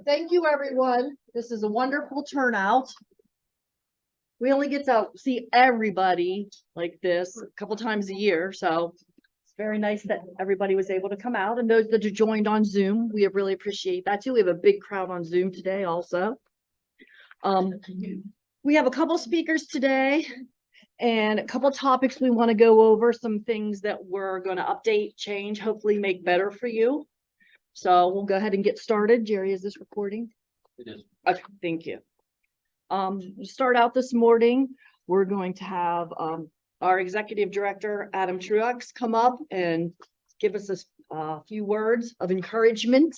Thank you, everyone. This is a wonderful turnout. We only get to see everybody like this a couple times a year, so it's very nice that everybody was able to come out, and those that joined on Zoom, we really appreciate that too. We have a big crowd on Zoom today also. We have a couple speakers today and a couple topics we want to go over, some things that we're going to update, change, hopefully make better for you. So we'll go ahead and get started. Jerry, is this recording? It is. Okay, thank you. To start out this morning, we're going to have our executive director, Adam Truax, come up and give us a few words of encouragement.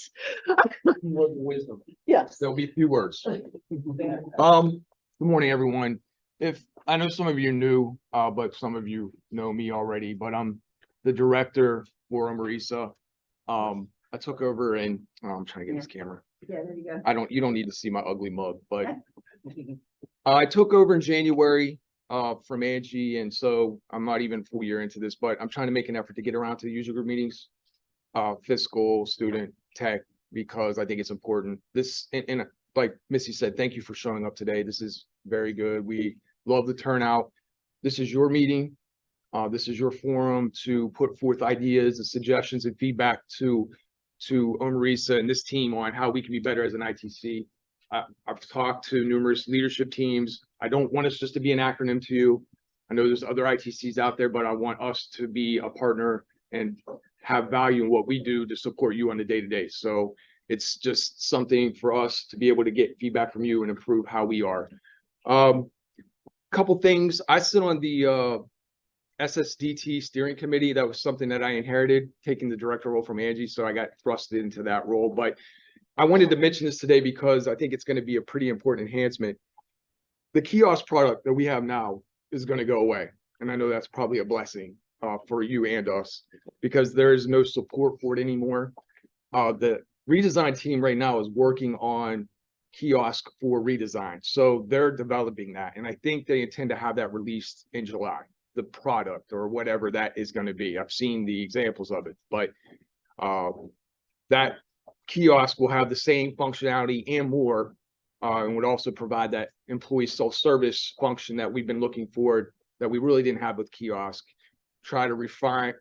Wisdom. Yes. There'll be a few words. Good morning, everyone. If I know some of you are new, but some of you know me already, but I'm the director for OME-RESA. I took over and I'm trying to get this camera. Yeah, there you go. You don't need to see my ugly mug, but I took over in January from Angie, and so I'm not even a full year into this, but I'm trying to make an effort to get around to the user group meetings, fiscal, student, tech, because I think it's important. This, and like Missy said, thank you for showing up today. This is very good. We love the turnout. This is your meeting. This is your forum to put forth ideas and suggestions and feedback to OME-RESA and this team on how we can be better as an ITC. I've talked to numerous leadership teams. I don't want us just to be an acronym to you. I know there's other ITCs out there, but I want us to be a partner and have value in what we do to support you on the day-to-day. So it's just something for us to be able to get feedback from you and improve how we are. Couple things. I sit on the SSDT steering committee. That was something that I inherited, taking the director role from Angie, so I got thrusted into that role. But I wanted to mention this today because I think it's going to be a pretty important enhancement. The kiosk product that we have now is going to go away, and I know that's probably a blessing for you and us because there is no support for it anymore. The redesign team right now is working on kiosk for redesign, so they're developing that, and I think they intend to have that released in July. The product or whatever that is going to be. I've seen the examples of it, but that kiosk will have the same functionality and more, and would also provide that employee self-service function that we've been looking for that we really didn't have with kiosk. Try to refine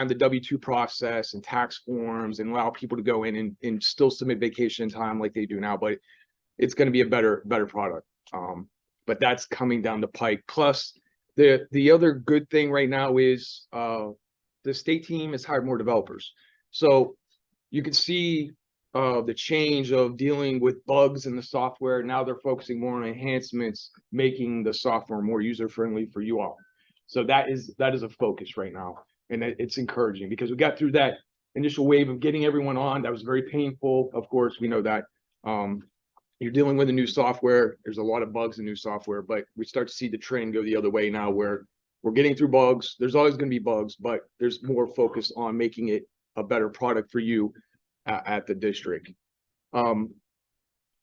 the W-2 process and tax forms and allow people to go in and still submit vacation time like they do now, but it's going to be a better product. But that's coming down the pike. Plus, the other good thing right now is the state team has hired more developers. So you can see the change of dealing with bugs in the software. Now they're focusing more on enhancements, making the software more user-friendly for you all. So that is a focus right now. And it's encouraging because we got through that initial wave of getting everyone on. That was very painful. Of course, we know that. You're dealing with a new software. There's a lot of bugs in new software, but we start to see the trend go the other way now where we're getting through bugs. There's always going to be bugs, but there's more focus on making it a better product for you at the district.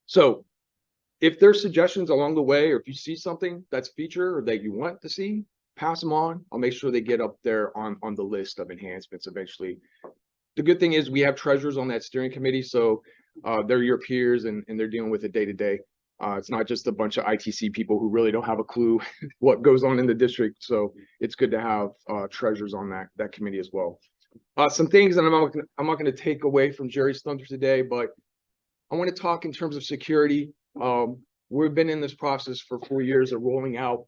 So if there's suggestions along the way, or if you see something that's feature or that you want to see, pass them on. I'll make sure they get up there on the list of enhancements eventually. The good thing is we have treasurers on that steering committee, so they're your peers and they're dealing with it day to day. It's not just a bunch of ITC people who really don't have a clue what goes on in the district. So it's good to have treasurers on that committee as well. Some things that I'm not going to take away from Jerry's thunder today, but I want to talk in terms of security. We've been in this process for 4 years of rolling out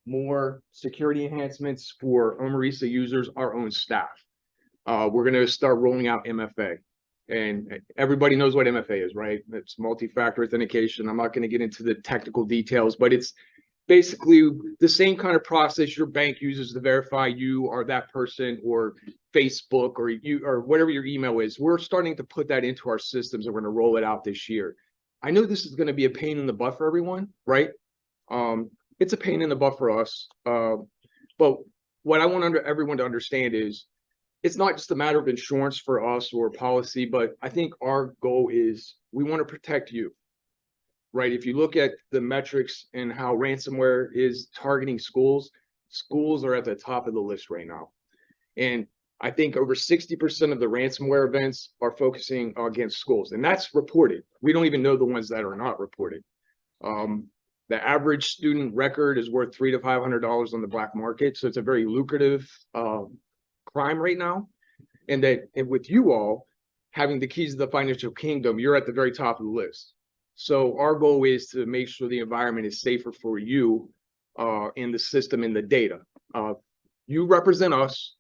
more security enhancements for OME-RESA users, our own staff. We're going to start rolling out MFA. And everybody knows what MFA is, right? It's multi-factor authentication. I'm not going to get into the technical details, but it's basically the same kind of process your bank uses to verify you are that person, or Facebook, or you, or whatever your email is. We're starting to put that into our systems, and we're going to roll it out this year. I know this is going to be a pain in the butt for everyone, right? It's a pain in the butt for us. But what I want everyone to understand is it's not just a matter of insurance for us or policy, but I think our goal is we want to protect you, right? If you look at the metrics and how ransomware is targeting schools, schools are at the top of the list right now. And I think over 60% of the ransomware events are focusing against schools, and that's reported. We don't even know the ones that are not reported. The average student record is worth $300 to $500 on the black market, so it's a very lucrative crime right now. And with you all having the keys to the financial kingdom, you're at the very top of the list. So our goal is to make sure the environment is safer for you in the system and the data. You represent us,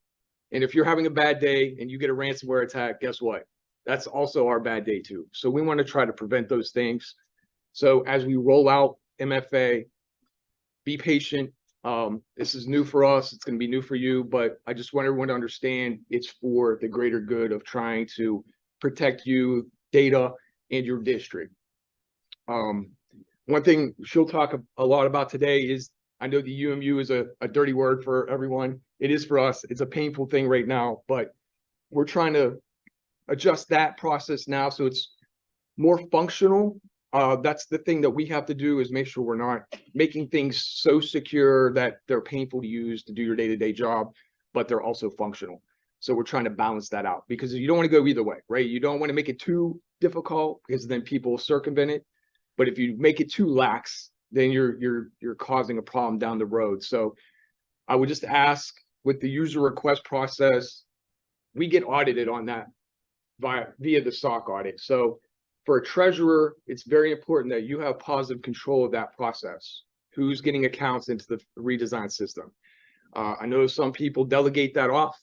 and if you're having a bad day and you get a ransomware attack, guess what? That's also our bad day too. So we want to try to prevent those things. So as we roll out MFA, be patient. This is new for us. It's going to be new for you, but I just want everyone to understand it's for the greater good of trying to protect you, data, and your district. One thing she'll talk a lot about today is, I know the UMU is a dirty word for everyone. It is for us. It's a painful thing right now, but we're trying to adjust that process now so it's more functional. That's the thing that we have to do, is make sure we're not making things so secure that they're painful to use to do your day-to-day job, but they're also functional. So we're trying to balance that out, because you don't want to go either way, right? You don't want to make it too difficult, because then people circumvent it. But if you make it too lax, then you're causing a problem down the road. So I would just ask, with the user request process, we get audited on that via the SOC audit. So for a treasurer, it's very important that you have positive control of that process. Who's getting accounts into the redesigned system? I know some people delegate that off.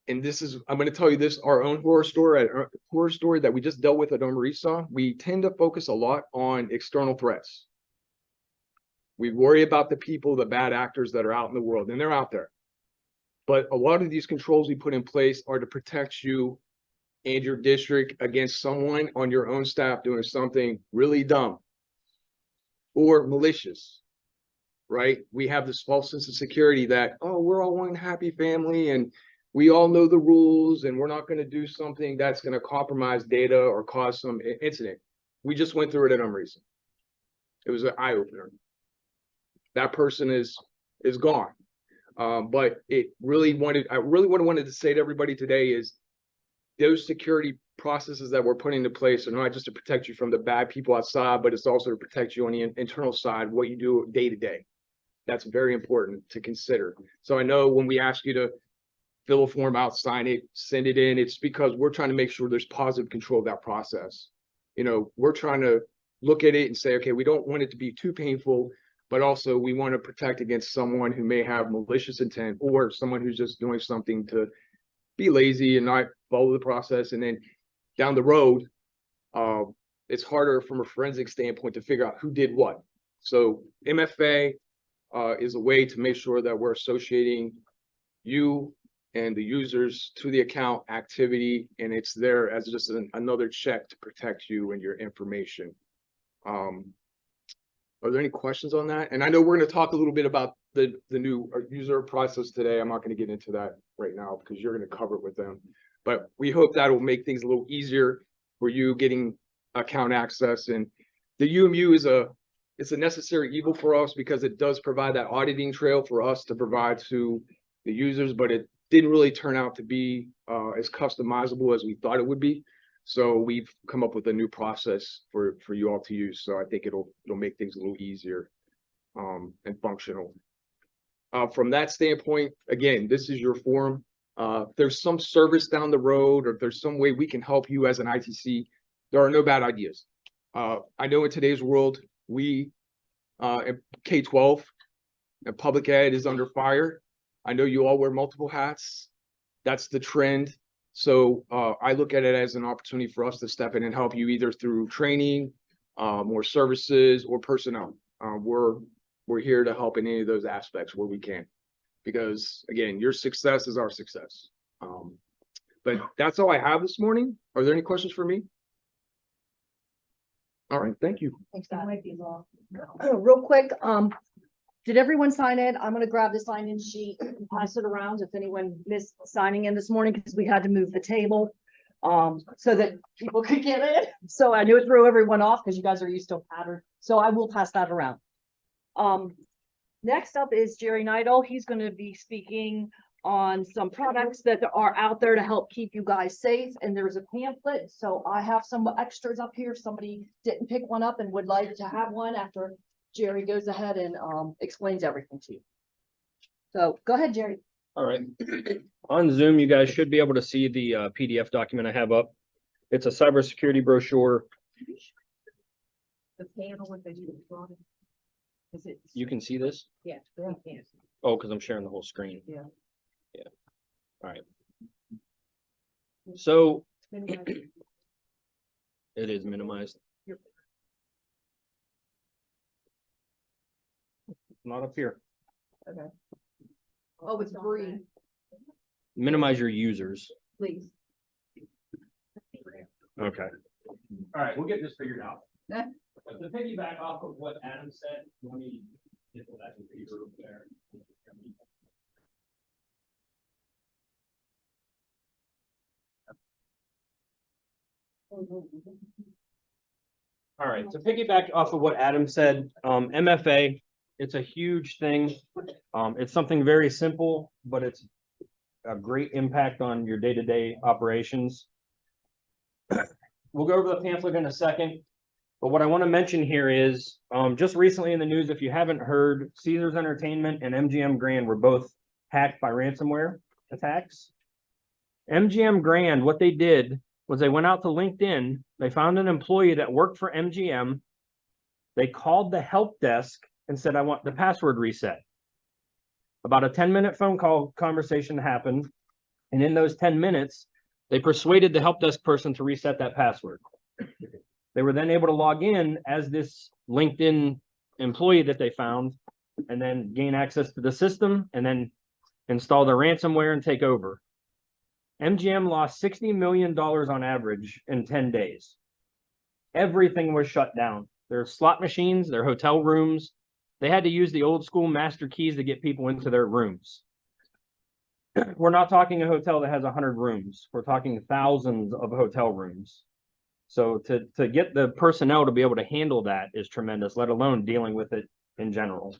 And this is, I'm going to tell you this, our own horror story that we just dealt with at OME-RESA. We tend to focus a lot on external threats. We worry about the people, the bad actors that are out in the world, and they're out there. But a lot of these controls we put in place are to protect you and your district against someone on your own staff doing something really dumb or malicious, right? We have this false sense of security that, oh, we're all one happy family and we all know the rules and we're not going to do something that's going to compromise data or cause some incident. We just went through it at OME-RESA. It was an eye-opener. That person is gone. But I really wanted to say to everybody today is, those security processes that we're putting into place are not just to protect you from the bad people outside, but it's also to protect you on the internal side, what you do day to day. That's very important to consider. So I know when we ask you to fill a form out, sign it, send it in, it's because we're trying to make sure there's positive control of that process. You know, we're trying to look at it and say, okay, we don't want it to be too painful, but also we want to protect against someone who may have malicious intent or someone who's just doing something to be lazy and not follow the process. And then down the road, it's harder from a forensic standpoint to figure out who did what. So MFA is a way to make sure that we're associating you and the users to the account activity, and it's there as just another check to protect you and your information. Are there any questions on that? And I know we're going to talk a little bit about the new user process today. I'm not going to get into that right now because you're going to cover it with them. But we hope that will make things a little easier for you getting account access. And the UMU is it's a necessary evil for us because it does provide that auditing trail for us to provide to the users, but it didn't really turn out to be as customizable as we thought it would be. So we've come up with a new process for you all to use. So I think it'll make things a little easier and functional. From that standpoint, again, this is your form. If there's some service down the road, or if there's some way we can help you as an ITC, there are no bad ideas. I know in today's world, we K-12 and public ed is under fire. I know you all wear multiple hats. That's the trend. So I look at it as an opportunity for us to step in and help you either through training, more services, or personnel. We're here to help in any of those aspects where we can, because again, your success is our success. But that's all I have this morning. Are there any questions for me? All right, thank you. Thanks, that might be long. Real quick, did everyone sign in? I'm gonna grab the sign-in sheet and pass it around if anyone missed signing in this morning, because we had to move the table so that people could get it. So I knew it threw everyone off because you guys are used to a pattern. So I will pass that around. Next up is Jerry Neidel. He's going to be speaking on some products that are out there to help keep you guys safe. And there's a pamphlet. So I have some extras up here. Somebody didn't pick one up and would like to have one after Jerry goes ahead and explains everything to you. So go ahead, Jerry. All right. On Zoom, you guys should be able to see the PDF document I have up. It's a cybersecurity brochure. The panel with the is it? You can see this? Yeah, we can. Oh, because I'm sharing the whole screen. Yeah. Yeah. All right. So it is minimized. Not up here. Oh, it's free. Minimize your users. Please. Okay. All right, we'll get this figured out. Yeah. But to piggyback off of what Adam said, let me get to that computer over there. All right, to piggyback off of what Adam said, MFA, it's a huge thing. It's something very simple, but it's a great impact on your day-to-day operations. We'll go over the pamphlet in a second, but what I want to mention here is, just recently in the news, if you haven't heard, Caesars Entertainment and MGM Grand were both hacked by ransomware attacks. MGM Grand, what they did was they went out to LinkedIn, they found an employee that worked for MGM, they called the help desk and said, I want the password reset. About a 10-minute phone call conversation happened, and in those 10 minutes, they persuaded the help desk person to reset that password. They were then able to log in as this LinkedIn employee that they found, and then gain access to the system, and then install the ransomware and take over. MGM lost $60 million on average in 10 days. Everything was shut down. Their slot machines, their hotel rooms, they had to use the old school master keys to get people into their rooms. We're not talking a hotel that has 100 rooms. We're talking thousands of hotel rooms. So to get the personnel to be able to handle that is tremendous, let alone dealing with it in general.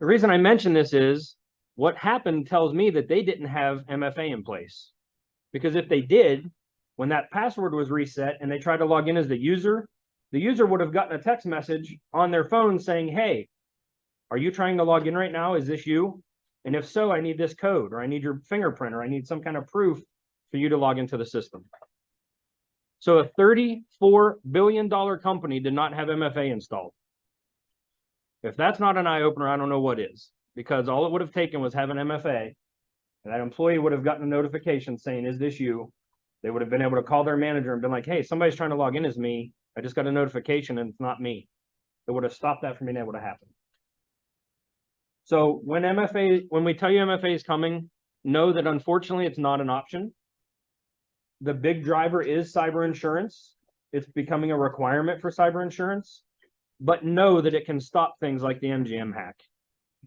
The reason I mention this is what happened tells me that they didn't have MFA in place. Because if they did, when that password was reset and they tried to log in as the user would have gotten a text message on their phone saying, hey, are you trying to log in right now? Is this you? And if so, I need this code, or I need your fingerprint, or I need some kind of proof for you to log into the system. So a $34 billion company did not have MFA installed. If that's not an eye-opener, I don't know what is. Because all it would have taken was having MFA, and that employee would have gotten a notification saying, is this you? They would have been able to call their manager and been like, hey, somebody's trying to log in as me. I just got a notification and it's not me. It would have stopped that from being able to happen. So when we tell you MFA is coming, know that unfortunately it's not an option. The big driver is cyber insurance. It's becoming a requirement for cyber insurance, but know that it can stop things like the MGM hack.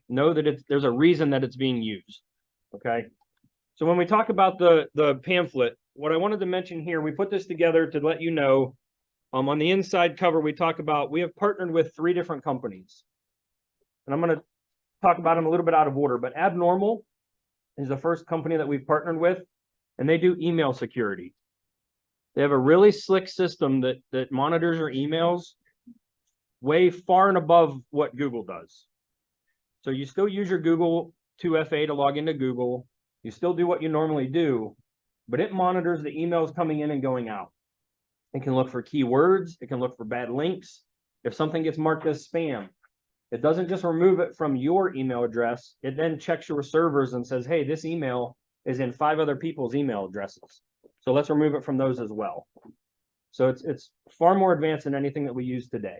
Know that there's a reason that it's being used. Okay. So when we talk about the pamphlet, what I wanted to mention here, we put this together to let you know, on the inside cover, we talk about, we have partnered with 3 different companies. And I'm going to talk about them a little bit out of order, but Abnormal is the first company that we've partnered with, and they do email security. They have a really slick system that monitors your emails way far and above what Google does. So you still use your Google 2FA to log into Google. You still do what you normally do, but it monitors the emails coming in and going out. It can look for keywords. It can look for bad links. If something gets marked as spam, it doesn't just remove it from your email address. It then checks your servers and says, hey, this email is in 5 other people's email addresses. So let's remove it from those as well. So it's far more advanced than anything that we use today.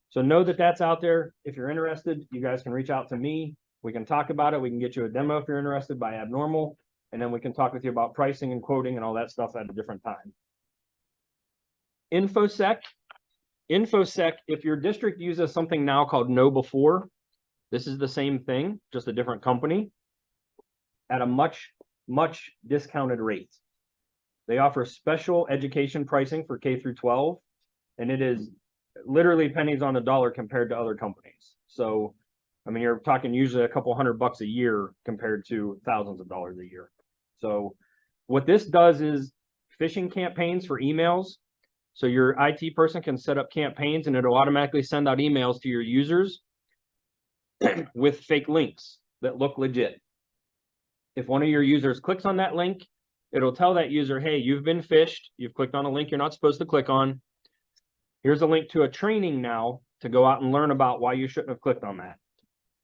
So know that that's out there. If you're interested, you guys can reach out to me. We can talk about it. We can get you a demo if you're interested by Abnormal. And then we can talk with you about pricing and quoting and all that stuff at a different time. InfoSec, if your district uses something now called Know Before, this is the same thing, just a different company at a much, much discounted rate. They offer special education pricing for K through 12, and it is literally pennies on the dollar compared to other companies. So I mean, you're talking usually a couple $100 a year compared to thousands of dollars a year. So what this does is phishing campaigns for emails. So your IT person can set up campaigns and it'll automatically send out emails to your users with fake links that look legit. If one of your users clicks on that link, it'll tell that user, hey, you've been phished. You've clicked on a link you're not supposed to click on. Here's a link to a training now to go out and learn about why you shouldn't have clicked on that.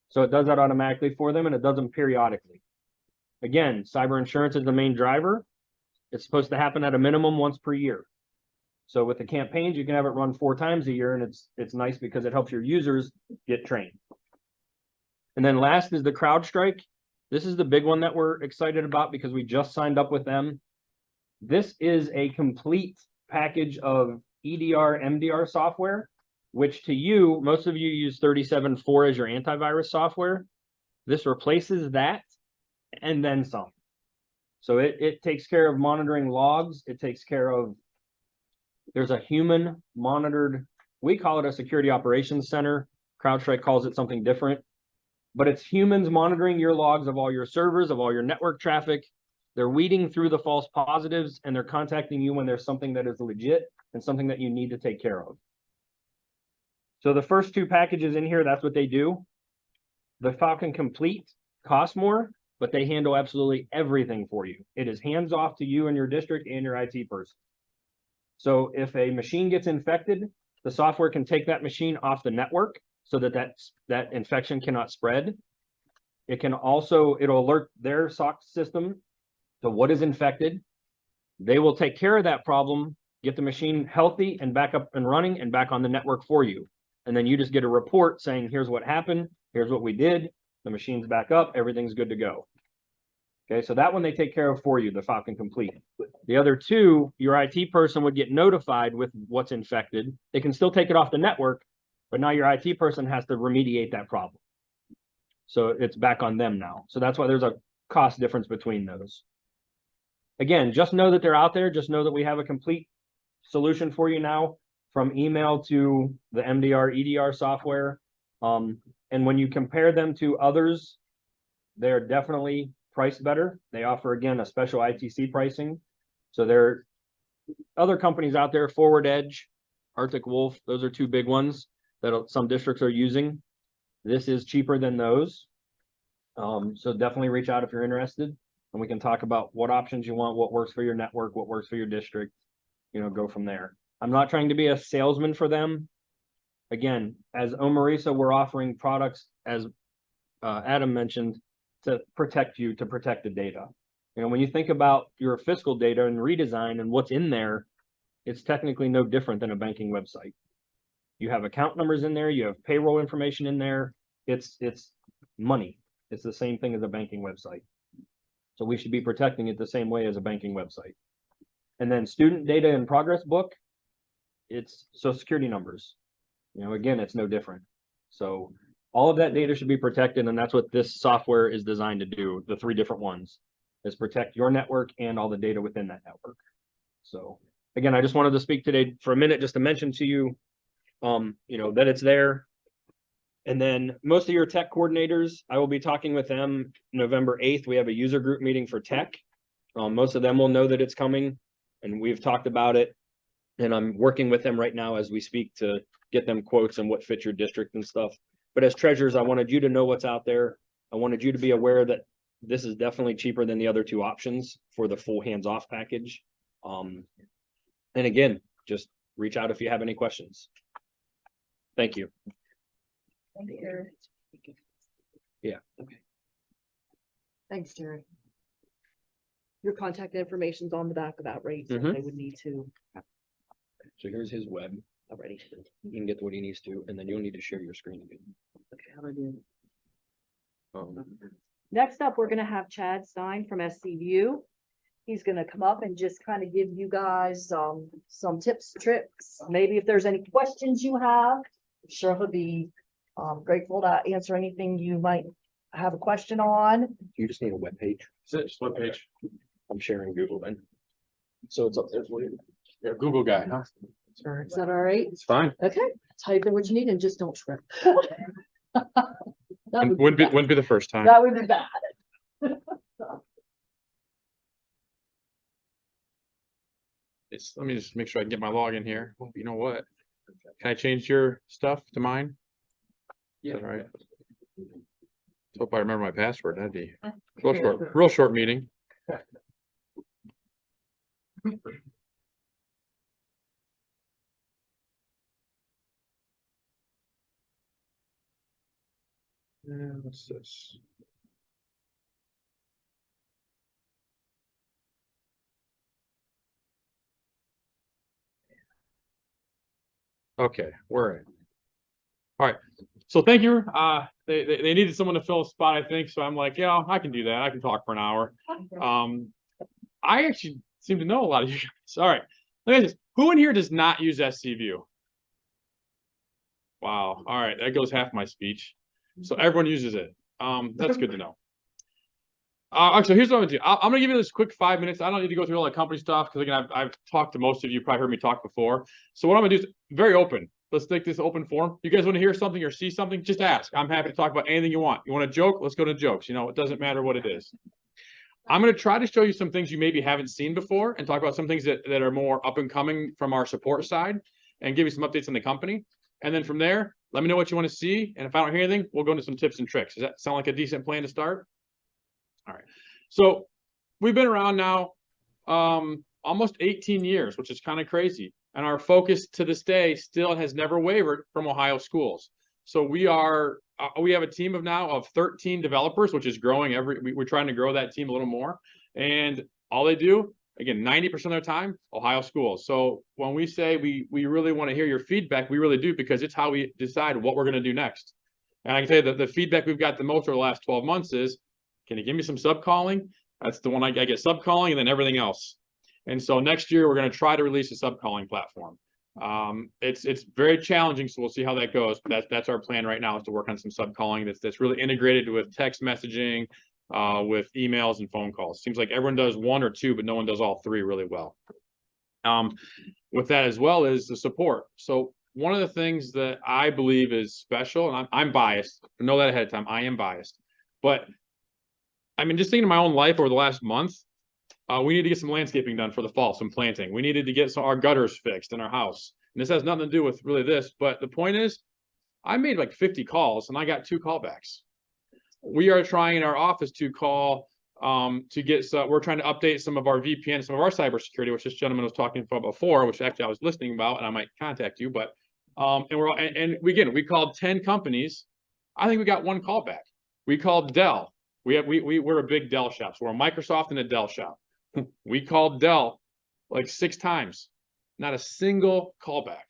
So it does that automatically for them, and it does them periodically. Again, cyber insurance is the main driver. It's supposed to happen at a minimum once per year. So with the campaigns, you can have it run 4 times a year, and it's nice because it helps your users get trained. And then last is the CrowdStrike. This is the big one that we're excited about because we just signed up with them. This is a complete package of EDR, MDR software, which to you, most of you use 37.4 as your antivirus software. This replaces that and then some. So it takes care of monitoring logs. It takes care of, there's a human monitored, we call it a security operations center. CrowdStrike calls it something different, but it's humans monitoring your logs of all your servers, of all your network traffic. They're weeding through the false positives and they're contacting you when there's something that is legit and something that you need to take care of. So the first 2 packages in here, that's what they do. The Falcon Complete costs more, but they handle absolutely everything for you. It is hands off to you and your district and your IT person. So if a machine gets infected, the software can take that machine off the network so that infection cannot spread. It can also, it'll alert their SOC system to what is infected. They will take care of that problem, get the machine healthy and back up and running and back on the network for you. And then you just get a report saying, here's what happened, here's what we did, the machine's back up, everything's good to go. Okay, so that one they take care of for you, the Falcon Complete. The other 2, your IT person would get notified with what's infected. They can still take it off the network, but now your IT person has to remediate that problem. So it's back on them now. So that's why there's a cost difference between those. Again, just know that they're out there. Just know that we have a complete solution for you now, from email to the MDR, EDR software. And when you compare them to others, they're definitely priced better. They offer, again, a special ITC pricing. So there are other companies out there, Forward Edge, Arctic Wolf, those are 2 big ones that some districts are using. This is cheaper than those. So definitely reach out if you're interested, and we can talk about what options you want, what works for your network, what works for your district, go from there. I'm not trying to be a salesman for them. Again, as OME-RESA, we're offering products, as Adam mentioned, to protect you, to protect the data. When you think about your fiscal data and redesign and what's in there, it's technically no different than a banking website. You have account numbers in there, you have payroll information in there. It's money. It's the same thing as a banking website. So we should be protecting it the same way as a banking website. And then student data and progress book, it's Social Security numbers. Again, it's no different. So all of that data should be protected, and that's what this software is designed to do. The 3 different ones is protect your network and all the data within that network. So again, I just wanted to speak today for a minute just to mention to you, that it's there. And then most of your tech coordinators, I will be talking with them November 8th. We have a user group meeting for tech. Most of them will know that it's coming, and we've talked about it. And I'm working with them right now as we speak to get them quotes and what fits your district and stuff. But as treasurers, I wanted you to know what's out there. I wanted you to be aware that this is definitely cheaper than the other 2 options for the full hands-off package. And again, just reach out if you have any questions. Thank you. Yeah. Okay. Thanks, Jerry. Your contact information's on the back of that rate, so they would need to So here's his web. already. He can get what he needs to, and then you'll need to share your screen again. Okay, how do I do? Um, Next up, we're gonna have Chad Stein from SCView. He's gonna come up and just kind of give you guys some tips, tricks. Maybe if there's any questions you have, I'm sure he'll be grateful to answer anything you might have a question on. You just need a web page. Just one page. I'm sharing Google then. So it's up there for you. Yeah, Google guy, huh? Is that all right? It's fine. Okay, type in what you need and just don't trip. That would be Wouldn't be, bad. wouldn't be the first time. That would be bad. Let me just make sure I can get my login here. Oh, you know what? Can I change your stuff to mine? Yeah. All right. Hope I remember my password. That'd be real short meeting. What's this? Okay, we're in. All right. So thank you. They needed someone to fill a spot, I think. So I'm like, yeah, I can do that. I can talk for an hour. I actually seem to know a lot of you guys. All right. Look at this. Who in here does not use SC View? Wow. All right. That goes half my speech. So everyone uses it. That's good to know. Actually, here's what I'm gonna do. I'm gonna give you this quick 5 minutes. I don't need to go through all the company stuff because again, I've talked to most of you. Probably heard me talk before. So what I'm gonna do is very open. Let's take this open forum. You guys want to hear something or see something? Just ask. I'm happy to talk about anything you want. You want to joke? Let's go to jokes. You know, it doesn't matter what it is. I'm going to try to show you some things you maybe haven't seen before and talk about some things that are more up and coming from our support side and give you some updates on the company. And then from there, let me know what you want to see. And if I don't hear anything, we'll go into some tips and tricks. Does that sound like a decent plan to start? All right. So we've been around now almost 18 years, which is kind of crazy. And our focus to this day still has never wavered from Ohio schools. So we have a team of 13 developers, which is growing we're trying to grow that team a little more. And all they do, again, 90% of their time, Ohio schools. So when we say we really want to hear your feedback, we really do, because it's how we decide what we're going to do next. And I can tell you that the feedback we've got the most over the last 12 months is, can you give me some sub-calling? That's the one I get, sub-calling and then everything else. And so next year, we're going to try to release a sub-calling platform. It's very challenging, so we'll see how that goes. But that's our plan right now, is to work on some sub-calling that's really integrated with text messaging, with emails and phone calls. Seems like everyone does one or two, but no one does all three really well. With that as well is the support. So one of the things that I believe is special, and I'm biased, know that ahead of time, I am biased. But I mean, just thinking of my own life over the last month, we need to get some landscaping done for the fall, some planting. We needed to get our gutters fixed in our house. And this has nothing to do with really this, but the point is, I made like 50 calls and I got 2 callbacks. We are trying in our office to call we're trying to update some of our VPN, some of our cybersecurity, which this gentleman was talking about before, which actually I was listening about, and I might contact you. But we called 10 companies. I think we got 1 callback. We called Dell. We're a big Dell shop. So we're a Microsoft and a Dell shop. We called Dell like 6 times, not a single callback.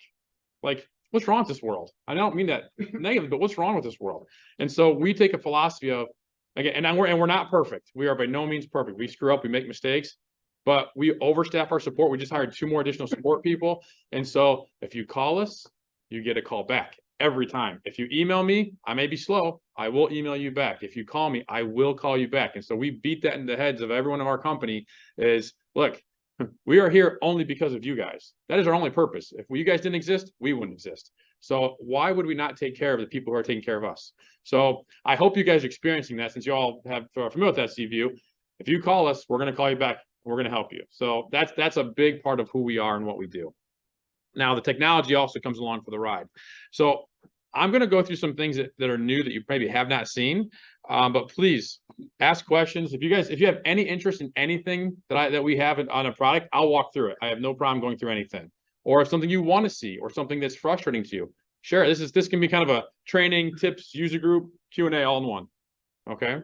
Like, what's wrong with this world? I don't mean that negatively, but what's wrong with this world? And so we take a philosophy of, again, and we're not perfect. We are by no means perfect. We screw up, we make mistakes, but we overstaff our support. We just hired 2 more additional support people. And so if you call us, you get a call back every time. If you email me, I may be slow, I will email you back. If you call me, I will call you back. And so we beat that in the heads of everyone in our company is, look, we are here only because of you guys. That is our only purpose. If you guys didn't exist, we wouldn't exist. So why would we not take care of the people who are taking care of us? So I hope you guys are experiencing that, since you all are familiar with SC View. If you call us, we're going to call you back. We're going to help you. So that's a big part of who we are and what we do. Now, the technology also comes along for the ride. So I'm going to go through some things that are new that you maybe have not seen, but please ask questions. If you have any interest in anything that we have on a product, I'll walk through it. I have no problem going through anything. Or if something you want to see or something that's frustrating to you, share it. This can be kind of a training, tips, user group, Q&A all in one. Okay.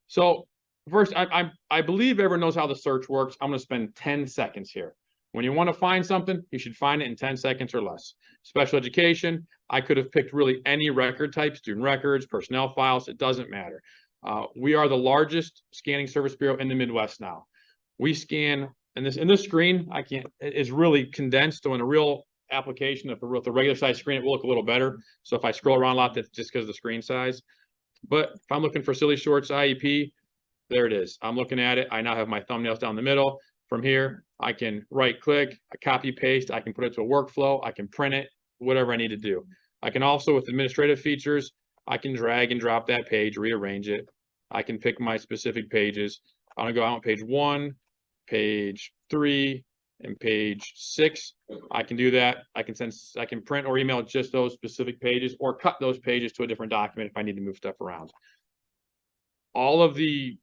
So first, I believe everyone knows how the search works. I'm going to spend 10 seconds here. When you want to find something, you should find it in 10 seconds or less. Special education, I could have picked really any record type, student records, personnel files, it doesn't matter. We are the largest scanning service bureau in the Midwest now. We scan, and this screen, is really condensed. So in a real application, if the regular size screen, it will look a little better. So if I scroll around a lot, that's just because of the screen size. But if I'm looking for Silly Shorts IEP, there it is. I'm looking at it. I now have my thumbnails down the middle. From here, I can right click, I copy paste, I can put it to a workflow, I can print it, whatever I need to do. I can also, with administrative features, I can drag and drop that page, rearrange it. I can pick my specific pages. I'm gonna go out on page 1, page 3, and page 6. I can do that. I can print or email just those specific pages or cut those pages to a different document if I need to move stuff around. All of the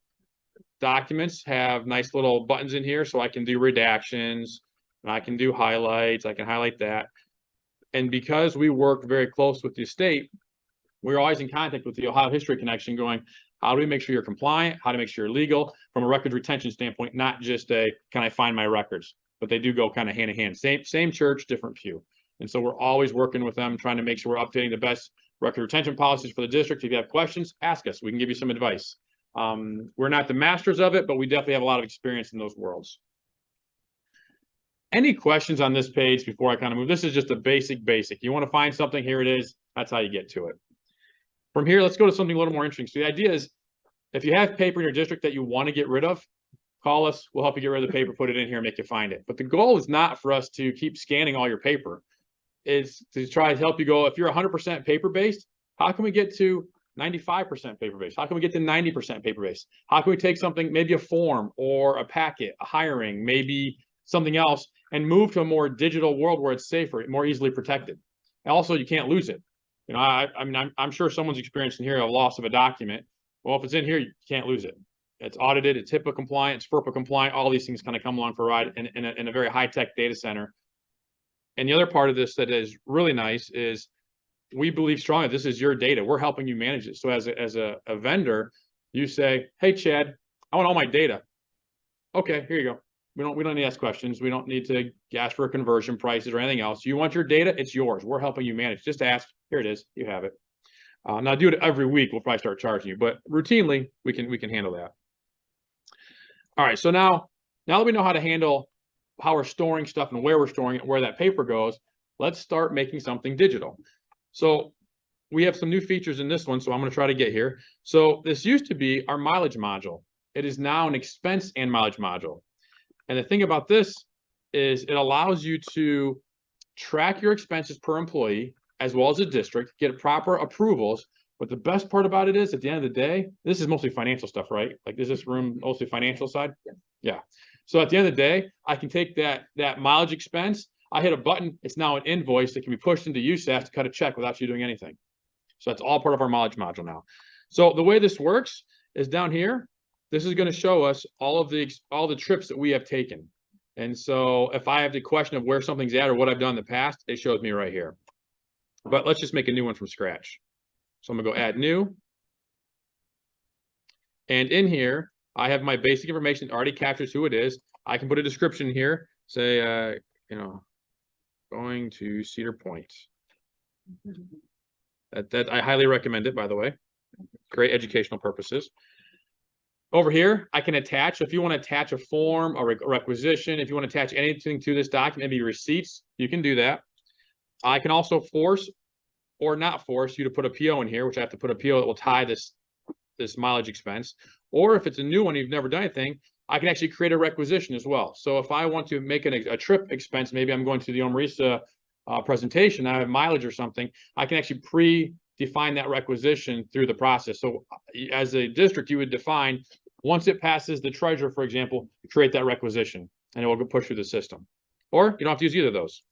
documents have nice little buttons in here, so I can do redactions and I can do highlights. I can highlight that. And because we work very close with the state, we're always in contact with the Ohio History Connection going, how do we make sure you're compliant? How to make sure you're legal from a record retention standpoint, not just a, can I find my records? But they do go kind of hand in hand. Same church, different pew. And so we're always working with them, trying to make sure we're updating the best record retention policies for the district. If you have questions, ask us. We can give you some advice. We're not the masters of it, but we definitely have a lot of experience in those worlds. Any questions on this page before I kind of move? This is just a basic. You want to find something, here it is. That's how you get to it. From here, let's go to something a little more interesting. So the idea is, if you have paper in your district that you want to get rid of, call us. We'll help you get rid of the paper, put it in here, and make you find it. But the goal is not for us to keep scanning all your paper. It's to try to help you go, if you're 100% paper-based, how can we get to 95% paper-based? How can we get to 90% paper-based? How can we take something, maybe a form or a packet, a hiring, maybe something else, and move to a more digital world where it's safer, more easily protected? And also, you can't lose it. You know, I mean, I'm sure someone's experiencing here a loss of a document. Well, if it's in here, you can't lose it. It's audited, it's HIPAA compliant, it's FERPA compliant. All these things kind of come along for a ride in a very high-tech data center. And the other part of this that is really nice is we believe strongly this is your data. We're helping you manage it. So as a vendor, you say, hey, Chad, I want all my data. Okay, here you go. We don't need to ask questions. We don't need to ask for conversion prices or anything else. You want your data, it's yours. We're helping you manage. Just ask, here it is, you have it. Now do it every week, we'll probably start charging you, but routinely we can handle that. All right, so now that we know how to handle how we're storing stuff and where we're storing it, where that paper goes, let's start making something digital. So we have some new features in this one, so I'm going to try to get here. So this used to be our mileage module. It is now an expense and mileage module. And the thing about this is it allows you to track your expenses per employee as well as the district, get proper approvals. But the best part about it is, at the end of the day, this is mostly financial stuff, right? Like, is this room mostly financial side? Yeah. So at the end of the day, I can take that mileage expense. I hit a button. It's now an invoice that can be pushed into USAS to cut a check without you doing anything. So that's all part of our mileage module now. So the way this works is down here. This is going to show us all the trips that we have taken. And so if I have the question of where something's at or what I've done in the past, it shows me right here. But let's just make a new one from scratch. So I'm gonna go add new. And in here, I have my basic information that already captures who it is. I can put a description here, say, going to Cedar Point. That I highly recommend it, by the way. Great educational purposes. Over here, I can attach, if you want to attach a form, a requisition, if you want to attach anything to this document, maybe receipts, you can do that. I can also force or not force you to put a PO in here, which I have to put a PO that will tie this mileage expense. Or if it's a new one, you've never done anything, I can actually create a requisition as well. So if I want to make a trip expense, maybe I'm going to the OME-RESA presentation, I have mileage or something, I can actually pre-define that requisition through the process. So as a district, you would define, once it passes the treasurer, for example, create that requisition, and it will push through the system. Or you don't have to use either of those.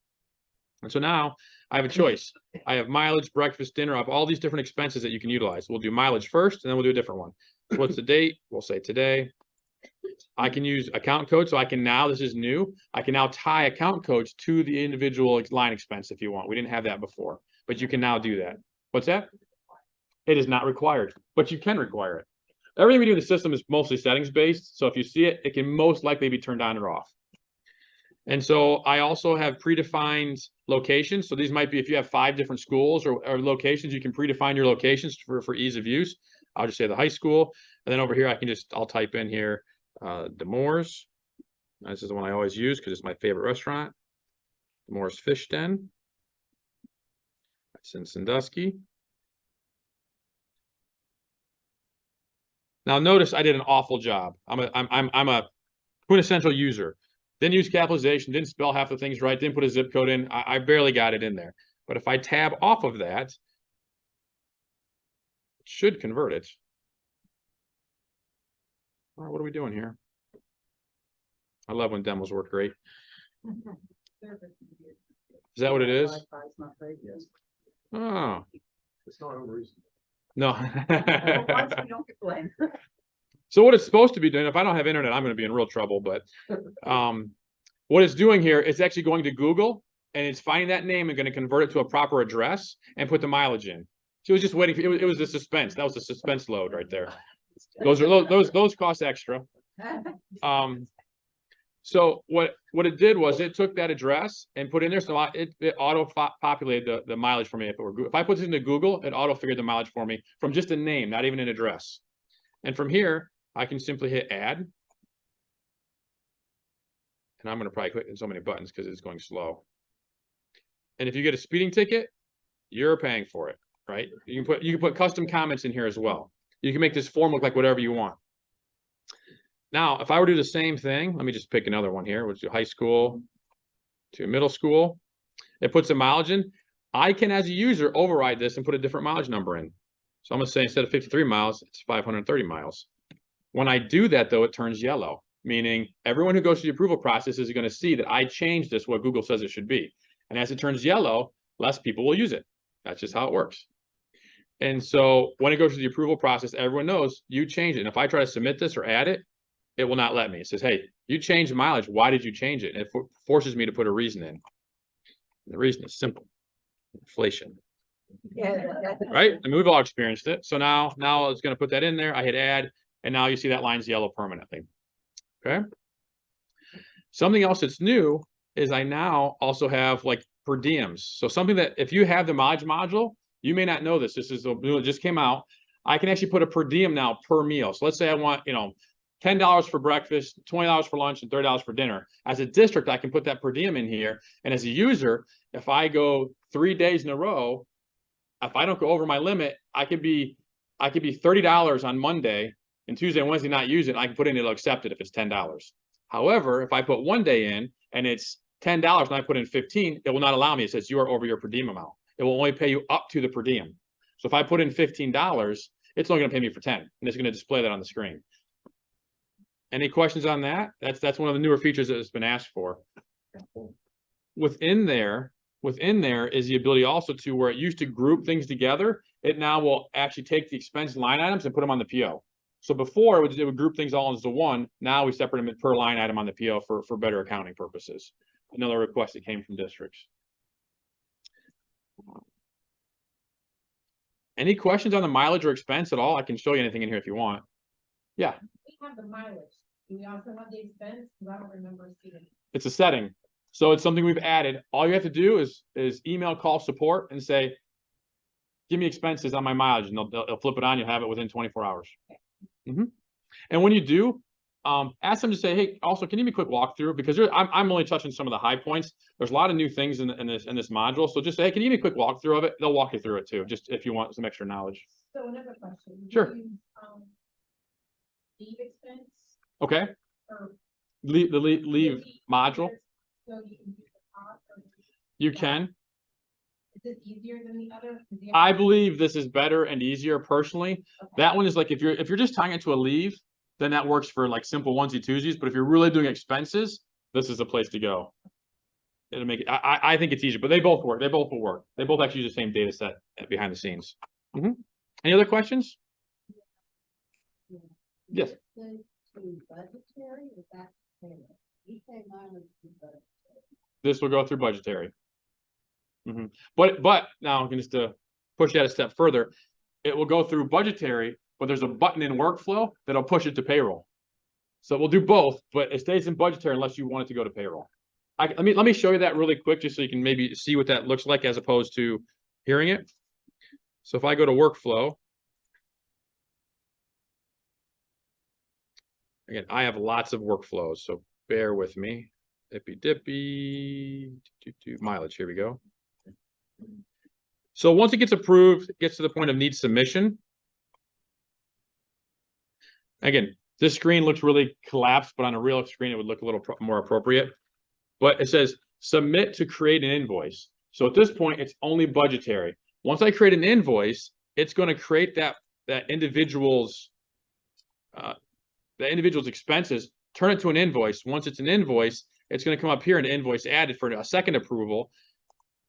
And so now I have a choice. I have mileage, breakfast, dinner. I have all these different expenses that you can utilize. We'll do mileage first, and then we'll do a different one. So what's the date? We'll say today. I can use account code. So I can now, this is new, I can now tie account codes to the individual line expense if you want. We didn't have that before, but you can now do that. What's that? It is not required, but you can require it. Everything we do in the system is mostly settings based. So if you see it, it can most likely be turned on or off. And so I also have predefined locations. So these might be, if you have 5 different schools or locations, you can predefine your locations for ease of use. I'll just say the high school. And then over here, I'll type in here, Des Moines. This is the one I always use because it's my favorite restaurant. Des Moines Fish Den. That's in Sandusky. Now notice I did an awful job. I'm a quintessential user. Didn't use capitalization, didn't spell half the things right, didn't put a zip code in. I barely got it in there. But if I tab off of that, should convert it. All right, what are we doing here? I love when demos work great. Is that what it is? Oh, It's not unreasonable. no. Once we don't get blamed. So what it's supposed to be doing, if I don't have internet, I'm gonna be in real trouble, but what it's doing here, it's actually going to Google and it's finding that name and gonna convert it to a proper address and put the mileage in. She was just waiting for, it was a suspense. That was a suspense load right there. Those cost extra. So what it did was it took that address and put in there, so it auto populated the mileage for me. If I put this into Google, it auto figured the mileage for me from just a name, not even an address. And from here, I can simply hit add. And I'm gonna probably click so many buttons because it's going slow. And if you get a speeding ticket, you're paying for it, right? You can put custom comments in here as well. You can make this form look like whatever you want. Now, if I were to do the same thing, let me just pick another one here, which is high school to middle school. It puts a mileage in. I can, as a user, override this and put a different mileage number in. So I'm gonna say instead of 53 miles, it's 530 miles. When I do that, though, it turns yellow, meaning everyone who goes through the approval process is gonna see that I changed this what Google says it should be. And as it turns yellow, less people will use it. That's just how it works. And so when it goes through the approval process, everyone knows you changed it. And if I try to submit this or add it, it will not let me. It says, hey, you changed mileage. Why did you change it? And it forces me to put a reason in. And the reason is simple. Inflation. Yeah. Right? I mean, we've all experienced it. So now it's going to put that in there. I hit add, and now you see that line's yellow permanently. Okay. Something else that's new is I now also have like per diems. So something that if you have the mileage module, you may not know this. This is it just came out. I can actually put a per diem now per meal. So let's say I want, $10 for breakfast, $20 for lunch, and $30 for dinner. As a district, I can put that per diem in here. And as a user, if I go 3 days in a row, if I don't go over my limit, I could be $30 on Monday and Tuesday and Wednesday not use it. I can put in, it'll accept it if it's $10. However, if I put 1 day in and it's $10 and I put in 15, it will not allow me. It says you are over your per diem amount. It will only pay you up to the per diem. So if I put in $15, it's only going to pay me for 10, and it's going to display that on the screen. Any questions on that? That's one of the newer features that has been asked for. Within there is the ability also to, where it used to group things together, it now will actually take the expense line items and put them on the PO. So before it would group things all into one. Now we separate them per line item on the PO for better accounting purposes. Another request that came from districts. Any questions on the mileage or expense at all? I can show you anything in here if you want. Yeah. We have the mileage. Do we also have the expense? Because I don't remember seeing. It's a setting. So it's something we've added. All you have to do is email call support and say, give me expenses on my mileage, and they'll flip it on. You'll have it within 24 hours. And when you do, ask them to say, hey, also, can you give me a quick walkthrough? Because I'm only touching some of the high points. There's a lot of new things in this module. So just say, hey, can you give me a quick walkthrough of it? They'll walk you through it too, just if you want some extra knowledge. So another question. Sure. Leave expense Okay. or Leave module. So you can do the cost or You can. is this easier than the other? I believe this is better and easier personally. Okay. That one is like, if you're just tying it to a leave, then that works for like simple onesie twosies. But if you're really doing expenses, this is the place to go. It'll make it, I think it's easier, but they both work. They both will work. They both actually use the same data set behind the scenes. Any other questions? Yes. This will go through budgetary. But now I'm going to push that a step further. It will go through budgetary, but there's a button in workflow that'll push it to payroll. So we'll do both, but it stays in budgetary unless you want it to go to payroll. Let me show you that really quick, just so you can maybe see what that looks like as opposed to hearing it. So if I go to workflow, again, I have lots of workflows, so bear with me. Dippy mileage. Here we go. So once it gets approved, it gets to the point of need submission. Again, this screen looks really collapsed, but on a real screen, it would look a little more appropriate. But it says submit to create an invoice. So at this point, it's only budgetary. Once I create an invoice, it's going to create that that individual's expenses, turn it to an invoice. Once it's an invoice, it's going to come up here, an invoice added for a second approval,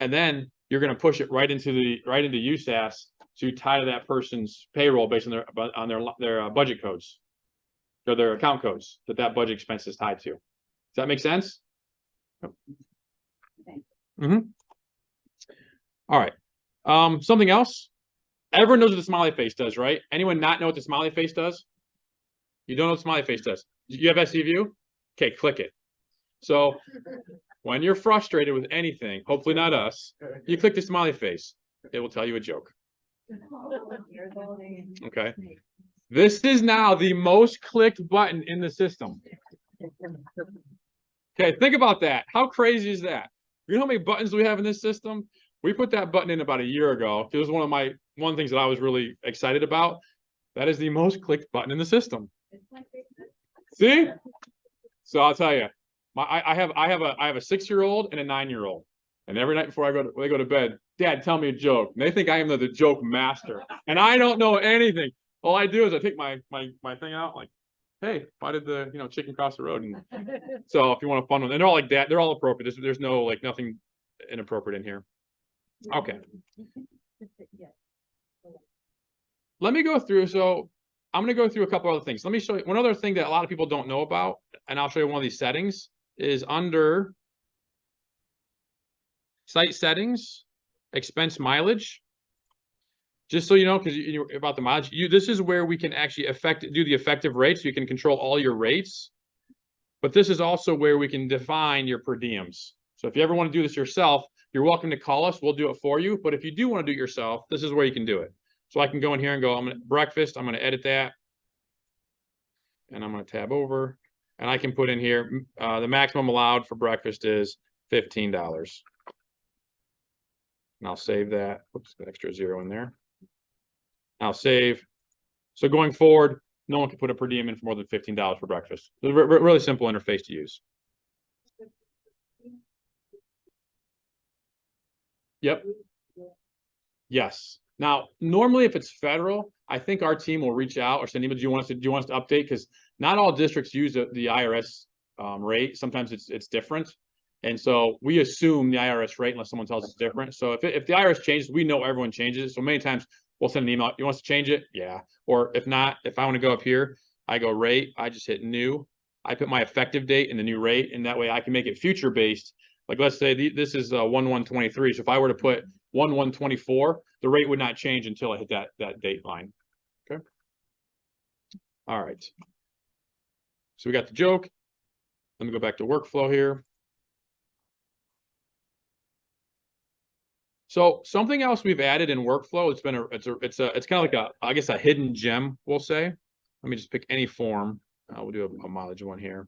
and then you're going to push it right into USAS to tie to that person's payroll based on their budget codes or their account codes that budget expense is tied to. Does that make sense? Mm-hmm. All right. Something else. Everyone knows what the smiley face does, right? Anyone not know what the smiley face does? You don't know what the smiley face does. You have SCView? Okay, click it. So when you're frustrated with anything, hopefully not us, you click the smiley face. It will tell you a joke. Okay. This is now the most clicked button in the system. Okay, think about that. How crazy is that? You know how many buttons we have in this system? We put that button in about a year ago. It was one of things that I was really excited about. That is the most clicked button in the system. See? So I'll tell you, I have a 6-year-old and a 9-year-old, and every night before they go to bed, Dad, tell me a joke. And they think I am the joke master, and I don't know anything. All I do is I take my thing out, like, hey, why did the chicken cross the road? And so if you want a fun one, and they're all like that, they're all appropriate. There's no like nothing inappropriate in here. Okay. Let me go through. So I'm going to go through a couple other things. Let me show you one other thing that a lot of people don't know about, and I'll show you one of these settings is under site settings, expense mileage. Just so you know, because about the mileage, this is where we can actually do the effective rates. So you can control all your rates, but this is also where we can define your per diems. So if you ever want to do this yourself, you're welcome to call us. We'll do it for you. But if you do want to do it yourself, this is where you can do it. So I can go in here and go, I'm going to breakfast. I'm going to edit that. And I'm going to tab over. And I can put in here, the maximum allowed for breakfast is $15. And I'll save that. Oops, an extra 0 in there. I'll save. So going forward, no one can put a per diem in for more than $15 for breakfast. It's a really simple interface to use. Yep. Yes. Now, normally, if it's federal, I think our team will reach out or send email. Do you want us to update? Because not all districts use the IRS rate. Sometimes it's different, and so we assume the IRS rate unless someone tells us different. So if the IRS changes, we know everyone changes. So many times we'll send an email. You want us to change it? Yeah. Or if not, if I want to go up here, I go rate. I just hit new. I put my effective date in the new rate, and that way I can make it future based. Like let's say this is 1/1/23. So if I were to put 1/1/24, the rate would not change until I hit that date line. Okay. All right. So we got the joke. Let me go back to workflow here. So something else we've added in workflow, it's kind of like I guess a hidden gem, we'll say. Let me just pick any form. We'll do a mileage one here.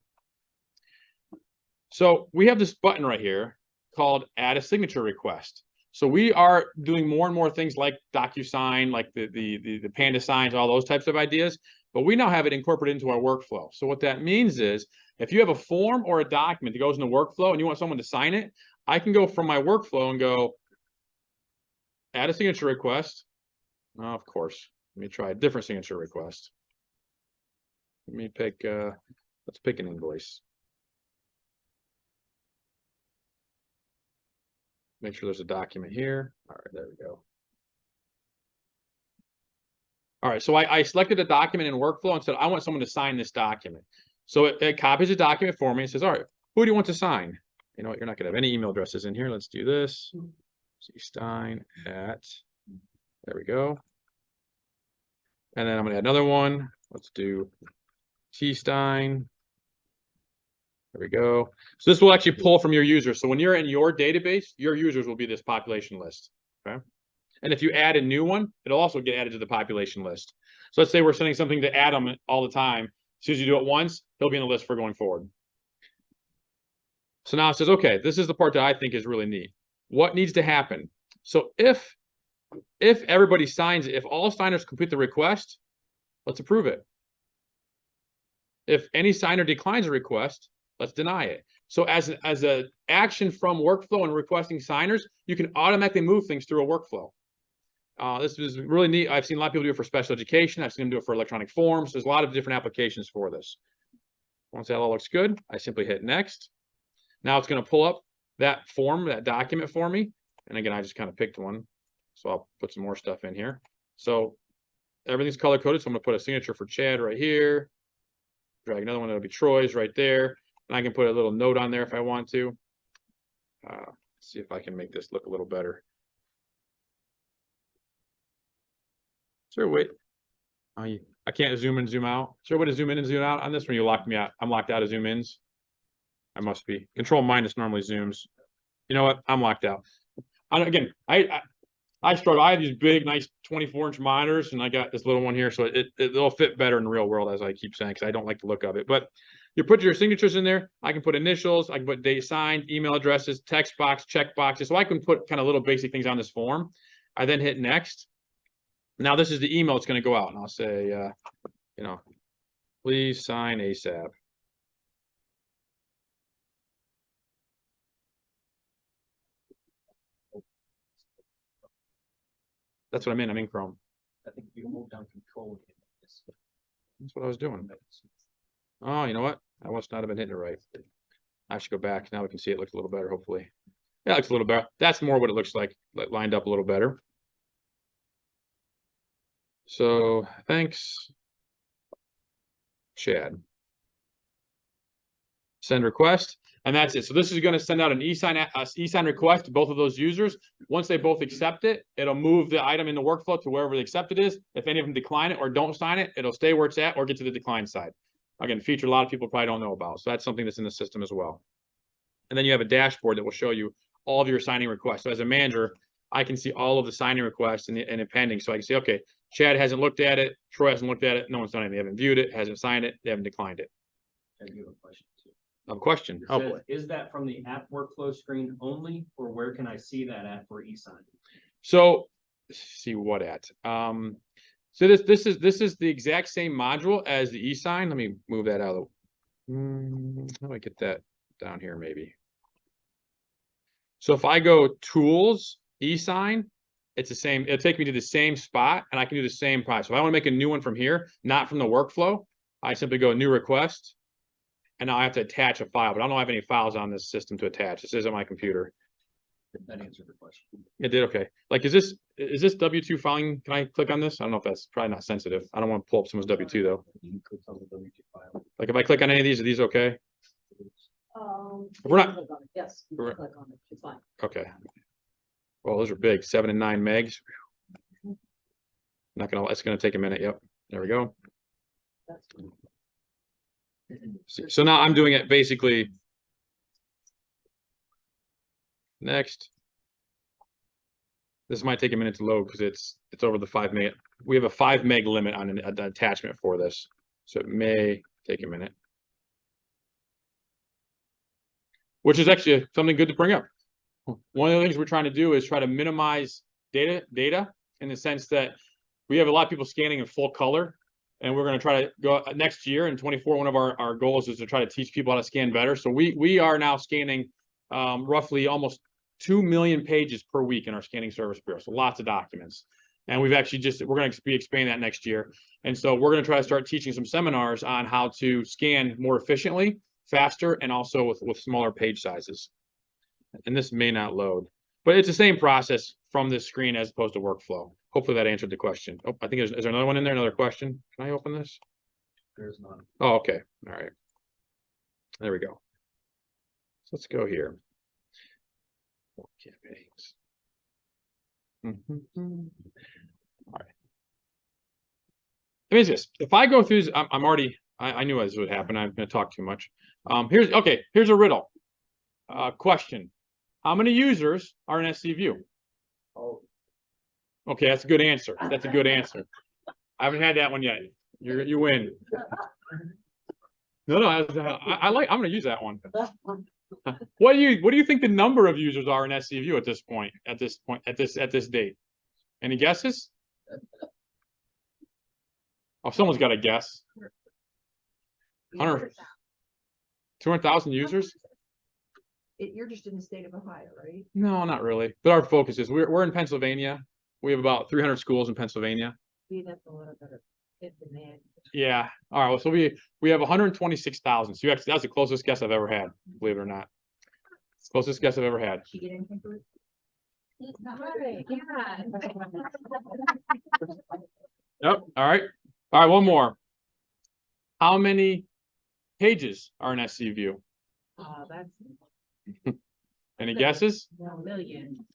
So we have this button right here called add a signature request. So we are doing more and more things like DocuSign, like the Panda signs, all those types of ideas, but we now have it incorporated into our workflow. So what that means is if you have a form or a document that goes in the workflow and you want someone to sign it, I can go from my workflow and go add a signature request. Oh, of course, let me try a different signature request. Let me pick, let's pick an invoice. Make sure there's a document here. All right, there we go. All right, so I selected a document in workflow and said, I want someone to sign this document. So it copies a document for me and says, all right, who do you want to sign? You know what, you're not gonna have any email addresses in here. Let's do this. Stein at, there we go. And then I'm gonna add another one. Let's do T Stein. There we go. So this will actually pull from your users. So when you're in your database, your users will be this population list. Okay. And if you add a new one, it'll also get added to the population list. So let's say we're sending something to Adam all the time. As soon as you do it once, he'll be in the list for going forward. So now it says, okay, this is the part that I think is really neat. What needs to happen? So if everybody signs, if all signers complete the request, let's approve it. If any signer declines a request, let's deny it. So as an action from workflow and requesting signers, you can automatically move things through a workflow. This is really neat. I've seen a lot of people do it for special education. I've seen them do it for electronic forms. There's a lot of different applications for this. Once that all looks good, I simply hit next. Now it's going to pull up that form, that document for me. And again, I just kind of picked one. So I'll put some more stuff in here. So everything's color coded. So I'm going to put a signature for Chad right here. Drag another one. That'll be Troy's right there. And I can put a little note on there if I want to. See if I can make this look a little better. Sure, wait. I can't zoom in, zoom out. Sure, way to zoom in and zoom out on this one. You locked me out. I'm locked out of zoom ins. I must be. Control minus normally zooms. You know what? I'm locked out. Again, I struggle. I have these big, nice 24-inch monitors, and I got this little one here, so it'll fit better in the real world, as I keep saying, because I don't like the look of it. But you put your signatures in there. I can put initials. I can put date signed, email addresses, text box, check boxes. So I can put kind of little basic things on this form. I then hit next. Now this is the email that's going to go out, and I'll say, you know, please sign ASAP. That's what I'm in. I'm in Chrome. I think if you hold down control. That's what I was doing. Oh, you know what? I must not have been hitting it right. I should go back. Now we can see it looks a little better, hopefully. Yeah, it looks a little better. That's more what it looks like lined up a little better. So thanks, Chad. Send request. And that's it. So this is going to send out an e-sign request to both of those users. Once they both accept it, it'll move the item in the workflow to wherever the accepted is. If any of them decline it or don't sign it, it'll stay where it's at or get to the decline side. Again, feature a lot of people probably don't know about. So that's something that's in the system as well. And then you have a dashboard that will show you all of your signing requests. So as a manager, I can see all of the signing requests and pending. So I can see, okay, Chad hasn't looked at it. Troy hasn't looked at it. No one's done anything. They haven't viewed it, hasn't signed it. They haven't declined it. I do have a question too. A question. Oh, boy. Is that from the app workflow screen only, or where can I see that at for e-sign? So see what at. So this is the exact same module as the e-sign. Let me move that out of the how do I get that down here maybe? So if I go tools, e-sign, it's the same, it'll take me to the same spot and I can do the same process. So if I want to make a new one from here, not from the workflow, I simply go new request and now I have to attach a file, but I don't have any files on this system to attach. This isn't my computer. That answered the question. It did, okay. Like, is this W2 filing? Can I click on this? I don't know if that's probably not sensitive. I don't want to pull up someone's W2 though. You can click on the W2 file. Like if I click on any of these, are these okay? You We're can not- click on it. Yes, you can we're- click on it. It's fine. Okay. Well, those are big, 7 and 9 megs. Not gonna, it's gonna take a minute. Yep. There we go. That's fine. So now I'm doing it basically. Next. This might take a minute to load because it's over the 5 meg. We have a 5 meg limit on an attachment for this. So it may take a minute. Which is actually something good to bring up. One of the things we're trying to do is try to minimize data in the sense that we have a lot of people scanning in full color. And we're going to try to go next year in 24. One of our goals is to try to teach people how to scan better. So we are now scanning roughly almost 2 million pages per week in our scanning service bureau. So lots of documents. And we've actually we're going to be expanding that next year. And so we're going to try to start teaching some seminars on how to scan more efficiently, faster, and also with smaller page sizes. And this may not load, but it's the same process from this screen as opposed to workflow. Hopefully that answered the question. Oh, I think is there another one in there? Another question? Can I open this? There's none. Oh, okay. All right. There we go. So let's go here. More campaigns. All right. I mean, this. If I go through, I'm already. I knew this would happen. I'm going to talk too much. Here's a riddle. Question: how many users are in SC View? Oh, Okay, that's a good answer. That's a good answer. I haven't had that one yet. You win. No, I'm going to use that one. What do you think the number of users are in SC View at this point? At this date? Any guesses? Oh, someone's got a guess. 200,000 users? You're just in the state of Ohio, right? No, not really. But our focus is we're in Pennsylvania. We have about 300 schools in Pennsylvania. See, that's a little bit of if demand. Yeah. All right. Well, so we have 126,000. So that's the closest guess I've ever had, believe it or not. Closest guess I've ever had. She get anything for it? Right, yeah. Yep. All right. All right. One more. How many pages are in SC View? That's Any guesses? 1 million.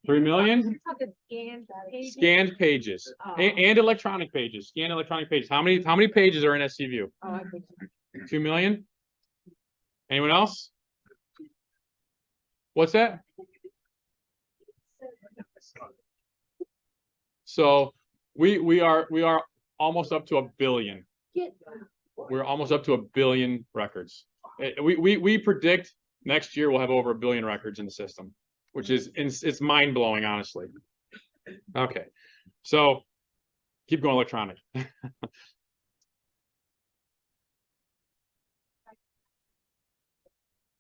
3 million? You're talking scanned pages? Scanned pages and electronic pages. Scanned electronic pages. How many pages are in SC View? Oh, I think 2 million? Anyone else? What's that? So we are almost up to 1 billion. We're almost up to 1 billion records. We predict next year we'll have over 1 billion records in the system, which is it's mind blowing, honestly. Okay, so keep going electronic. $1,000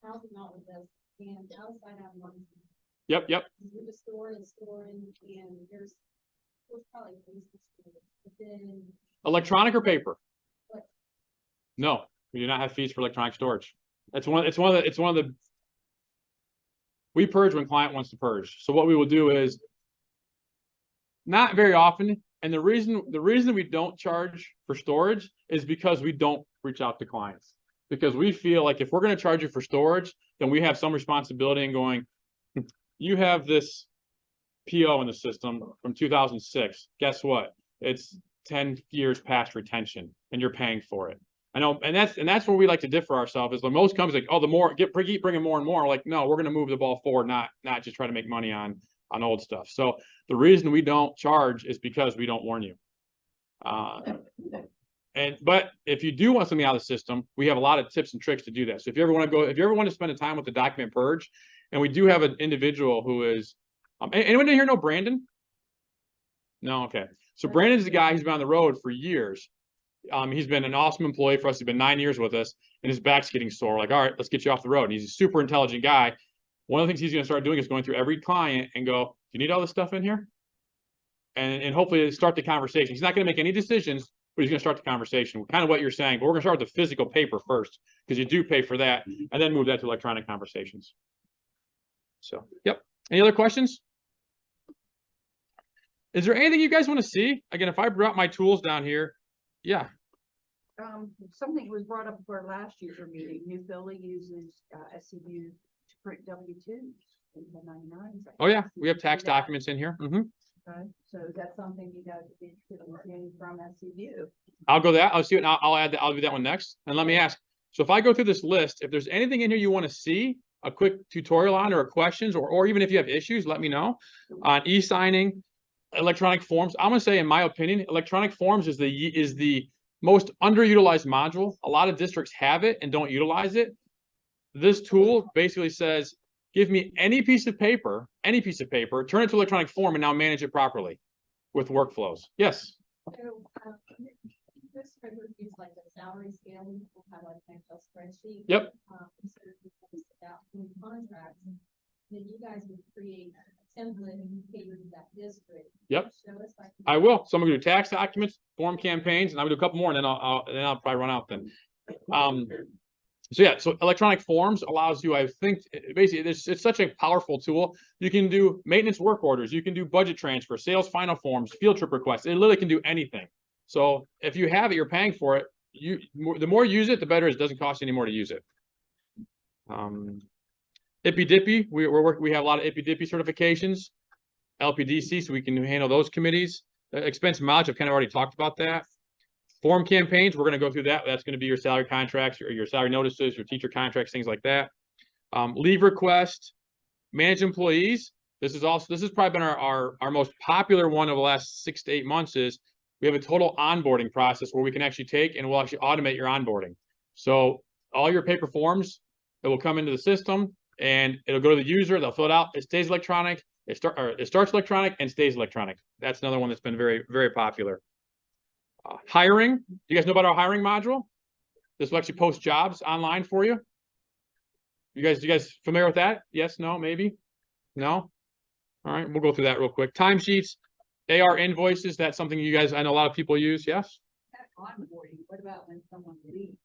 this, and outside have one. Yep. You're just storing, and there's probably things to store, but then. Electronic or paper? No, we do not have fees for electronic storage. It's one of the. We purge when client wants to purge. So what we will do is not very often. And the reason we don't charge for storage is because we don't reach out to clients, because we feel like if we're going to charge you for storage, then we have some responsibility in going, you have this PO in the system from 2006. Guess what? It's 10 years past retention and you're paying for it. I know, and that's where we like to differ ourselves. Is like most companies like, oh, the more keep bringing more and more. We're like, no, we're going to move the ball forward, not just try to make money on old stuff. So the reason we don't charge is because we don't warn you. But if you do want something out of the system, we have a lot of tips and tricks to do that. So if you ever want to spend a time with the document purge, and we do have an individual who is, anyone in here know Brandon? No, okay. So Brandon's the guy who's been on the road for years. He's been an awesome employee for us. He's been 9 years with us, and his back's getting sore. We're like, all right, let's get you off the road. And he's a super intelligent guy. One of the things he's going to start doing is going through every client and go, do you need all this stuff in here? And hopefully start the conversation. He's not going to make any decisions, but he's going to start the conversation. Kind of what you're saying, but we're going to start with the physical paper first, because you do pay for that, and then move that to electronic conversations. So, yep. Any other questions? Is there anything you guys want to see? Again, if I brought my tools down here, yeah. Something was brought up for last year's meeting. New Philly uses SCU to print W-2s and 1099s. Oh yeah, we have tax documents in here. Mm-hmm. Okay, so is that something you guys would be interested in seeing from SCU? I'll go that. I'll see it. I'll add that. I'll do that one next. And let me ask. So if I go through this list, if there's anything in here you want to see a quick tutorial on, or questions, or even if you have issues, let me know on e-signing, electronic forms. I'm gonna say, in my opinion, electronic forms is the most underutilized module. A lot of districts have it and don't utilize it. This tool basically says, give me any piece of paper, turn it to electronic form, and now manage it properly with workflows. Yes. So, this would use like a salary scale, we'll have like an Excel spreadsheet. Yep. So we post it out in contracts, then you guys would create a template and cater to that district. Yep. Show us like. I will. So I'm gonna do tax documents, form campaigns, and I'm gonna do a couple more, and then I'll probably run out then. So yeah, so electronic forms allows you, I think, basically it's such a powerful tool. You can do maintenance work orders, you can do budget transfer, sales final forms, field trip requests. It literally can do anything. So if you have it, you're paying for it. The more you use it, the better. It doesn't cost you any more to use it. IPDIPI, we have a lot of IPDIPI certifications, LPDC, so we can handle those committees. Expense mileage, I've kind of already talked about that. Form campaigns, we're going to go through that. That's going to be your salary contracts, your salary notices, your teacher contracts, things like that. Leave request, manage employees. This has probably been our most popular one of the last 6 to 8 months. Is we have a total onboarding process where we can actually take and we'll actually automate your onboarding. So all your paper forms, it will come into the system and it'll go to the user. They'll fill it out. It stays electronic. It starts electronic and stays electronic. That's another one that's been very, very popular. Hiring. Do you guys know about our hiring module? This will actually post jobs online for you. You guys familiar with that? Yes, no, maybe? No? All right, we'll go through that real quick. Timesheets, AR invoices, that's something you guys, I know a lot of people use, yes? That onboarding, what about when someone leaves?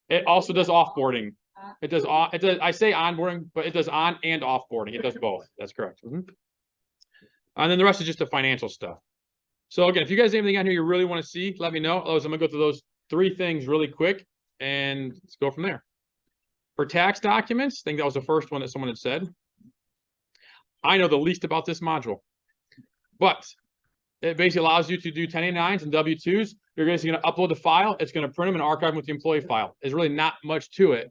It also does offboarding. It does, I say onboarding, but it does on and offboarding. It does both. That's correct. Mhm. And then the rest is just the financial stuff. So again, if you guys have anything on here you really want to see, let me know. Otherwise, I'm gonna go through those 3 things really quick and let's go from there. For tax documents, I think that was the first one that someone had said. I know the least about this module, but it basically allows you to do 1099s and W-2s. You're basically going to upload the file. It's going to print them and archive them with the employee file. There's really not much to it,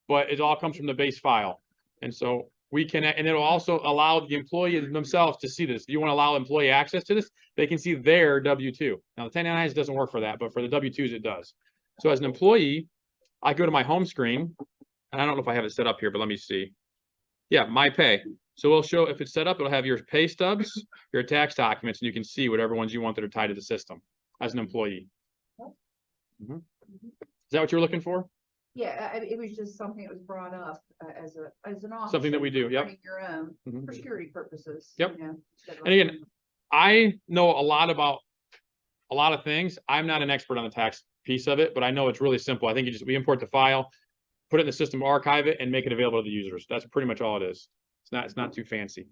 but it all comes from the base file. And so we can, and it will also allow the employee themselves to see this. If you want to allow employee access to this, they can see their W-2. Now the 1099s doesn't work for that, but for the W-2s it does. So as an employee, I go to my home screen, and I don't know if I have it set up here, but let me see. Yeah, my pay. So we'll show, if it's set up, it'll have your pay stubs, your tax documents, and you can see whatever ones you want that are tied to the system as an employee. Mhm. Is that what you're looking for? Yeah, it was just something that was brought up as an option. Something that we do, yep. Running your own Mhm. for security purposes. Yep. You know, instead of And again, running- I know a lot about a lot of things. I'm not an expert on the tax piece of it, but I know it's really simple. I think we import the file, put it in the system, archive it, and make it available to the users. That's pretty much all it is. It's not too fancy.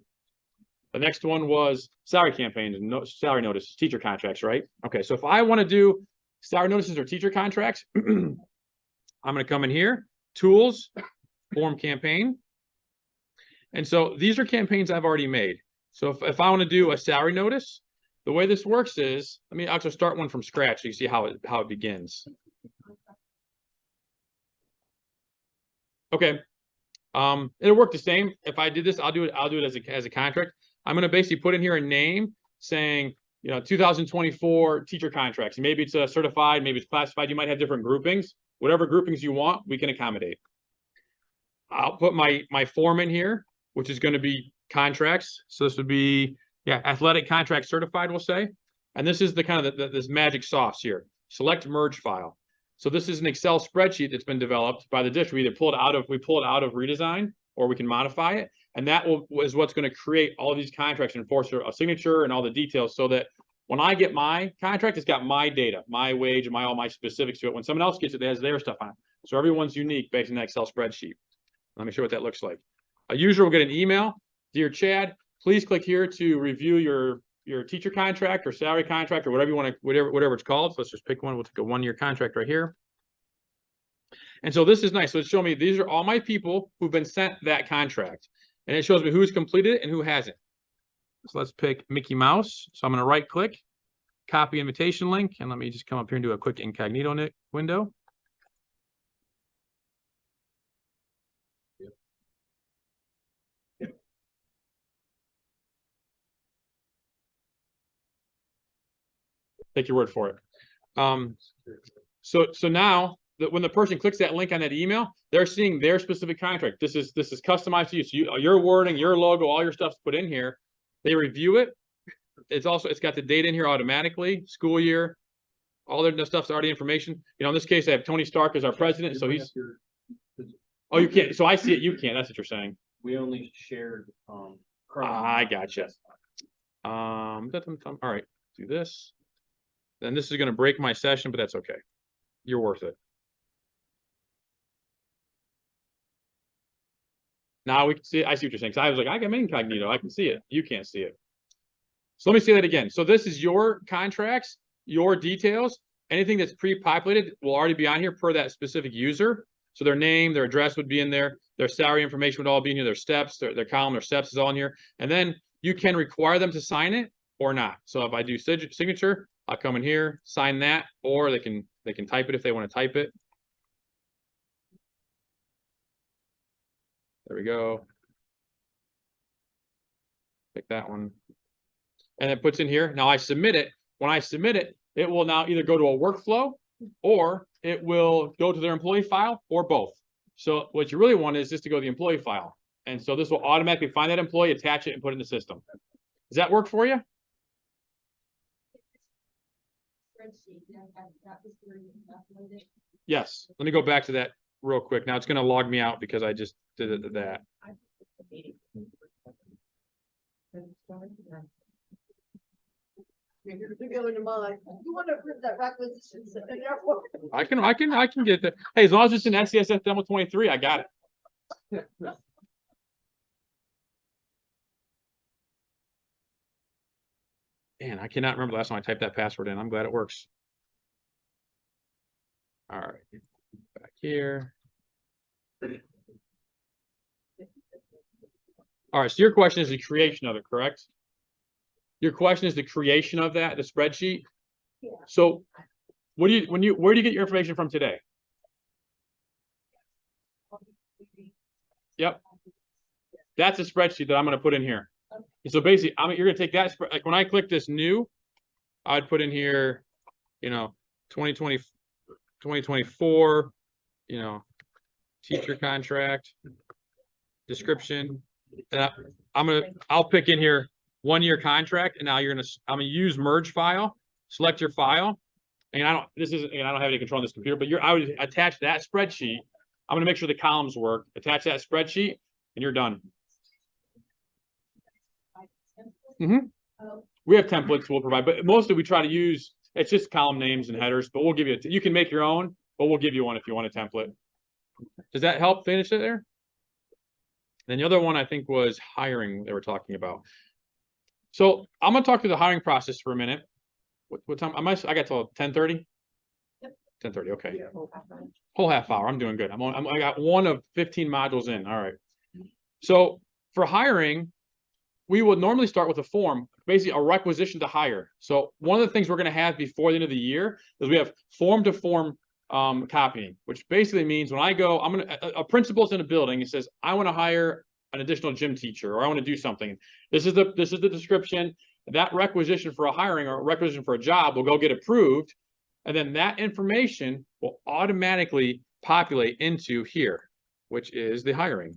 The next one was salary campaigns and salary notices, teacher contracts, right? Okay, so if I want to do salary notices or teacher contracts, I'm going to come in here, tools, form campaign. And so these are campaigns I've already made. So if I want to do a salary notice, the way this works is, let me actually start one from scratch so you see how it begins. Okay. It'll work the same. If I did this, I'll do it as a contract. I'm going to basically put in here a name saying, 2024 teacher contracts. Maybe it's a certified, maybe it's classified. You might have different groupings. Whatever groupings you want, we can accommodate. I'll put my form in here, which is going to be contracts. So this would be, athletic contract certified, we'll say. And this is the kind of this magic sauce here. Select merge file. So this is an Excel spreadsheet that's been developed by the district. We either pull it out of redesign, or we can modify it. And that is what's going to create all of these contracts and enforce a signature and all the details, so that when I get my contract, it's got my data, my wage, and all my specifics to it. When someone else gets it, it has their stuff on it. So everyone's unique based on that Excel spreadsheet. Let me show what that looks like. A user will get an email. Dear Chad, please click here to review your teacher contract or salary contract or whatever you want to, whatever it's called. So let's just pick one. We'll take a 1-year contract right here. And so this is nice. So it's showing me these are all my people who've been sent that contract. And it shows me who's completed it and who hasn't. So let's pick Mickey Mouse. So I'm going to right click, copy invitation link, and let me just come up here and do a quick incognito window. Take your word for it. So now that when the person clicks that link on that email, they're seeing their specific contract. This is customized to you. So your wording, your logo, all your stuff's put in here. They review it. It's got the data in here automatically, school year, all their stuff's already information. In this case, I have Tony Stark as our president, so he's. Oh, you can't. So I see it. You can't. That's what you're saying. We only shared, I gotcha. All right. Do this. Then this is going to break my session, but that's okay. You're worth it. Now we can see it. I see what you're saying. So I was like, I got incognito. I can see it. You can't see it. So let me say that again. So this is your contracts, your details. Anything that's pre-populated will already be on here per that specific user. So their name, their address would be in there. Their salary information would all be in here. Their steps, their column, their steps is all in here. And then you can require them to sign it or not. So if I do signature, I'll come in here, sign that, or they can type it if they want to type it. There we go. Pick that one. And it puts in here. Now I submit it. When I submit it, it will now either go to a workflow or it will go to their employee file or both. So what you really want is just to go to the employee file. And so this will automatically find that employee, attach it, and put it in the system. Does that work for you? Spreadsheet, that was where you uploaded it. Yes. Let me go back to that real quick. Now it's going to log me out because I just did it to that. You're going to mine. You want to approve that requisition. So therefore- I can get that. Hey, as long as it's an SCSS demo 23, I got it. Man, I cannot remember the last time I typed that password in. I'm glad it works. All right, back here. All right, so your question is the creation of it, correct? Your question is the creation of that, the spreadsheet? Yeah. So where do you get your information from today? Yep. That's a spreadsheet that I'm gonna put in here. So basically, you're gonna take that, like when I click this new, I'd put in here, 2020, 2024, teacher contract, description. And I'll pick in here 1-year contract, and now I'm gonna use merge file, select your file. And I don't have any control on this computer, but I would attach that spreadsheet. I'm gonna make sure the columns work, attach that spreadsheet, and you're done. We have templates we'll provide, but mostly we try to use, it's just column names and headers, but we'll give you, you can make your own, but we'll give you one if you want a template. Does that help finish it there? Then the other one I think was hiring they were talking about. So I'm gonna talk through the hiring process for a minute. What time? I got till 10:30? Yep. 10:30, okay. Yeah, whole half hour. Whole half hour. I'm doing good. I got one of 15 modules in. All right. So for hiring, we would normally start with a form, basically a requisition to hire. So one of the things we're going to have before the end of the year is we have form to form copying, which basically means when I go, a principal's in a building, it says, I want to hire an additional gym teacher, or I want to do something. This is the description. That requisition for a hiring or a requisition for a job will go get approved. And then that information will automatically populate into here, which is the hiring.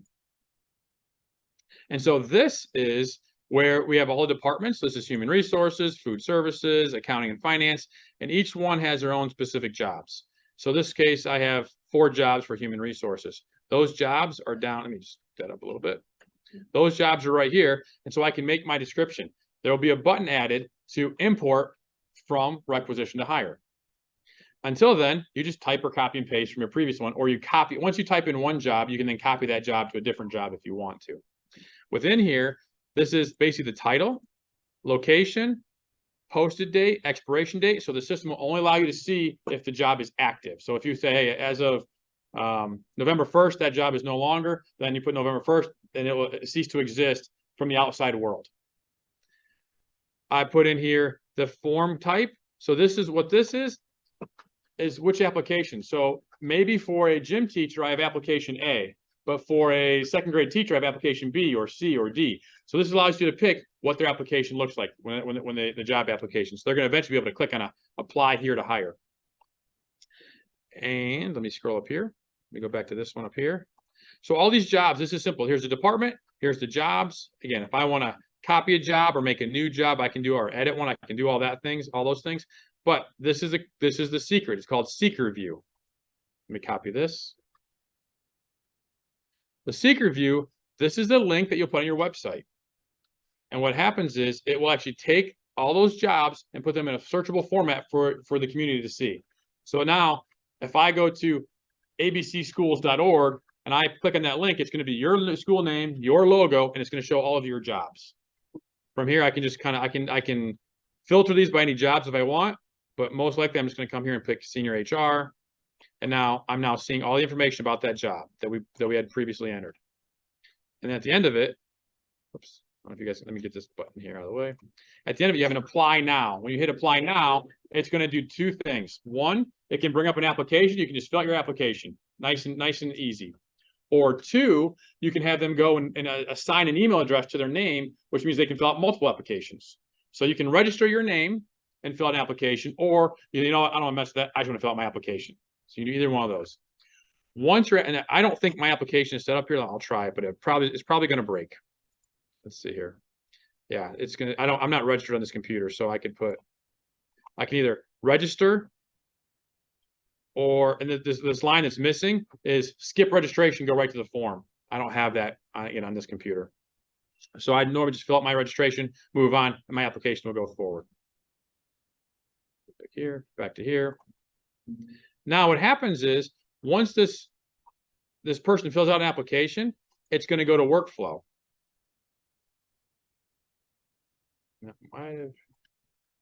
And so this is where we have all the departments. This is human resources, food services, accounting and finance, and each one has their own specific jobs. So in this case, I have 4 jobs for human resources. Those jobs are down. Let me just set up a little bit. Those jobs are right here. And so I can make my description. There will be a button added to import from requisition to hire. Until then, you just type or copy and paste from your previous one, or you copy. Once you type in one job, you can then copy that job to a different job if you want to. Within here, this is basically the title, location, posted date, expiration date. So the system will only allow you to see if the job is active. So if you say, hey, as of November 1st, that job is no longer, then you put November 1st, and it will cease to exist from the outside world. I put in here the form type. So this is what this is which application. So maybe for a gym teacher, I have application A. But for a second grade teacher, I have application B or C or D. So this allows you to pick what their application looks like when the job application. So they're going to eventually be able to click on apply here to hire. And let me scroll up here. Let me go back to this one up here. So all these jobs, this is simple. Here's the department. Here's the jobs. Again, if I want to copy a job or make a new job, I can do, or edit one. I can do all those things. But this is the secret. It's called Seeker View. Let me copy this. The Seeker View, this is the link that you'll put on your website. And what happens is it will actually take all those jobs and put them in a searchable format for the community to see. So now, if I go to abcschools.org and I click on that link, it's going to be your school name, your logo, and it's going to show all of your jobs. From here, I can just I can filter these by any jobs if I want, but most likely I'm just going to come here and pick senior HR. And now I'm seeing all the information about that job that we had previously entered. And at the end of it, oops, I don't know if you guys, let me get this button here out of the way. At the end of it, you have an apply now. When you hit apply now, it's going to do 2 things. One, it can bring up an application. You can just fill out your application, nice and easy. Or 2, you can have them go and assign an email address to their name, which means they can fill out multiple applications. So you can register your name and fill out an application, or I don't want to mess with that. I just want to fill out my application. So you do either one of those. Once you're, and I don't think my application is set up here. I'll try it, but it's probably going to break. Let's see here. Yeah, it's gonna. I'm not registered on this computer, so I can either register, or and this line that's missing is skip registration, go right to the form. I don't have that on this computer, so I normally just fill out my registration, move on, and my application will go forward. here, back to here. Now what happens is, once this person fills out an application, it's gonna go to workflow. That might have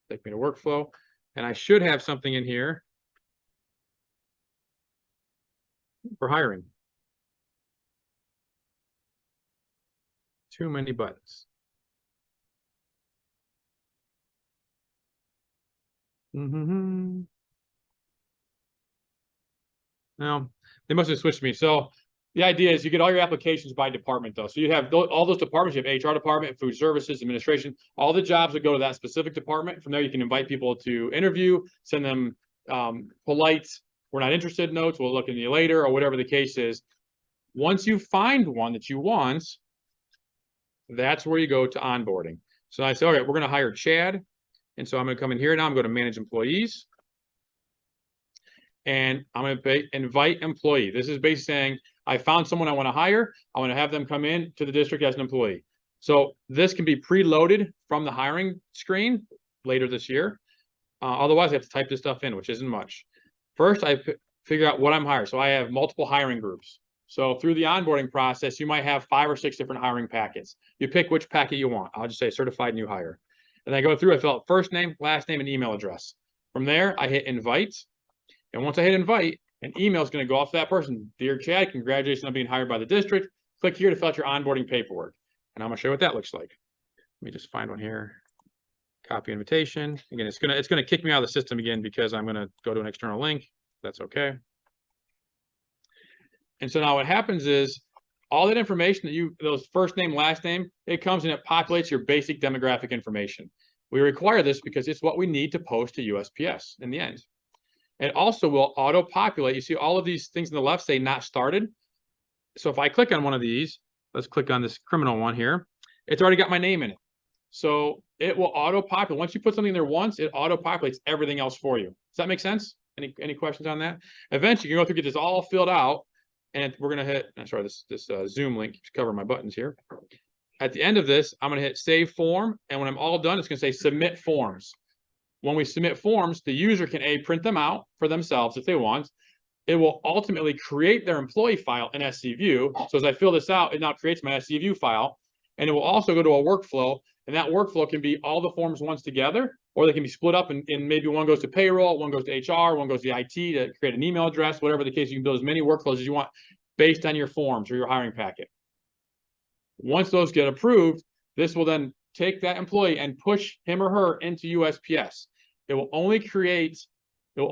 take me to workflow, and I should have something in here for hiring. Too many buttons. No, they must have switched me. So the idea is you get all your applications by department though. So you have all those departments, you have HR department, food services, administration, all the jobs that go to that specific department. From there, you can invite people to interview, send them polite, we're not interested notes, we'll look into you later, or whatever the case is. Once you find one that you want, that's where you go to onboarding. So I say, all right, we're going to hire Chad. And so I'm going to come in here now, I'm going to manage employees. And I'm going to invite employee. This is basically saying, I found someone I want to hire. I want to have them come in to the district as an employee. So this can be preloaded from the hiring screen later this year. Otherwise, I have to type this stuff in, which isn't much. First, I figure out what I'm hiring. So I have multiple hiring groups. So through the onboarding process, you might have 5 or 6 different hiring packets. You pick which packet you want. I'll just say certified new hire. And I go through, I fill out first name, last name, and email address. From there, I hit invite. And once I hit invite, an email is going to go off to that person. Dear Chad, congratulations on being hired by the district. Click here to fill out your onboarding paperwork. And I'm going to show you what that looks like. Let me just find one here. Copy invitation. Again, it's gonna kick me out of the system again because I'm gonna go to an external link. That's okay. And so now what happens is all that information that those first name, last name, it comes and it populates your basic demographic information. We require this because it's what we need to post to USPS in the end. It also will auto-populate. You see all of these things on the left say not started. So if I click on one of these, let's click on this criminal one here. It's already got my name in it. So it will auto-populate. Once you put something there once, it auto-populates everything else for you. Does that make sense? Any questions on that? Eventually, you can go through, get this all filled out, and we're going to hit, sorry, this Zoom link keeps covering my buttons here. At the end of this, I'm going to hit Save Form, and when I'm all done, it's going to say Submit Forms. When we submit forms, the user can print them out for themselves if they want. It will ultimately create their employee file in SCView. So as I fill this out, it now creates my SCView file, and it will also go to a workflow. And that workflow can be all the forms once together, or they can be split up and maybe one goes to payroll, one goes to HR, one goes to IT to create an email address, whatever the case. You can build as many workflows as you want based on your forms or your hiring packet. Once those get approved, this will then take that employee and push him or her into USPS. It will only create the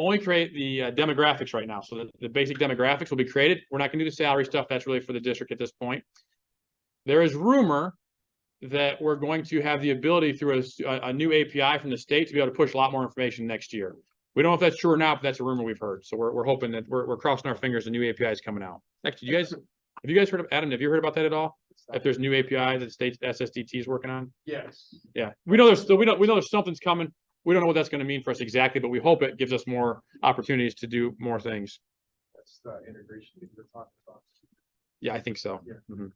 demographics right now. So the basic demographics will be created. We're not going to do the salary stuff. That's really for the district at this point. There is rumor that we're going to have the ability through a new API from the state to be able to push a lot more information next year. We don't know if that's true or not, but that's a rumor we've heard. So we're hoping that we're crossing our fingers the new API is coming out. Next, have you guys heard of, Adam, have you heard about that at all? If there's new API that the state SSDT is working on? Yes. Yeah. We know there's something's coming. We don't know what that's going to mean for us exactly, but we hope it gives us more opportunities to do more things. That's the integration that you're talking about. Yeah, I think so. Yeah. Mm-hmm.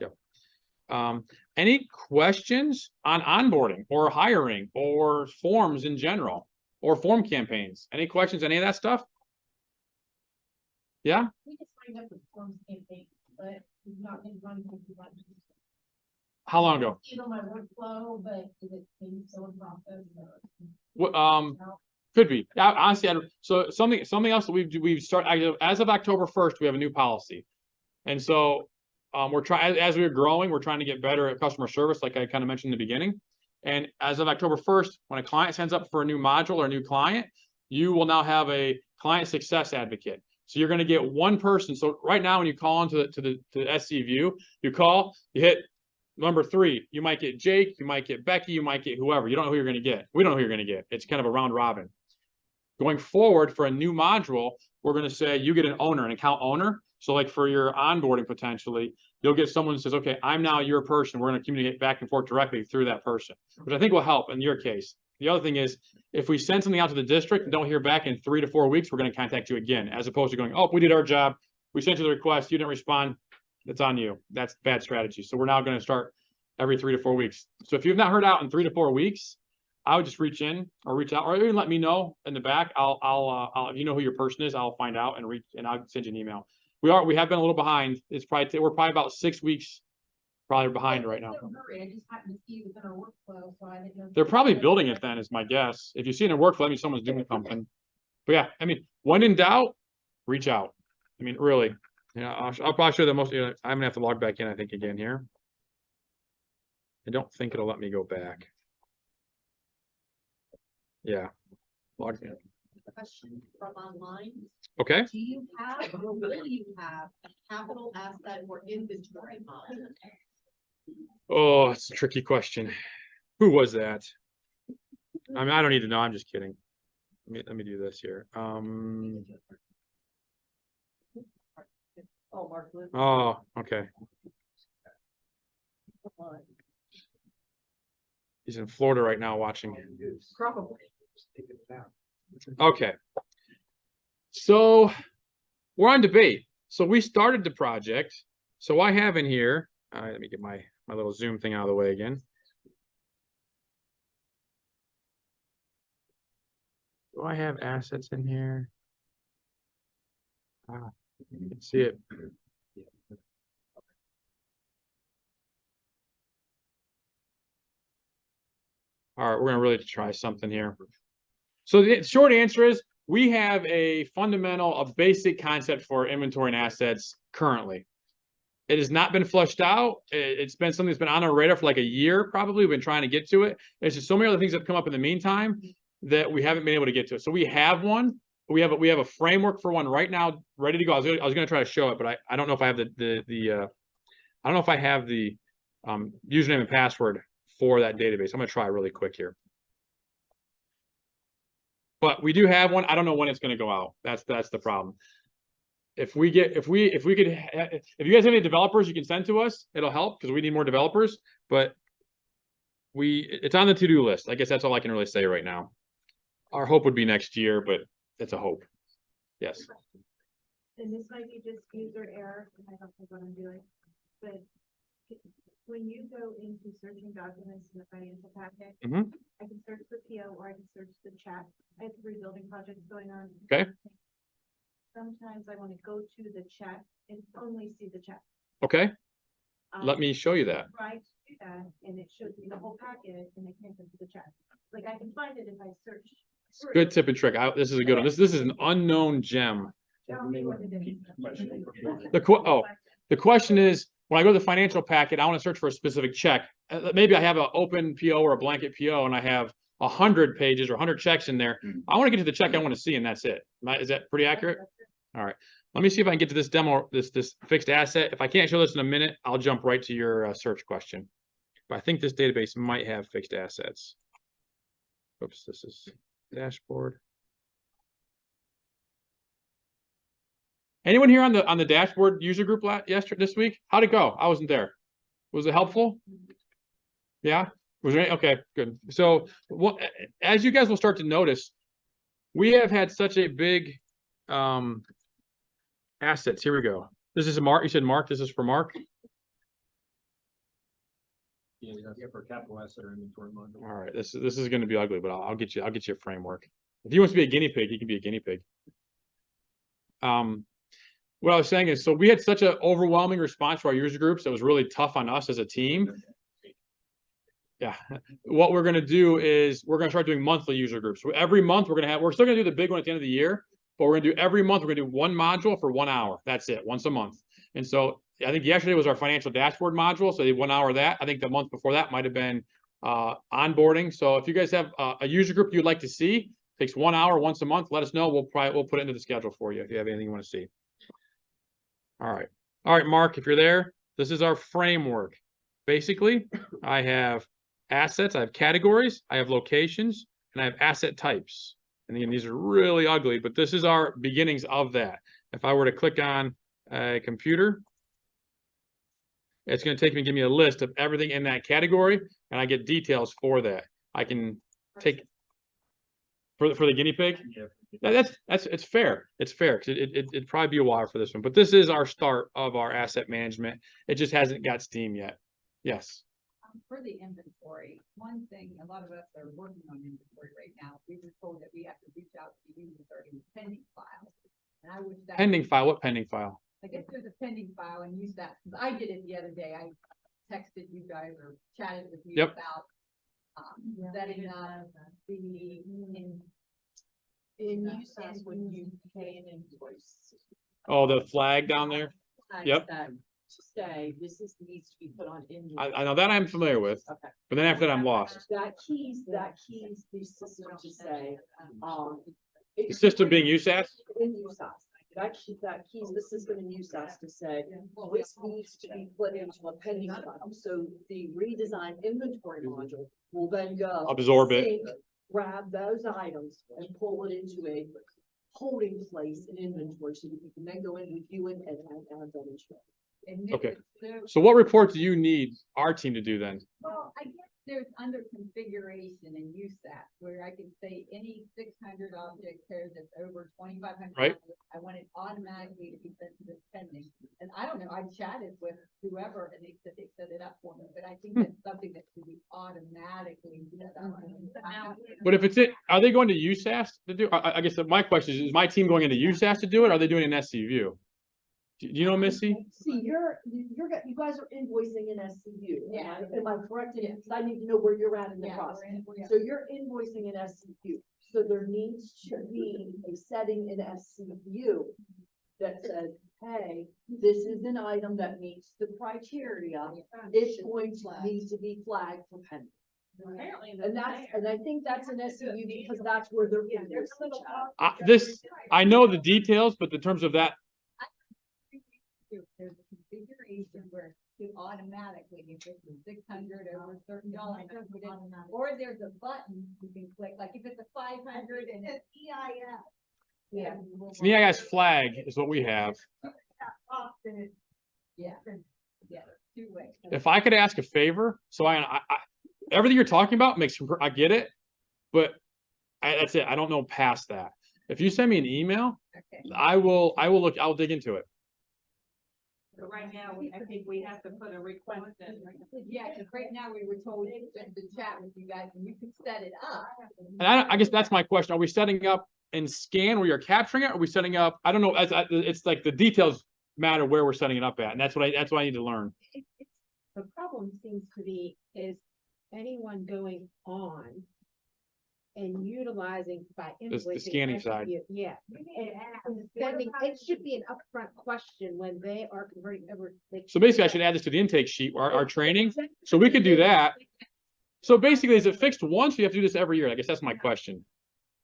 Yep. Any questions on onboarding or hiring or forms in general or form campaigns? Any questions, any of that stuff? Yeah? We just signed up with forms campaign, but we've not been running through the budget. How long ago? You know, my workflow, but is it being so in process or? What, could be. Honestly, so something else that we've started as of October 1st, we have a new policy. And so we're trying, as we're growing, we're trying to get better at customer service, like I kind of mentioned in the beginning. And as of October 1st, when a client signs up for a new module or a new client, you will now have a client success advocate. So you're going to get one person. So right now, when you call into the SCView, you call, you hit number 3. You might get Jake, you might get Becky, you might get whoever. You don't know who you're going to get. We don't know who you're going to get. It's kind of a round robin. Going forward for a new module, we're going to say you get an owner, an account owner. So like for your onboarding, potentially, you'll get someone who says, okay, I'm now your person. We're going to communicate back and forth directly through that person, which I think will help in your case. The other thing is, if we send something out to the district and don't hear back in 3 to 4 weeks, we're going to contact you again, as opposed to going, oh, we did our job. We sent you the request. You didn't respond. It's on you. That's bad strategy. So we're now going to start every 3 to 4 weeks. So if you've not heard out in 3 to 4 weeks, I would just reach in or reach out, or even let me know in the back. I'll, if you know who your person is, I'll find out and I'll send you an email. We have been a little behind. We're probably about 6 weeks probably behind right now. I just happened to see it within our workflow, so I didn't know. They're probably building it then, is my guess. If you see it in their workflow, I mean, someone's doing something. But yeah, I mean, when in doubt, reach out. I mean, really, yeah, I'll probably show the most, I'm gonna have to log back in, I think, again here. I don't think it'll let me go back. Yeah. Log in. Question from online. Okay, Do you have, or will you have a capital asset or inventory model? oh, it's a tricky question. Who was that? I mean, I don't need to know, I'm just kidding. Let me do this here. Oh, Mark. Oh, okay. He's in Florida right now watching. Probably. Okay. So we're on debate. So we started the project. So I have in here, let me get my little Zoom thing out of the way again. Do I have assets in here? You can see it. All right, we're gonna really try something here. So the short answer is we have a basic concept for inventory and assets currently. It has not been flushed out. It's been something that's been on our radar for like a year, probably. We've been trying to get to it. There's just so many other things that have come up in the meantime that we haven't been able to get to it. So we have one. We have a framework for one right now, ready to go. I was gonna try to show it, but I don't know if I have I don't know if I have the username and password for that database. I'm gonna try really quick here. But we do have one. I don't know when it's gonna go out. That's the problem. If you guys have any developers you can send to us, it'll help because we need more developers. But it's on the to-do list. I guess that's all I can really say right now. Our hope would be next year, but it's a hope. Yes. And this might be just user error, and I don't know what I'm doing, but when you go into searching documents in the financial packet, Mhm. I can search the PO or I can search the chat. I have 3 building projects going on. Okay. Sometimes I want to go to the chat and only see the chat. Okay. Let Um, me show you that. Try to do that, and it shows me the whole packet, and I can't go to the chat. Like, I can find it if I search. Good tip and trick. This is a good one. This is an unknown gem. Tell me what it is. The question is, when I go to the financial packet, I want to search for a specific check. Maybe I have an open PO or a blanket PO and I have 100 pages or 100 checks in there. I want to get to the check I want to see and that's it. Is that pretty accurate? All right. Let me see if I can get to this demo, this fixed asset. If I can't show this in a minute, I'll jump right to your search question. But I think this database might have fixed assets. Oops, this is dashboard. Anyone here on the dashboard user group this week? How'd it go? I wasn't there. Was it helpful? Yeah. Was there any? Okay, good. So as you guys will start to notice, we have had such a big assets. Here we go. This is Mark. You said Mark. This is for Mark. Yeah, for capital asset or inventory model. All right. This is going to be ugly, but I'll get you a framework. If he wants to be a guinea pig, he can be a guinea pig. What I was saying is, so we had such an overwhelming response to our user groups. It was really tough on us as a team. Yeah. What we're going to do is we're going to start doing monthly user groups. So every month we're still going to do the big one at the end of the year, but we're going to do every month. We're going to do one module for 1 hour. That's it, once a month. And so I think yesterday was our financial dashboard module. So they 1 hour of that. I think the month before that might've been onboarding. So if you guys have a user group you'd like to see, takes 1 hour once a month, let us know. We'll put it into the schedule for you if you have anything you want to see. All right, Mark, if you're there, this is our framework. Basically, I have assets, I have categories, I have locations, and I have asset types. And again, these are really ugly, but this is our beginnings of that. If I were to click on a computer, it's going to give me a list of everything in that category, and I get details for that. I can take for the guinea pig. Yeah. It's fair. It's fair because it'd probably be a while for this one, but this is our start of our asset management. It just hasn't got steam yet. Yes. For the inventory, one thing, a lot of us are working on inventory right now. We were told that we have to reach out to you regarding pending files. And I wish that. Pending file, what pending file? I guess there's a pending file and use that, 'cause I did it the other day. I texted you guys or chatted with you Yep. about setting up the In USAS, when you pay an invoice. Oh, the flag down there? Yep. That Say, this is, needs to be put on invoice. I know that I'm familiar with, Okay. but then after that, I'm lost. That keys the system to say, The system being USAS? in USAS. That keys the system in USAS to say, this needs to be put into a pending file. So the redesigned inventory module will then go. Absorb it. sync, Grab those items and pull it into a holding place in inventory so that you can then go in, review it and add that into it. and Okay. there- So what report do you need our team to do then? Well, I guess there's under configuration and use that, where I can say any 600 object code that's over 2,500. Right. I want it automatically to be sent to this pending. And I don't know, I chatted with whoever and they said they set it up for me, but I think that's something that should be automatically set up. But if it's it, are they going to USAS to do? I guess my question is my team going into USAS to do it? Or are they doing an SC view? Do you know, Missy? See, you guys are invoicing in SCU. Yeah. Am I correct? Because I need to know where you're at in the Yeah, process. we're in- So you're invoicing in SCU. So there needs to be a setting in SCU that says, hey, this is an item that meets the criteria. It's going to need to be flagged for pending. And I think that's an SCU because that's where they're invoicing. I know the details, but in terms of that, There's a configuration where to automatically, if it's a 600 over a certain dollar, put it, or there's a button you can click, like if it's a 500 and it's EIS. Yeah. it's an EIS flag is what we have. Yeah, yeah, two ways. If I could ask a favor, so everything you're talking about makes, I get it, but that's it. I don't know past that. If you send me an email, Okay. I will look, I'll dig into it. So right now, I think we have to put a request in. Yeah, because right now we were told to chat with you guys and you can set it up. And I guess that's my question. Are we setting up and scan where you're capturing it? Or are we setting up, I don't know, it's like the details matter where we're setting it up at. And that's what I need to learn. The problem seems to be is anyone going on and utilizing by The invoicing. scanning side. Yeah. And sending, it should be an upfront question when they are converting over. So basically I should add this to the intake sheet, our training. So we could do that. So basically, is it fixed once? Or you have to do this every year? I guess that's my question.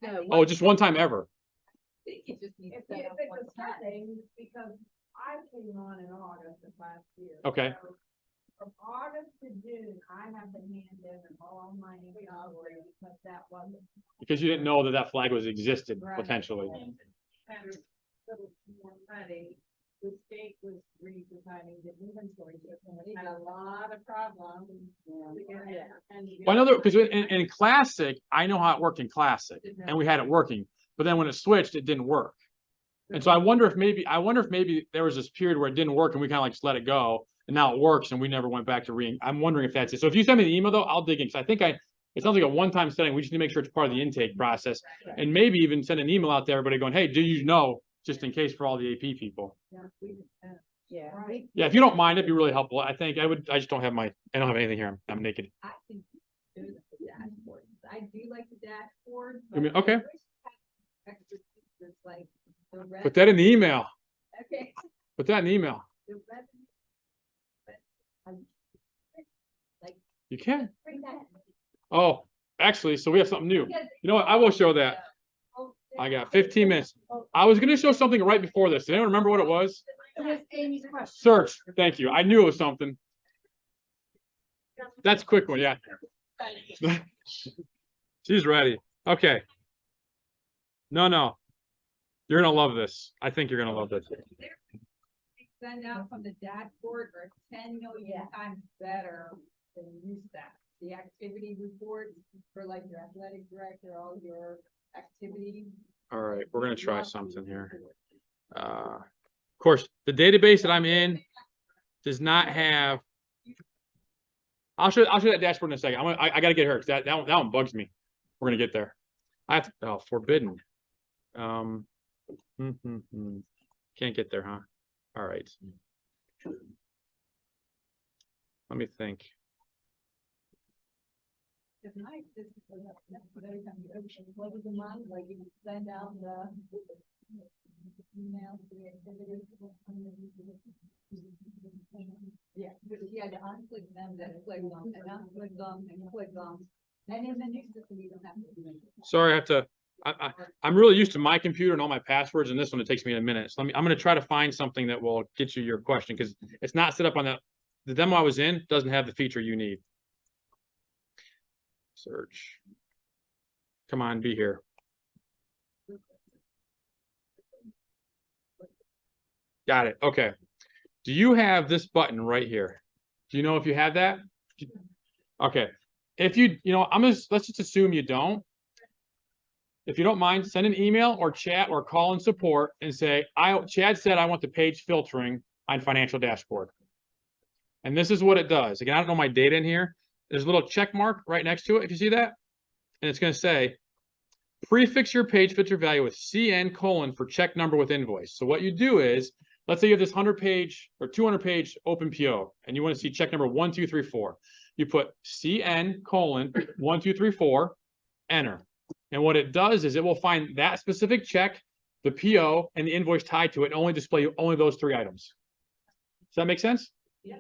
No, Oh, just one time ever. It just needs If set if up it's one a time. setting, because I came on in August of last year. Okay. So from August to June, I have to hand in all my inventory because that wasn't. Because you didn't know that flag was existed Right. potentially. And a little more money, the state was redesigning the inventory system. We had a lot of problems. to get it. And Well, I know that because in Classic, I know how it worked in Classic and we had it working, but then when it switched, it didn't work. And so I wonder if maybe there was this period where it didn't work and we kind of like just let it go and now it works and we never went back to I'm wondering if that's it. So if you send me the email though, I'll dig in because I think it sounds like a one-time setting. We just need to make sure it's part of the intake process and maybe even send an email out to everybody going, hey, do you know, just in case for all the AP people. yeah. Right. Yeah, if you don't mind, it'd be really helpful. I just don't have I don't have anything here. I'm naked. I think do the dashboard. I do like the dashboard. You mean- but I okay. wish I had extra features like the Put that in the email. Okay. Put that in the email. The revenue. But I'm. Like, You can. bring that. Oh, actually, so we have something new. Because- You know what? I will show that. I got 15 minutes. I was going to show something right before this. Does anyone remember what it was? It was Amy's question. Search. Thank you. I knew it was something. That's a quick one. Yeah. She's ready. Okay. No. You're going to love this. I think you're going to love this. Send out from the dashboard are 10 million times better than use that. The activity reports for like your athletic director, all your activities. All right. We're going to try something here. Of course, the database that I'm in does not have I'll show you that dashboard in a second. I gotta get her, 'cause that one bugs me. We're gonna get there. Oh, forbidden. Can't get there, huh? All right. Let me think. It's nice, this is but every time you open, what is the mind, like you send out the email to the activity. Yeah, but you had to unclick them, then click them, and unclick them, and click them. And in the new system, you don't have to do anything. Sorry, I have to. I'm really used to my computer and all my passwords, and this one it takes me a minute. So I'm gonna try to find something that will get you your question, because it's not set up on the demo I was in doesn't have the feature you need. Search. Come on, be here. Got it. Okay. Do you have this button right here? Do you know if you have that? Okay. If you know, let's just assume you don't. If you don't mind, send an email or chat or call in support and say, Chad said I want the page filtering on financial dashboard. And this is what it does. Again, I don't know my data in here. There's a little check mark right next to it, if you see that. And it's going to say, prefix your page filter value with CN : for check number with invoice. So what you do is, let's say you have this 100-page or 200-page open PO, and you want to see check number 1, 2, 3, 4. You put CN : 1, 2, 3, 4, enter. And what it does is it will find that specific check, the PO, and the invoice tied to it, and only display you only those 3 items. Does that make sense? Yeah.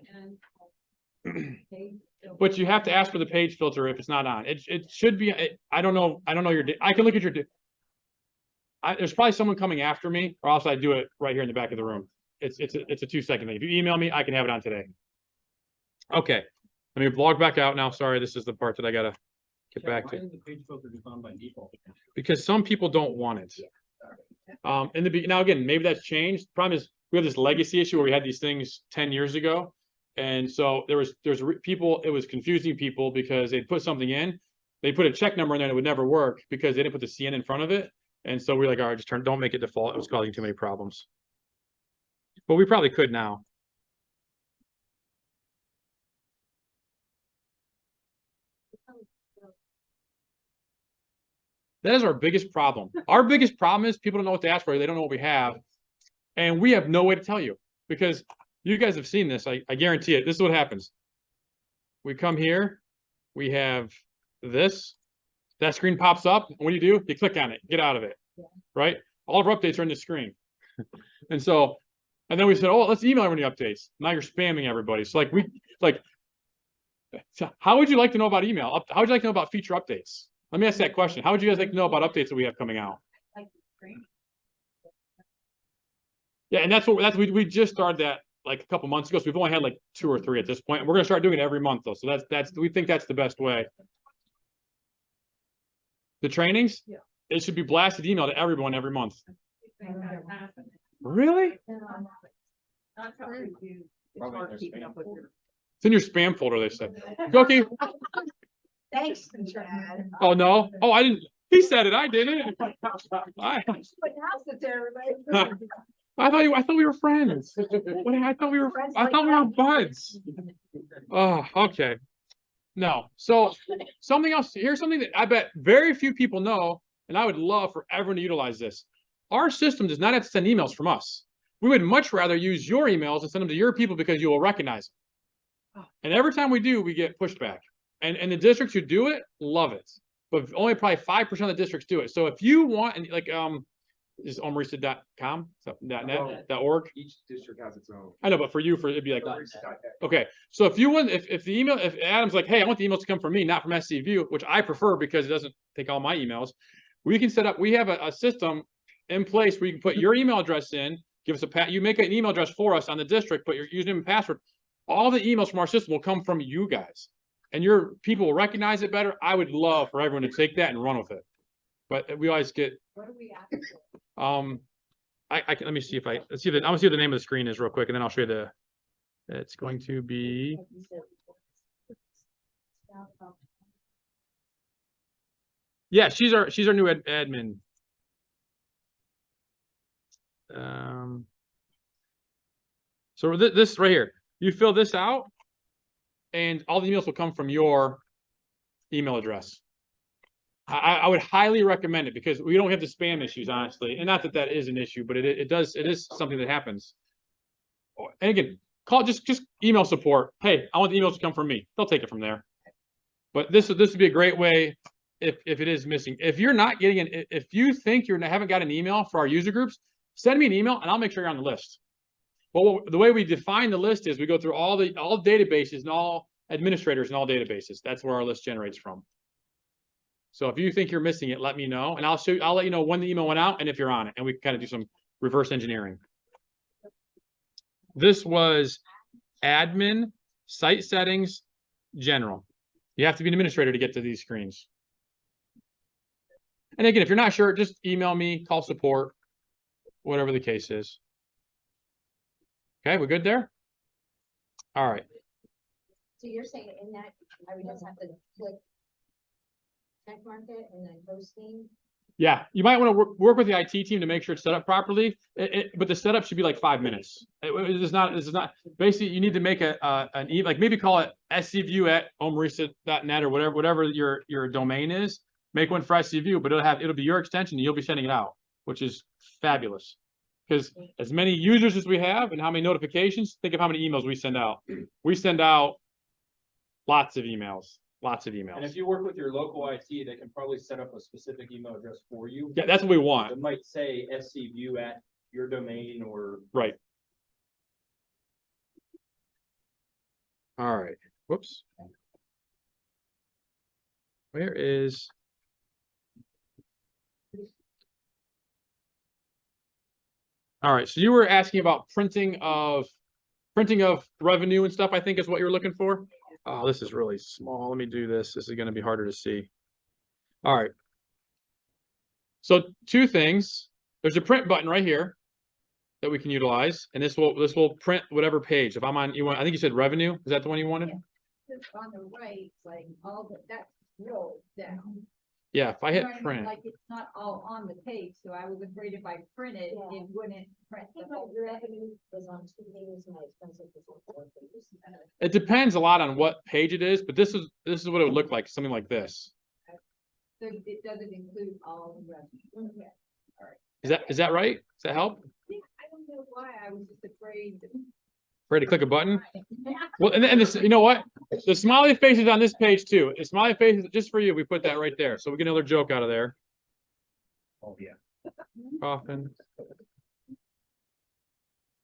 But you have to ask for the page filter if it's not on. It should be. I don't know your. I can look at your. There's probably someone coming after me, or else I do it right here in the back of the room. It's a 2-second thing. If you email me, I can have it on today. Okay, let me log back out now. Sorry, this is the part that I gotta get back to. Why is the page filter just on by default? Because some people don't want it. Now again, maybe that's changed. The problem is we have this legacy issue where we had these things 10 years ago. And so there's people, it was confusing people because they'd put something in, they put a check number in there and it would never work because they didn't put the CN in front of it. And so we're like, all right, just don't make it default. It was causing too many problems. But we probably could now. That is our biggest problem. Our biggest problem is people don't know what to ask for. They don't know what we have. And we have no way to tell you because you guys have seen this. I guarantee it. This is what happens. We come here. We have this. That screen pops up. What do? You click on it. Get out of it. Right? All of our updates are in the screen. And then we said, oh, let's email everyone the updates. Now you're spamming everybody. So so how would you like to know about email? How would you like to know about feature updates? Let me ask that question. How would you guys like to know about updates that we have coming out? Yeah, and we just started that like a couple months ago. So we've only had like 2 or 3 at this point. We're gonna start doing it every month though. So we think that's the best way. The trainings, it should be blasted email to everyone every month. Really? It's in your spam folder, they said. Okay. Thanks, Chad. Oh no. Oh, I didn't. He said it. I didn't. I thought we were friends. I thought we were buds. Oh, okay. No. So something else. Here's something that I bet very few people know, and I would love for everyone to utilize this. Our system does not have to send emails from us. We would much rather use your emails and send them to your people because you will recognize them. And every time we do, we get pushback. And the districts who do it love it. But only probably 5% of the districts do it. So if you want, and like is OME-RESA.com, .net, .org. Each district has its own. I know, but for you, it'd be like, okay. So if you want, if the email, if Adam's like, hey, I want the emails to come from me, not from SCView, which I prefer because it doesn't take all my emails, we can set up. We have a system in place where you can put your email address in, give us you make an email address for us on the district, put your username and password. All the emails from our system will come from you guys, and your people will recognize it better. I would love for everyone to take that and run with it, but we always get. What do we ask for? I can, let me see if I'm gonna see what the name of the screen is real quick, and then I'll show you it's going to be. Yeah, she's our new admin. So this right here, you fill this out, and all the emails will come from your email address. I would highly recommend it because we don't have the spam issues, honestly. And not that that is an issue, but it is something that happens. And again, just email support. Hey, I want the emails to come from me. They'll take it from there. But this would be a great way if it is missing. If you're not getting if you think you haven't got an email for our user groups, send me an email and I'll make sure you're on the list. Well, the way we define the list is we go through all databases and all administrators and all databases. That's where our list generates from. So if you think you're missing it, let me know, and I'll let you know when the email went out and if you're on it, and we can kind of do some reverse engineering. This was admin, site settings, general. You have to be an administrator to get to these screens. And again, if you're not sure, just email me, call support, whatever the case is. Okay, we're good there? All right. So you're saying in that, I would just have to click check mark it and then posting? Yeah, you might want to work with the IT team to make sure it's set up properly, but the setup should be like 5 minutes. This is not, basically you need to make like maybe call it scview at OME-RESA.net or whatever your domain is. Make one for scview, but it'll be your extension and you'll be sending it out, which is fabulous. Because as many users as we have and how many notifications, think of how many emails we send out. We send out lots of emails. Lots of emails. And if you work with your local IT, they can probably set up a specific email address for you. Yeah, that's what we want. It might say scview at your domain or. Right. All right. Whoops. Where is? All right. So you were asking about printing of revenue and stuff, I think is what you're looking for. Oh, this is really small. Let me do this. This is going to be harder to see. All right. So 2 things. There's a print button right here that we can utilize, and this will print whatever page. If I'm on, I think you said revenue. Is that the one you wanted? Just on the right, like that's rolled down. Yeah. If I hit You know what I mean? print. Like it's not all on the page, so I was afraid if I printed, Yeah. it wouldn't print I the think whole my thing. revenue was on 2 pages, my expenses was on 4 pages. It depends a lot on what page it is, but this is what it would look like, something like this. So it doesn't include all the revenue. Okay. Is that right? Does that help? I don't know why, I was just afraid. Ready to click a button? Well, and this, you know what? The smiley face is on this page too. The smiley face is just for you. We put that right there, so we get another joke out of there. Oh, yeah. Coffin.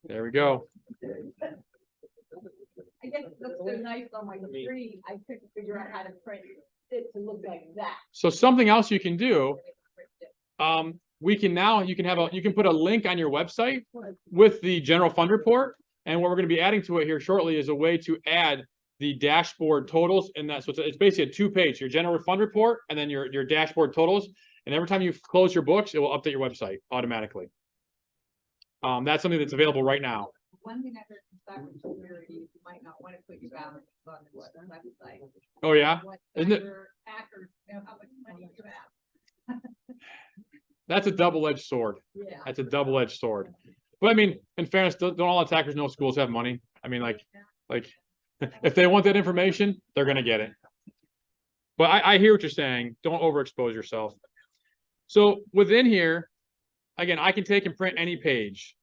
There we go. I guess it looks so nice on my screen, I couldn't figure out how to print it to look like that. So something else you can do. You can put a link on your website with the general fund report. And what we're going to be adding to it here shortly is a way to add the dashboard totals. And that's so it's basically a 2-page, your general fund report and then your dashboard totals. And every time you close your books, it will update your website automatically. That's something that's available right now. One thing I heard from cybersecurity, you might not want to put your balance on the website. Oh yeah, What isn't it? hackers know how much money you have. That's a double-edged sword. Yeah. That's a double-edged sword. But I mean, in fairness, don't all attackers know schools have money? I mean, like if they want that information, they're gonna get it. But I hear what you're saying. Don't overexpose yourself. So within here, again, I can take and print any page.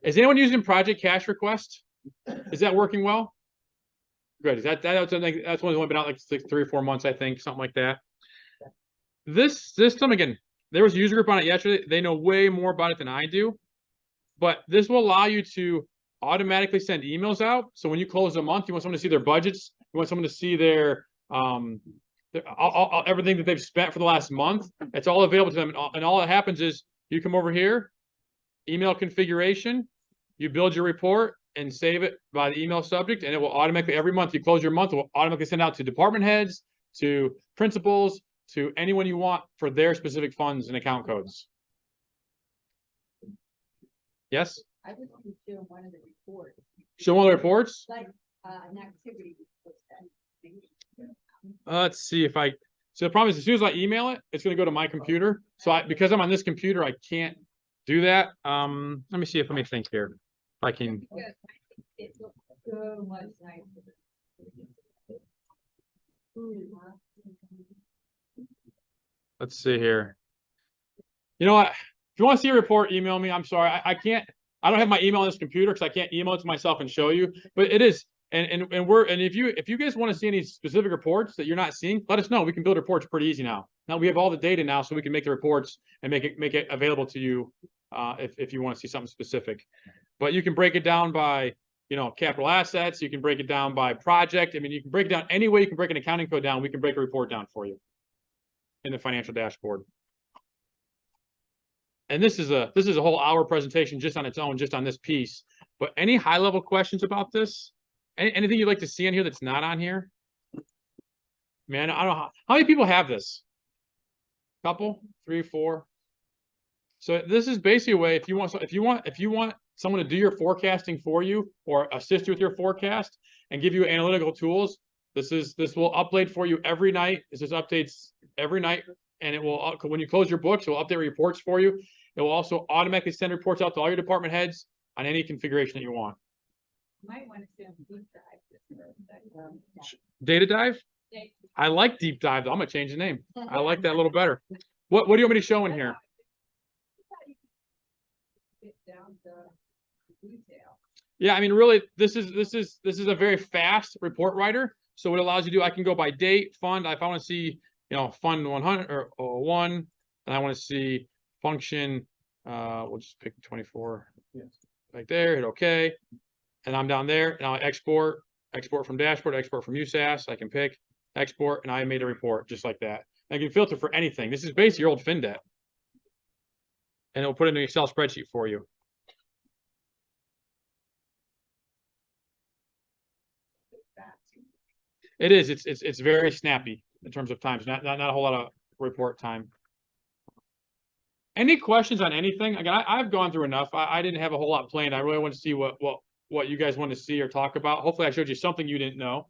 Is anyone using Project Cash Request? Is that working well? Good. Is that's one that's been out like 3 or 4 months, I think, something like that. This system, again, there was a user group on it yesterday. They know way more about it than I do. But this will allow you to automatically send emails out. So when you close a month, you want someone to see their budgets. You want someone to see their everything that they've spent for the last month. It's all available to them. And all that happens is you come over here, email configuration, you build your report and save it by the email subject. And it will automatically, every month you close your month, it will automatically send out to department heads, to principals, to anyone you want for their specific funds and account codes. Yes? I just want to show one of the reports, Show one of the reports. like, an activity report that. Let's see if I, so the problem is as soon as I email it, it's going to go to my computer. So because I'm on this computer, I can't do that. Let me think here. If I can. It looks so much nicer. let's see here. You know what? If you want to see a report, email me. I'm sorry. I can't, I don't have my email on this computer because I can't email it to myself and show you, but it is. And if you guys want to see any specific reports that you're not seeing, let us know. We can build reports pretty easy now. Now we have all the data now, so we can make the reports and make it available to you if you want to see something specific. But you can break it down by, you know, capital assets. You can break it down by project. I mean, you can break it down any way you can break an accounting code down. We can break a report down for you in the financial dashboard. And this is a whole hour presentation just on its own, just on this piece. But any high level questions about this? Anything you'd like to see in here that's not on here? Man, I don't know how many people have this. Couple, 3, 4. So this is basically a way if you want someone to do your forecasting for you or assist you with your forecast and give you analytical tools. This will update for you every night. This is updates every night, and it will, when you close your books, it will update reports for you. It will also automatically send reports out to all your department heads on any configuration that you want. Might want to do a deep dive. Data dive? I like deep dive, though. I'm gonna change the name. I like that a little better. What do you want me to show in here? Get down to detail. Yeah, I mean, really, this is a very fast report writer. So what it allows you to do, I can go by date, fund. If I want to see, you know, fund 100 or 1, and I want to see function, we'll just pick 24 right there, hit OK. And I'm down there, and I'll export from dashboard, export from USAS. I can pick, export, and I made a report just like that. I can filter for anything. This is basically your old FinDet. And it'll put it in an Excel spreadsheet for you. It is. It's very snappy in terms of times. Not a whole lot of report time. Any questions on anything? Again, I've gone through enough. I didn't have a whole lot planned. I really want to see what you guys want to see or talk about. Hopefully, I showed you something you didn't know.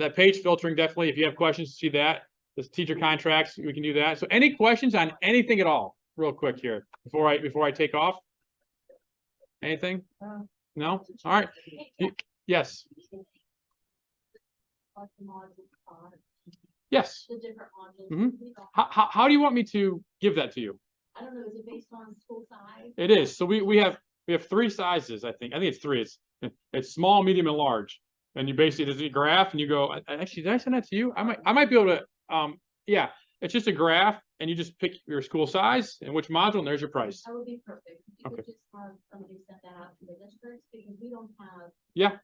That page filtering, definitely. If you have questions, see that. The teacher contracts, we can do that. So, any questions on anything at all, real quick here before I take off? Anything? No. All right. Yes. Yes. The different modules. Mhm. How do you want me to give that to you? I don't know, is it based on school size? It is. So we have 3 sizes, I think. I think it's 3. It's small, medium, and large. And you basically there's a graph and you go, actually, did I send that to you? I might be able to yeah, it's just a graph and you just pick your school size and which module, and there's your price. That would be perfect. You Okay. could just have somebody send that out to the districts because we don't have. Yeah.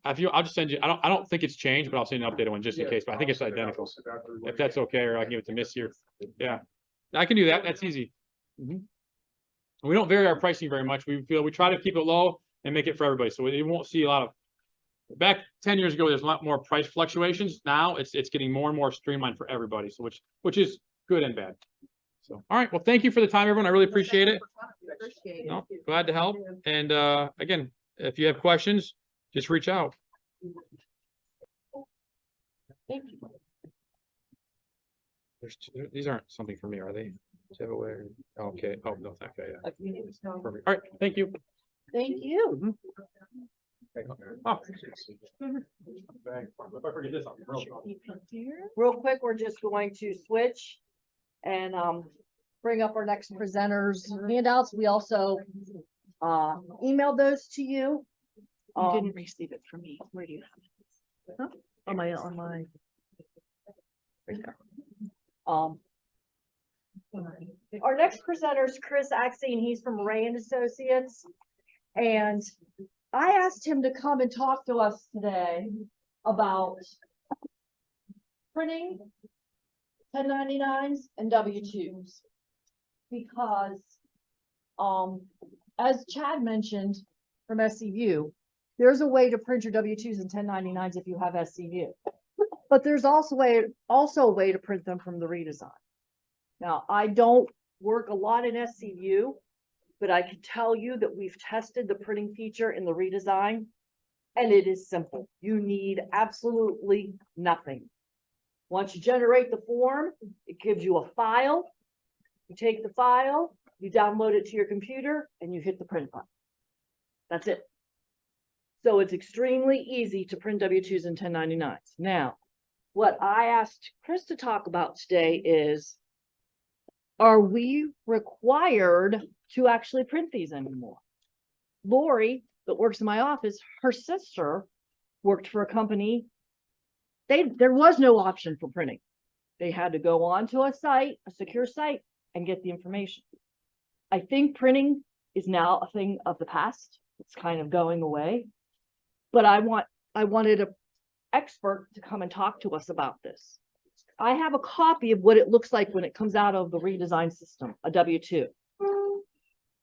I'll just send you. I don't think it's changed, but I'll send you an updated one just in case. But I think it's identical. If that's okay, or I can give it to Miss here. Yeah, I can do that. That's easy. We don't vary our pricing very much. We try to keep it low and make it for everybody. So you won't see a lot of. Back 10 years ago, there's a lot more price fluctuations. Now it's getting more and more streamlined for everybody. So which is good and bad. So all right. Well, thank you for the time, everyone. I really appreciate it. No, glad to help. And again, if you have questions, just reach out. Thank you. These aren't something for me, are they? Okay. Oh, no, okay. Yeah. Perfect. All right. Thank you. Thank you. Oh. If I forget this, I'll be real. Real quick, we're just going to switch and bring up our next presenters handouts. We also emailed those to you. You didn't receive it from me. Where do you have it? On my right there. Our next presenter is Chris Axine. He's from Ray and Associates. And I asked him to come and talk to us today about printing 1099s and W-2s. Because as Chad mentioned from SCU, there's a way to print your W-2s and 1099s if you have SCU. But there's also a way to print them from the redesign. Now, I don't work a lot in SCU, but I can tell you that we've tested the printing feature in the redesign, and it is simple. You need absolutely nothing. Once you generate the form, it gives you a file. You take the file, you download it to your computer, and you hit the print button. That's it. So it's extremely easy to print W-2s and 1099s. Now, what I asked Chris to talk about today is are we required to actually print these anymore? Lori, that works in my office, her sister worked for a company. There was no option for printing. They had to go onto a site, a secure site, and get the information. I think printing is now a thing of the past. It's kind of going away. But I wanted an expert to come and talk to us about this. I have a copy of what it looks like when it comes out of the redesigned system, a W-2.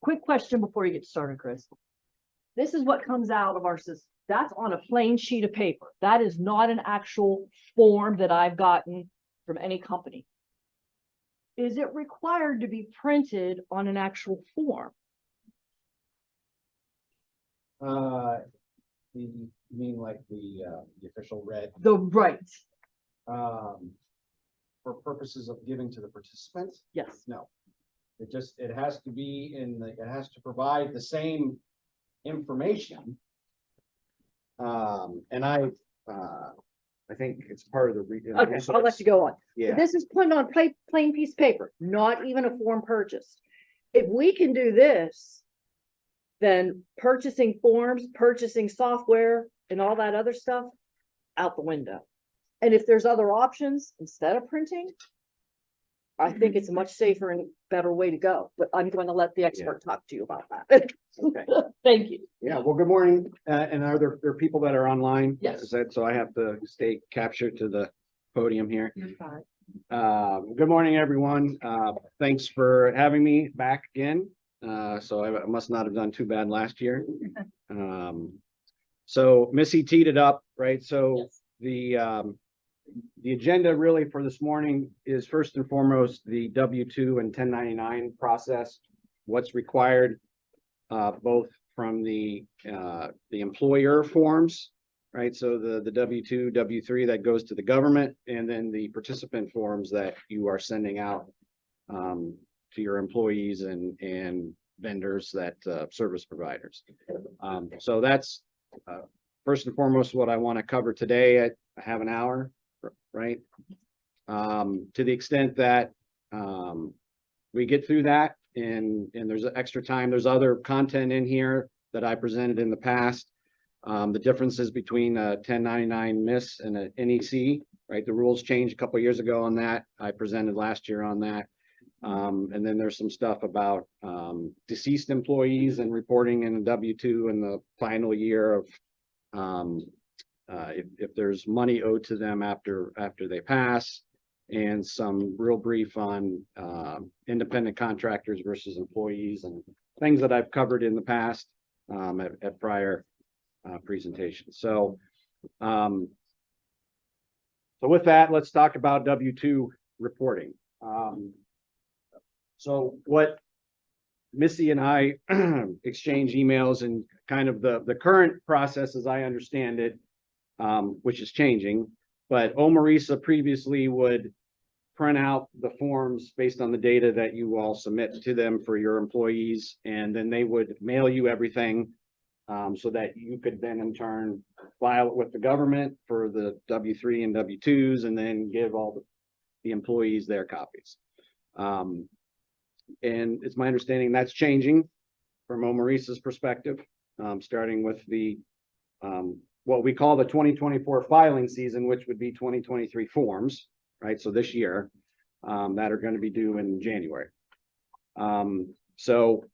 Quick question before you get started, Chris. This is what comes out of our system. That's on a plain sheet of paper. That is not an actual form that I've gotten from any company. Is it required to be printed on an actual form? You mean like the official red, The right, for purposes of giving to the participants? yes. No. It has to be it has to provide the same information. And I think it's part of the. Okay, I'll let you go on. Yeah, This is put on plain piece of paper, not even a form purchased. If we can do this, then purchasing forms, purchasing software and all that other stuff out the window. And if there's other options instead of printing, I think it's a much safer and better way to go, but I'm going to let the expert talk to you about that. okay. Thank you. Yeah, well, good morning. And are there are people that are online? Yes. Is that, so I have to stay captured to the podium here. You're fine. Good morning, everyone. Thanks for having me back again. So I must not have done too bad last year. So Missy teed it up, right? So Yes. the agenda really for this morning is first and foremost the W-2 and 1099 process. What's required, both from the employer forms, right? So the W-2, W-3 that goes to the government, and then the participant forms that you are sending out to your employees and vendors that service providers. So that's first and foremost what I want to cover today. I have an hour, right? To the extent that we get through that and there's extra time, there's other content in here that I presented in the past. The differences between a 1099 MIS and an NEC, right? The rules changed a couple of years ago on that. I presented last year on that. And then there's some stuff about deceased employees and reporting in a W-2 in the final year of if there's money owed to them after they pass, and some real brief on independent contractors versus employees and things that I've covered in the past at prior presentations. So with that, let's talk about W-2 reporting. So what Missy and I exchange emails and kind of the current process as I understand it, which is changing, but OME-RESA previously would print out the forms based on the data that you all submit to them for your employees, and then they would mail you everything so that you could then in turn file it with the government for the W-3 and W-2s, and then give all the employees their copies. And it's my understanding that's changing from OME-RESA's perspective, starting with the what we call the 2024 filing season, which would be 2023 forms, right? So this year, that are going to be due in January. So,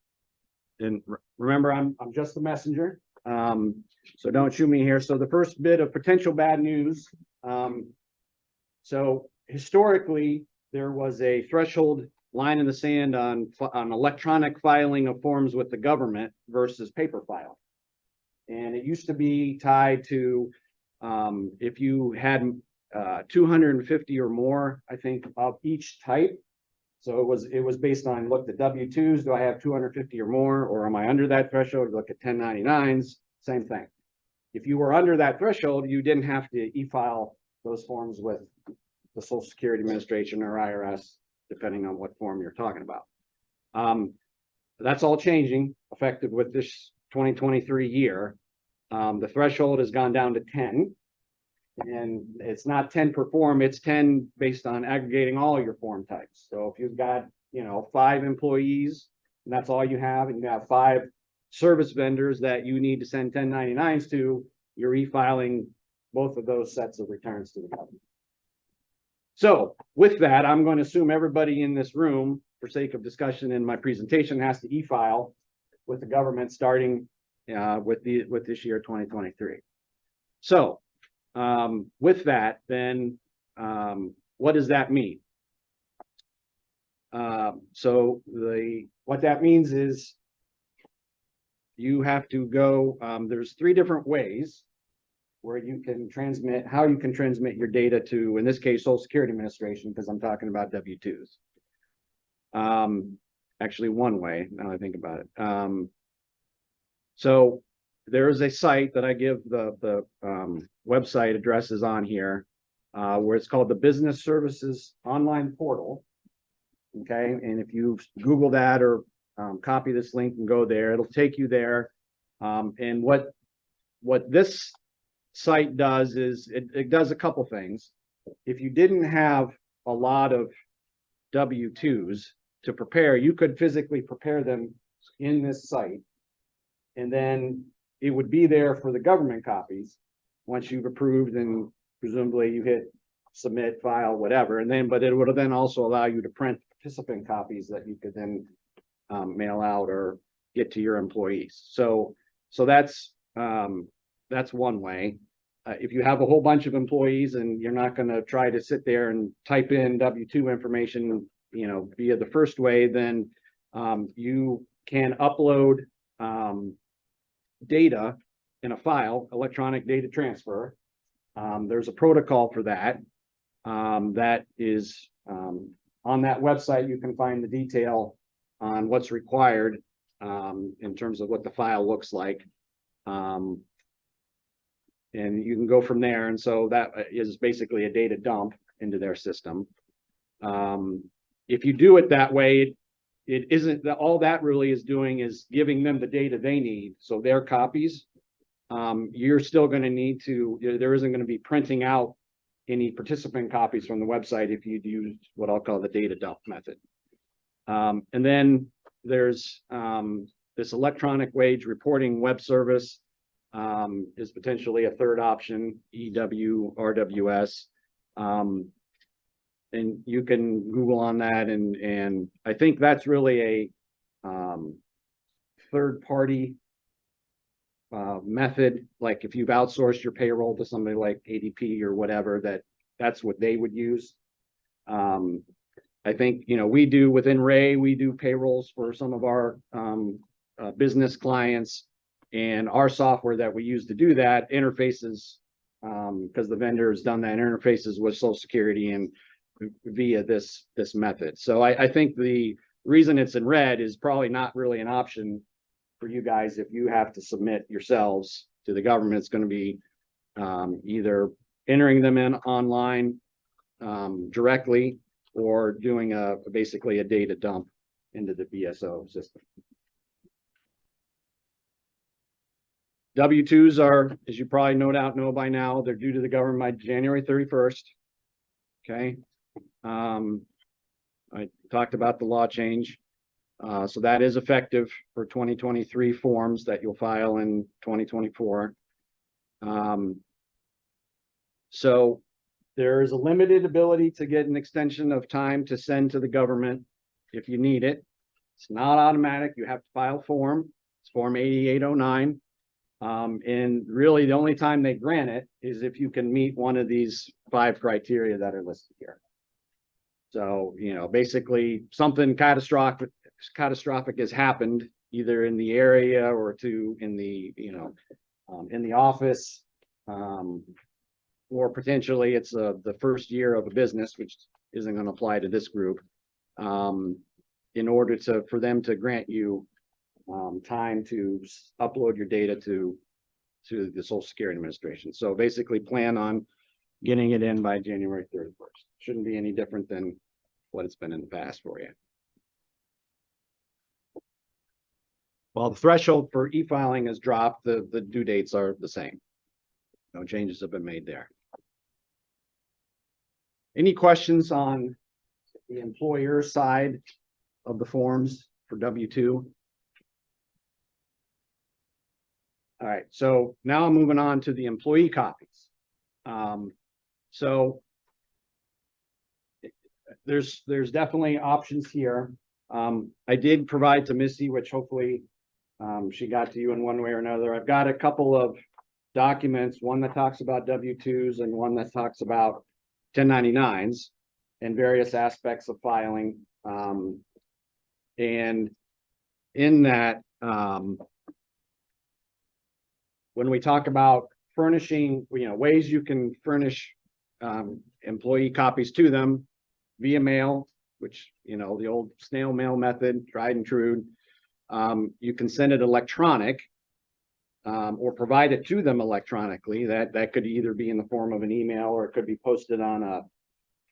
and remember, I'm just the messenger, so don't shoot me here. So the first bit of potential bad news. So historically, there was a threshold line in the sand on electronic filing of forms with the government versus paper filing. And it used to be tied to if you had 250 or more, I think, of each type. So it was based on, look, the W-2s, do I have 250 or more, or am I under that threshold? Look at 1099s, same thing. If you were under that threshold, you didn't have to e-file those forms with the Social Security Administration or IRS, depending on what form you're talking about. That's all changing, effective with this 2023 year. The threshold has gone down to 10, and it's not 10 per form, it's 10 based on aggregating all your form types. So if you've got 5 employees, and that's all you have, and you have 5 service vendors that you need to send 1099s to, you're e-filing both of those sets of returns to the government. So with that, I'm going to assume everybody in this room, for sake of discussion in my presentation, has to e-file with the government starting with this year 2023. So with that, then what does that mean? What that means is you have to go, there's 3 different ways where you can transmit, how you can transmit your data to, in this case, Social Security Administration, because I'm talking about W-2s. Actually, one way, now I think about it. So there is a site that I give the website addresses on here, where it's called the Business Services Online Portal. Okay, and if you Google that or copy this link and go there, it'll take you there. And what this site does is it does a couple things. If you didn't have a lot of W-2s to prepare, you could physically prepare them in this site, and then it would be there for the government copies once you've approved and presumably you hit submit, file, whatever, and then but it would then also allow you to print participant copies that you could then mail out or get to your employees. So that's one way. If you have a whole bunch of employees and you're not going to try to sit there and type in W-2 information, via the first way, then you can upload data in a file, electronic data transfer. There's a protocol for that. That is on that website. You can find the detail on what's required in terms of what the file looks like. And you can go from there. And so that is basically a data dump into their system. If you do it that way, it isn't that all that really is doing is giving them the data they need. So their copies, you're still going to need to, there isn't going to be printing out any participant copies from the website if you use what I'll call the data dump method. And then there's this electronic wage reporting web service is potentially a third option, EWRWS. And you can Google on that, and I think that's really a third party method. Like if you've outsourced your payroll to somebody like ADP or whatever, that's what they would use. I think, we do within Ray, we do payrolls for some of our business clients, and our software that we use to do that interfaces, because the vendor has done that, interfaces with Social Security and via this method. So I think the reason it's in red is probably not really an option for you guys. If you have to submit yourselves to the government, it's going to be either entering them in online directly or doing basically a data dump into the BSO system. W-2s are, as you probably know by now, they're due to the government by January 31st. Okay. I talked about the law change. So that is effective for 2023 forms that you'll file in 2024. So there is a limited ability to get an extension of time to send to the government if you need it. It's not automatic. You have to file a form. It's Form 8809. And really the only time they grant it is if you can meet one of these 5 criteria that are listed here. So, basically something catastrophic has happened either in the area or in the office, or potentially it's the first year of a business, which isn't going to apply to this group, in order for them to grant you time to upload your data to the Social Security Administration. So basically plan on getting it in by January 31st. Shouldn't be any different than what it's been in the past for you. While the threshold for e-filing has dropped, the due dates are the same. No changes have been made there. Any questions on the employer side of the forms for W-2. All right, so now I'm moving on to the employee copies. So there's definitely options here. I did provide to Missy, which hopefully she got to you in one way or another. I've got a couple of documents, one that talks about W-2s and one that talks about 1099s and various aspects of filing. And in that, when we talk about furnishing, ways you can furnish employee copies to them via mail, which, the old snail mail method, tried and true. You can send it electronic or provide it to them electronically. That could either be in the form of an email or it could be posted on a,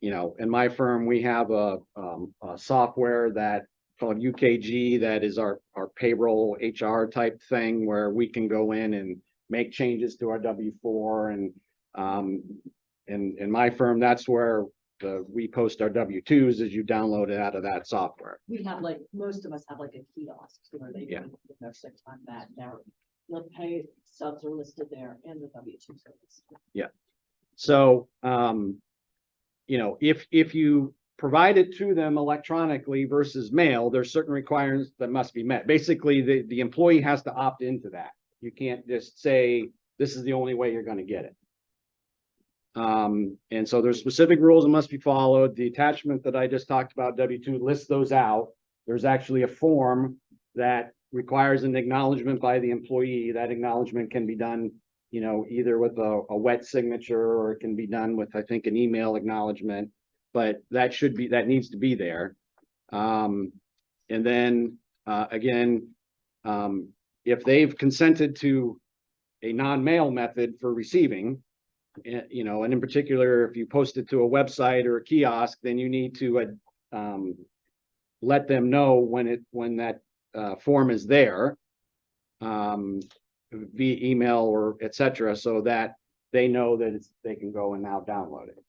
in my firm, we have a software that called UKG that is our payroll HR type thing where we can go in and make changes to our W-4 and in my firm, that's where we post our W-2s as you download it out of that software. We have most of us have a kiosk where they Yeah. can put their sick time back there. The pay stubs are listed there and the W-2 service. So, if you provide it to them electronically versus mail, there's certain requirements that must be met. Basically, the employee has to opt into that. You can't just say, this is the only way you're going to get it. And so there's specific rules that must be followed. The attachment that I just talked about, W-2, lists those out. There's actually a form that requires an acknowledgement by the employee. That acknowledgement can be done, either with a wet signature or it can be done with, I think, an email acknowledgement, but that needs to be there. And then, again, if they've consented to a non-mail method for receiving, and in particular, if you post it to a website or a kiosk, then you need to let them know when that form is there via email or et cetera, so that they know that they can go and now download it.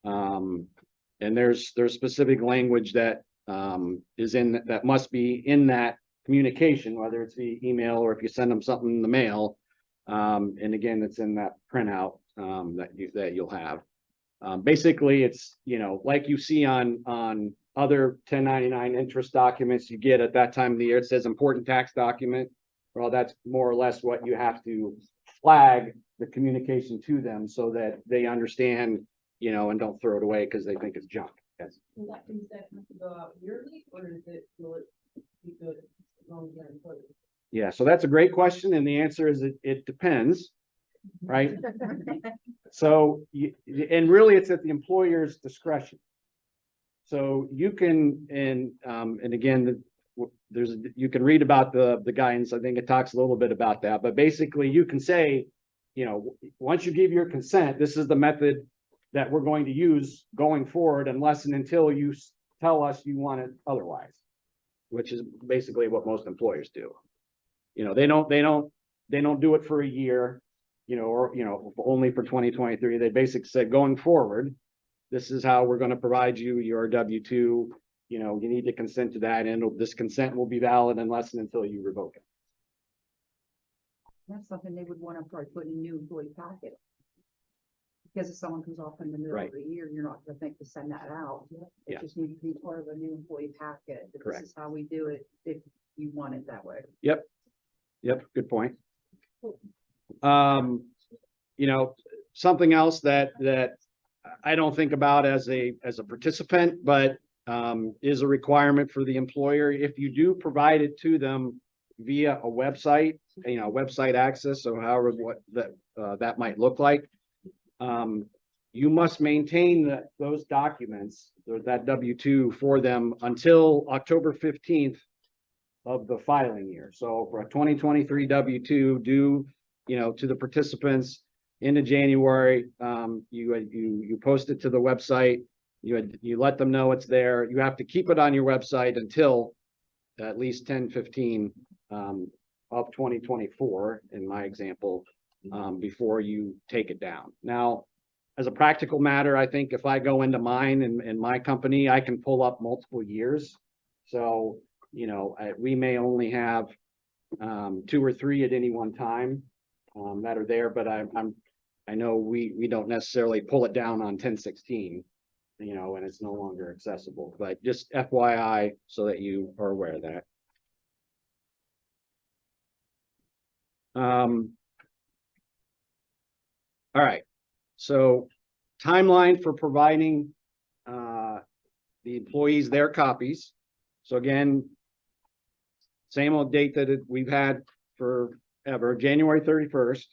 And there's specific language that that must be in that communication, whether it's via email or if you send them something in the mail. And again, it's in that printout that you'll have. Basically, it's like you see on other 1099 interest documents you get at that time of the year. It says important tax document. Well, that's more or less what you have to flag the communication to them so that they understand, and don't throw it away because they think it's junk. Yes. Will that consent have to go out yearly or will it be good as long as they're employed? Yeah, so that's a great question, and the answer is it depends, right? So, and really, it's at the employer's discretion. So you can, and again, you can read about the guidance. I think it talks a little bit about that, but basically, you can say, once you give your consent, this is the method that we're going to use going forward, unless and until you tell us you want it otherwise, which is basically what most employers do. They don't do it for a year, or, only for 2023. They basically said, going forward, this is how we're going to provide you your W-2. You need to consent to that, and this consent will be valid unless and until you revoke it. That's something they would want to probably put in a new employee packet. Because if someone comes off in the middle of the year, you're not going to think to send that out. It Yeah. just needs to be part of a new employee packet. Correct. This is how we do it if you want it that way. Yep, good point. Something else that I don't think about as a participant, but is a requirement for the employer. If you do provide it to them via a website, website access, or however that might look like, you must maintain those documents, or that W-2 for them until October 15th of the filing year. So for a 2023 W-2 due, to the participants into January, you post it to the website, you let them know it's there. You have to keep it on your website until at least 10/15 of 2024, in my example, before you take it down. Now, as a practical matter, I think if I go into mine and my company, I can pull up multiple years. So, we may only have 2 or 3 at any one time that are there, but I know we don't necessarily pull it down on 1016, and it's no longer accessible, but just FYI, so that you are aware of that. All right, so timeline for providing the employees their copies. So again, same old date that we've had forever, January 31st.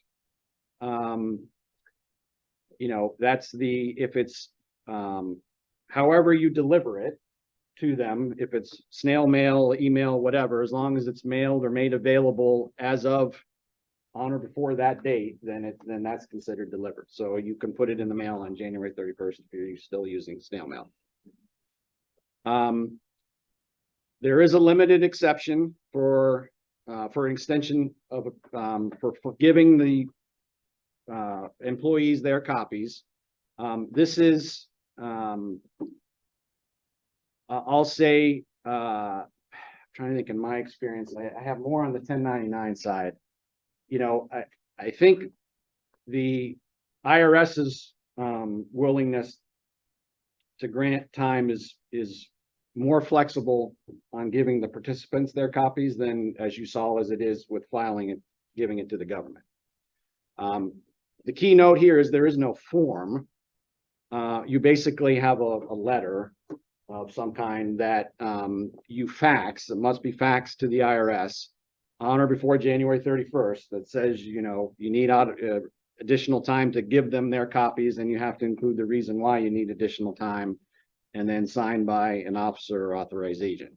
That's if it's, however you deliver it to them, if it's snail mail, email, whatever, as long as it's mailed or made available as of on or before that date, then that's considered delivered. So you can put it in the mail on January 31st if you're still using snail mail. There is a limited exception for an extension of for giving the employees their copies. This is I'll say trying to think in my experience, I have more on the 1099 side. I think the IRS's willingness to grant time is more flexible on giving the participants their copies than, as you saw, as it is with filing it, giving it to the government. The key note here is there is no form. You basically have a letter of some kind that you fax. It must be faxed to the IRS on or before January 31st that says, you need additional time to give them their copies, and you have to include the reason why you need additional time, and then signed by an officer or authorized agent.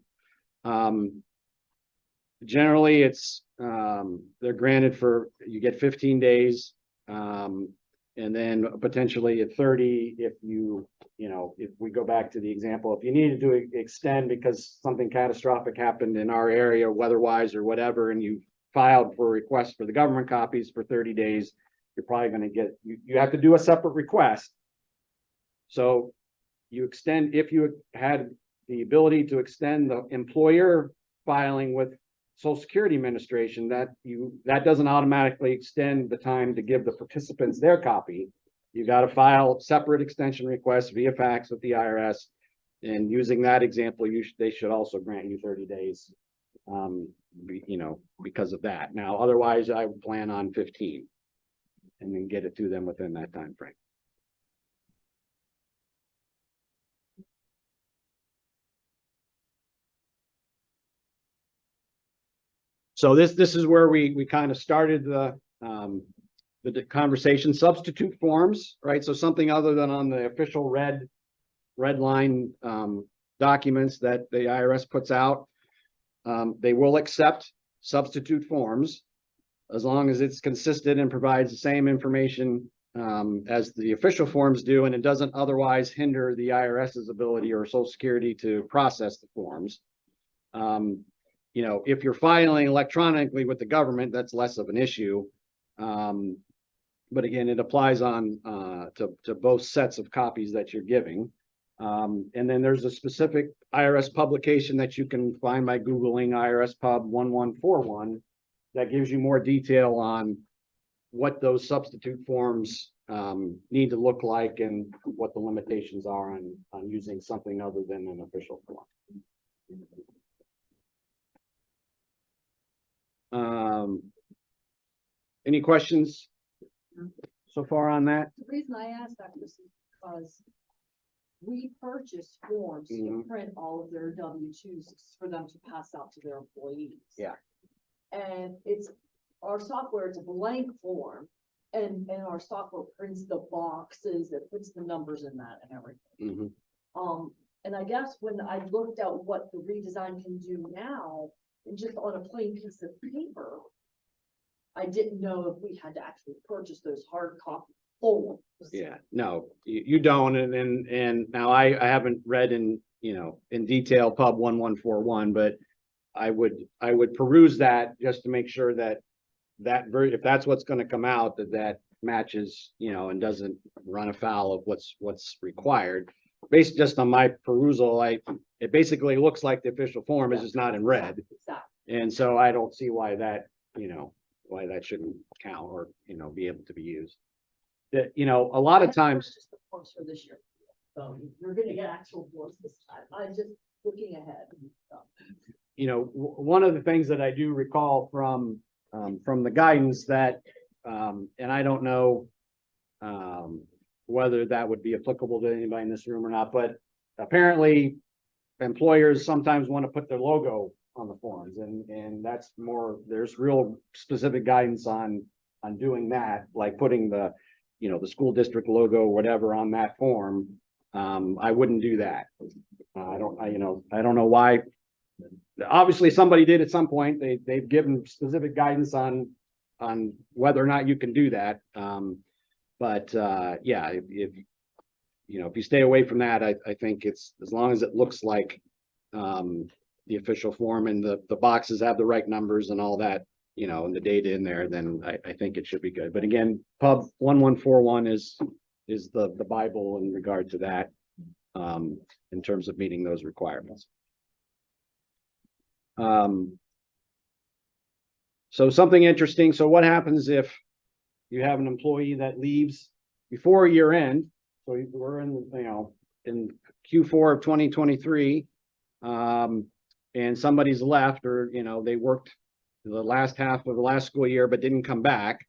Generally, it's they're granted you get 15 days, and then potentially at 30 if if we go back to the example, if you needed to extend because something catastrophic happened in our area, weather-wise or whatever, and you filed for a request for the government copies for 30 days, you're probably going to get, you have to do a separate request. So you extend, if you had the ability to extend the employer filing with Social Security Administration, that doesn't automatically extend the time to give the participants their copy. You got to file separate extension requests via fax with the IRS, and using that example, they should also grant you 30 days, because of that. Now, otherwise, I would plan on 15, and then get it to them within that time frame. So this is where we kind of started the conversation. Substitute forms, right? So something other than on the official red line documents that the IRS puts out. They will accept substitute forms as long as it's consistent and provides the same information as the official forms do, and it doesn't otherwise hinder the IRS's ability or Social Security to process the forms. If you're filing electronically with the government, that's less of an issue. But again, it applies on to both sets of copies that you're giving. And then there's a specific IRS publication that you can find by Googling IRS Pub 1141 that gives you more detail on what those substitute forms need to look like and what the limitations are on using something other than an official form. Any questions so far on that? The reason I asked that was because we purchased forms to print all of their W-2s for them to pass out to their employees. Yeah. And our software, it's a blank form, and our software prints the boxes, it puts the numbers in that and everything. And I guess when I looked at what the redesign can do now, and just on a plain piece of paper, I didn't know if we had to actually purchase those hard copy forms. Yeah, no, you don't. And now I haven't read in detail Pub 1141, but I would peruse that just to make sure that if that's what's going to come out, that matches, and doesn't run afoul of what's required. based just on my perusal, it basically looks like the official form is just not in red. Exactly. And so I don't see why that, why that shouldn't count or, be able to be used. That, a lot of times, Just the forms for this year. So you're gonna get actual forms this time. I'm just looking ahead. one of the things that I do recall from the guidance that, and I don't know, whether that would be applicable to anybody in this room or not, but apparently employers sometimes want to put their logo on the forms and that's more, there's real specific guidance on doing that, like putting the, the school district logo, or whatever on that form. I wouldn't do that. I don't know why. Obviously, somebody did at some point. They've given specific guidance on whether or not you can do that. But yeah, if you stay away from that, I think it's, as long as it looks like the official form and the boxes have the right numbers and all that, and the data in there, then I think it should be good. But again, Pub 1141 is the Bible in regard to that, in terms of meeting those requirements. So something interesting. So what happens if you have an employee that leaves before year end? So we're in Q4 of 2023, and somebody's left, or they worked the last half of the last school year but didn't come back,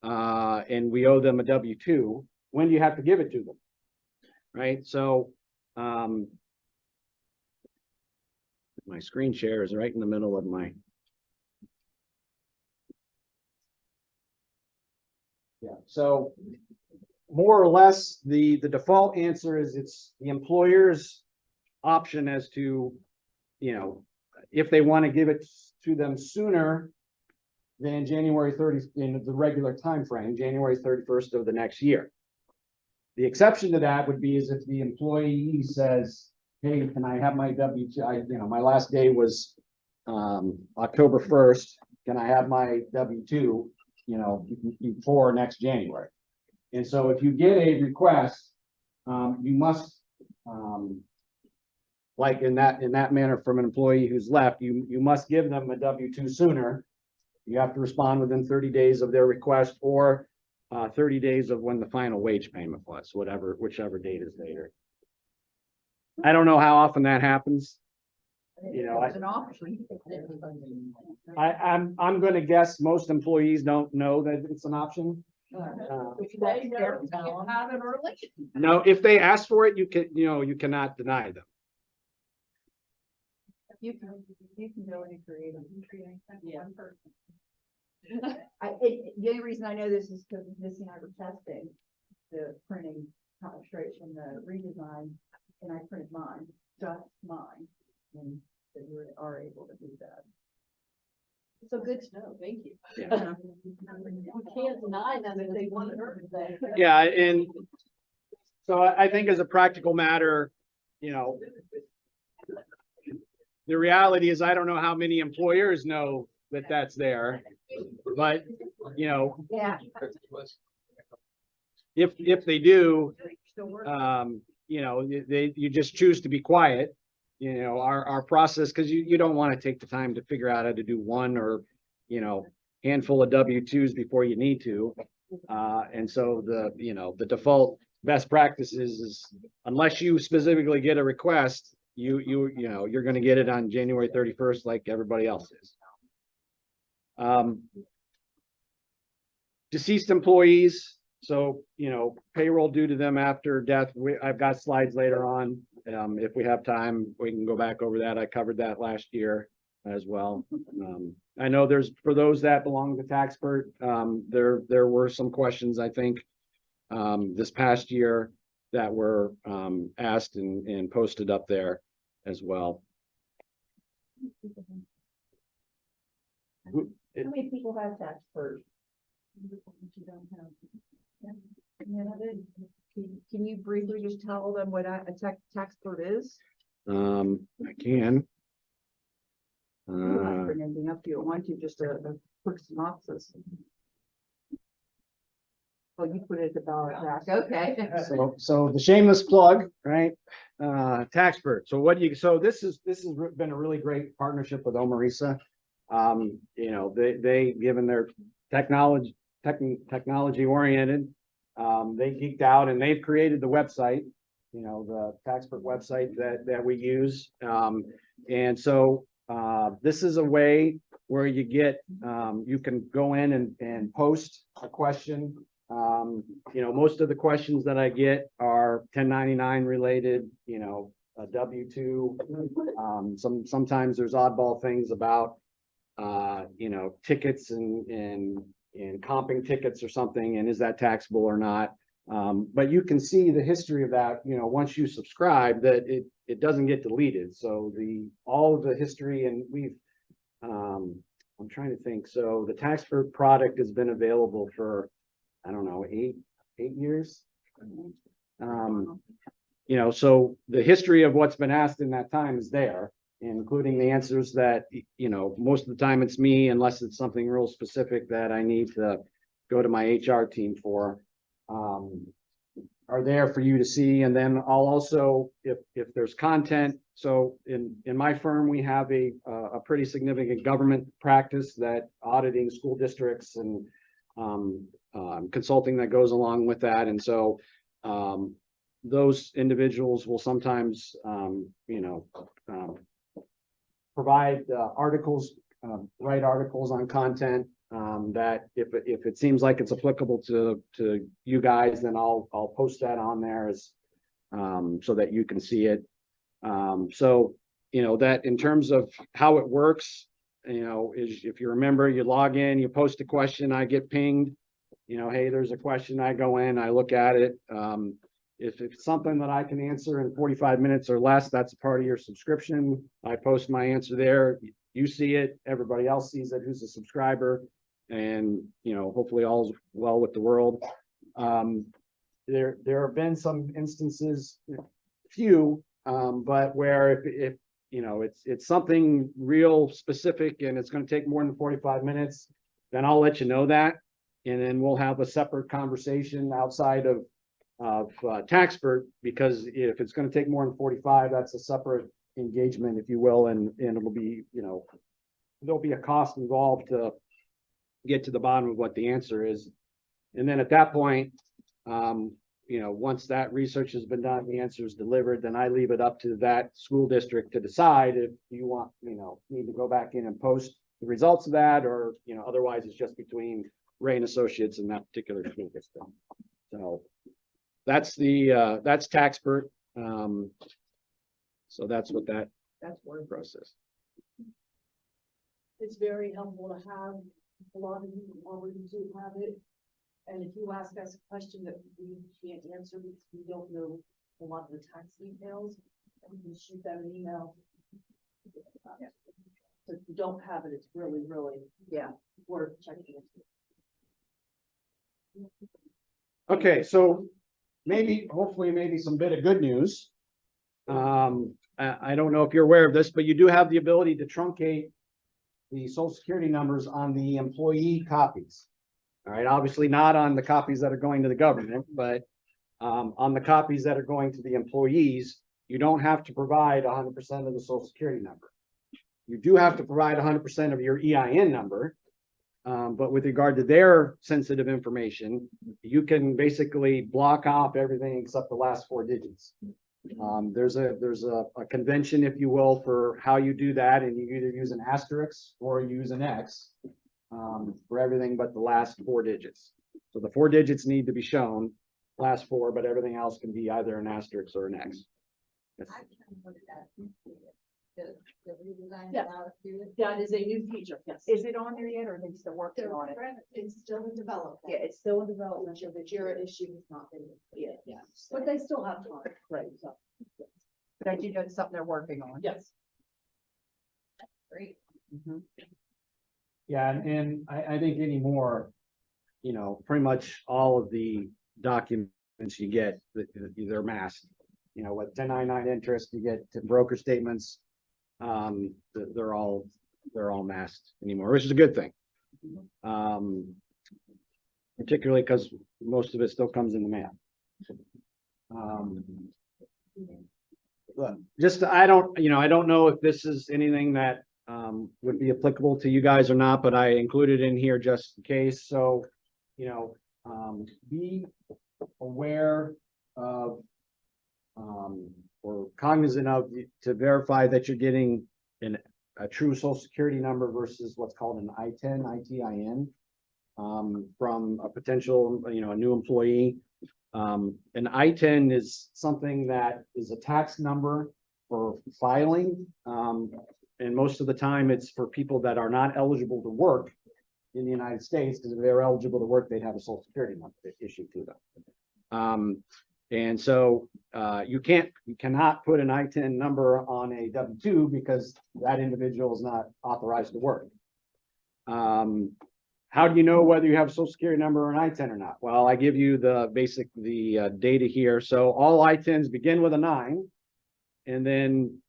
and we owe them a W-2. When do you have to give it to them? Right. So my screen share is right in the middle of my. Yeah, so more or less the default answer is it's the employer's option as to, if they want to give it to them sooner than January 30th in the regular time frame, January 31st of the next year. The exception to that would be is if the employee says, hey, can I have my W-2? My last day was October 1st. Can I have my W-2, before next January? And so if you get a request, you must, like in that manner from an employee who's left, you must give them a W-2 sooner. You have to respond within 30 days of their request, or 30 days of when the final wage payment was, whichever date is later. I don't know how often that happens. It's an option. I'm going to guess most employees don't know that it's an option. They don't have it early. No, if they ask for it, you cannot deny them. You can go and create them. Yeah. The only reason I know this is because Missy and I were testing the printing straight from the redesign, and I printed mine, just mine, and that we are able to do that. So good to know. Thank you. Yeah. We can't deny them if they want it. Yeah, and so I think as a practical matter, the reality is I don't know how many employers know that that's there, but Yeah. if they do, you just choose to be quiet. Our process, because you don't want to take the time to figure out how to do one or handful of W-2s before you need to, and so the default best practices is, unless you specifically get a request, you're going to get it on January 31st like everybody else is. Deceased employees, so payroll due to them after death. I've got slides later on. If we have time, we can go back over that. I covered that last year as well. I know for those that belong to TaxPert, there were some questions, I think, this past year that were asked and posted up there as well. How many people have tax first? Can you briefly just tell them what a tax bird is? I can. I'm not bringing anything up to you. I want to just a quick synopsis. Oh, you put it at the ballot rack, okay. So the shameless plug, right? Taxpert. So this has been a really great partnership with OME-RESA. You know, they given their technology oriented, they geeked out and they've created the website, you know, the Taxpert website that we use. And so this is a way where you get, you can go in and post a question. You know, most of the questions that I get are 1099 related, you know, a W-2. Sometimes there's oddball things about, you know, tickets and comping tickets or something, and is that taxable or not? But you can see the history of that, you know, once you subscribe, that it doesn't get deleted. So all of the history, and I'm trying to think. So the Taxpert product has been available for, I don't know, eight years. You know, so the history of what's been asked in that time is there, including the answers that, you know, most of the time it's me, unless it's something real specific that I need to go to my HR team for, are there for you to see. And then I'll also, if there's content, so in my firm, we have a pretty significant government practice that auditing school districts and consulting that goes along with that. And so those individuals will sometimes, you know, provide articles, write articles on content that if it seems like it's applicable to you guys, then I'll post that on there as so that you can see it. So, you know, that in terms of how it works, you know, is if you remember, you log in, you post a question, I get pinged, you know, hey, there's a question, I go in, I look at it. If it's something that I can answer in 45 minutes or less, that's a part of your subscription. I post my answer there. You see it, everybody else sees it who's a subscriber, and, you know, hopefully all's well with the world. There have been some instances, few, but where if you know, it's something real specific and it's going to take more than 45 minutes, then I'll let you know that. And then we'll have a separate conversation outside of Taxpert, because if it's going to take more than 45, that's a separate engagement, if you will, and it'll be, you know, there'll be a cost involved to get to the bottom of what the answer is. And then at that point, you know, once that research has been done, the answer is delivered, then I leave it up to that school district to decide if you want, you know, need to go back in and post the results of that, or, you know, otherwise it's just between Ray and Associates in that particular school district. So that's Taxpert. So that's what that's word process. It's very helpful to have. A lot of you already do have it. And if you ask us a question that we can't answer because we don't know a lot of the tax details, we can shoot them an email. So if you don't have it, it's really, really, worth checking into. Okay, so hopefully maybe some bit of good news. I don't know if you're aware of this, but you do have the ability to truncate the Social Security numbers on the employee copies. All right, obviously not on the copies that are going to the government, but on the copies that are going to the employees, you don't have to provide 100% of the Social Security number. You do have to provide 100% of your EIN number, but with regard to their sensitive information, you can basically block off everything except the last 4 digits. There's a convention, if you will, for how you do that, and you either use an asterisk or you use an X for everything but the last 4 digits. So the 4 digits need to be shown, last 4, but everything else can be either an asterisk or an X. Yes. Yeah. That is a new feature, yes. Is it on there yet, or are they still working on it? It's still in development. Yeah, it's still in development. The JIRA issue has not been, Yeah. but they still have time. Right. So, but I do know it's something they're working on. Yes. Great. Yeah, and I think anymore, you know, pretty much all of the documents you get, they're masked. You know, with 1099 interest, you get broker statements. They're all masked anymore, which is a good thing. Particularly because most of it still comes in the mail. But just, I don't know if this is anything that, would be applicable to you guys or not, but I included in here just in case, so, be aware of, or cognizant of, to verify that you're getting a true social security number versus what's called an I-10, ITIN, from a potential, a new employee. An I-10 is something that is a tax number for filing. And most of the time it's for people that are not eligible to work in the United States, because if they're eligible to work, they'd have a social security number issued to them. And so you cannot put an I-10 number on a W-2 because that individual is not authorized to work. How do you know whether you have a social security number or an I-10 or not? Well, I give you the data here. So all I-10s begin with a 9. And then,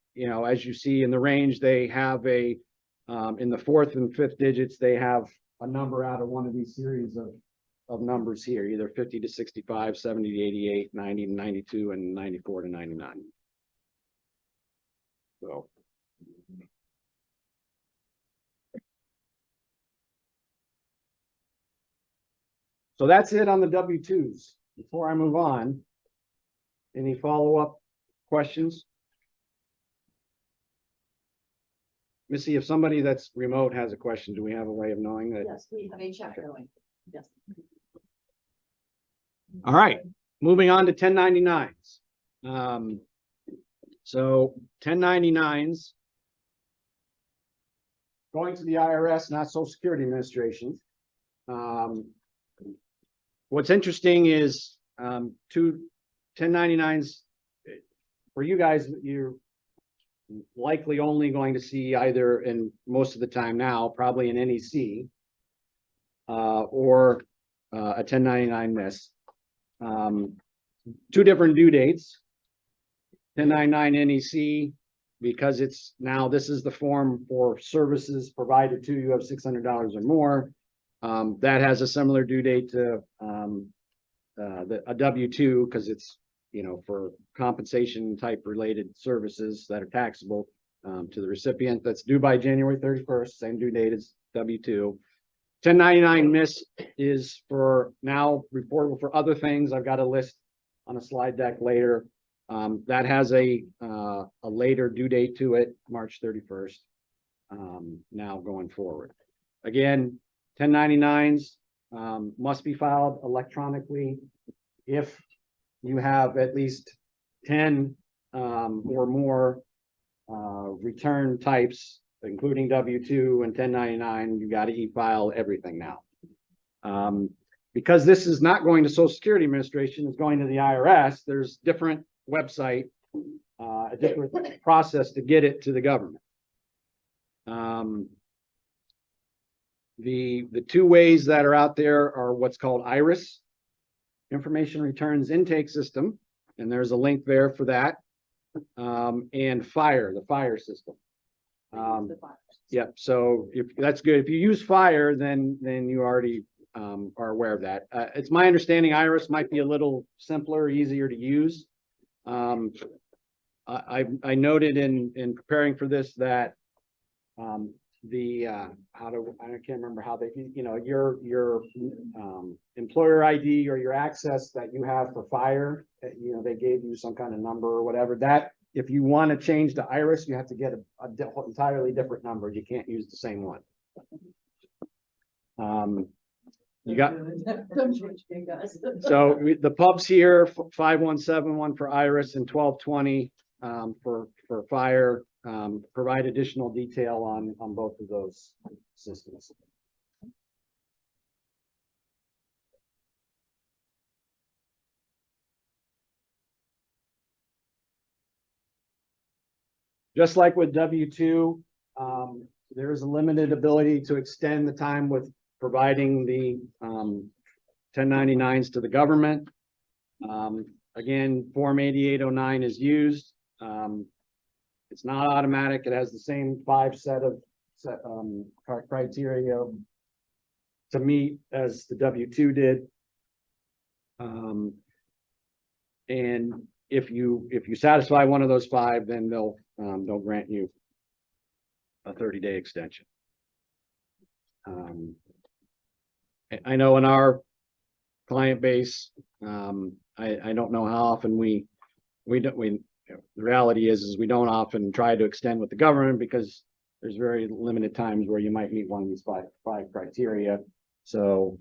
as you see in the range, they have in the 4th and 5th digits, they have a number out of one of these series of numbers here, either 50 to 65, 70 to 88, 90 to 92, and 94 to 99. So that's it on the W-2s. Before I move on, any follow-up questions? Missy, if somebody that's remote has a question, do we have a way of knowing that? Yes, we have a chat going. Yes. All right, moving on to 1099s. So 1099s, going to the IRS, not Social Security Administration. What's interesting is 1099s, for you guys, you're likely only going to see either, in most of the time now, probably an NEC or a 1099 miss. 2 different due dates. 1099 NEC, because it's now, this is the form for services provided to you of $600 or more. That has a similar due date to a W-2, because it's, for compensation type related services that are taxable to the recipient. That's due by January 31st, same due date as W-2. 1099 miss is for now reportable for other things. I've got a list on a slide deck later. That has a later due date to it, March 31st, now going forward. Again, 1099s must be filed electronically if you have at least 10 or more return types, including W-2 and 1099. You got to e-file everything now. Because this is not going to Social Security Administration, it's going to the IRS. There's different website, a different process to get it to the government. The 2 ways that are out there are what's called IRIS, Information Returns Intake System, and there's a link there for that, and FIRE, the FIRE system. Yep, so if that's good. If you use FIRE, then you already are aware of that. It's my understanding IRIS might be a little simpler, easier to use. I noted in preparing for this that I can't remember how they, your employer ID or your access that you have for FIRE, they gave you some kind of number or whatever. That if you want to change to IRIS, you have to get an entirely different number. You can't use the same one. You got so the pubs here, 5171 for IRIS and 1220 for FIRE. Provide additional detail on both of those systems. Just like with W-2, there is a limited ability to extend the time with providing the 1099s to the government. Again, Form 8809 is used. It's not automatic. It has the same 5 set of criteria to meet as the W-2 did. And if you satisfy one of those 5, then they'll grant you a 30-day extension. I know in our client base, I don't know how often the reality is we don't often try to extend with the government because there's very limited times where you might meet one of these five criteria. So,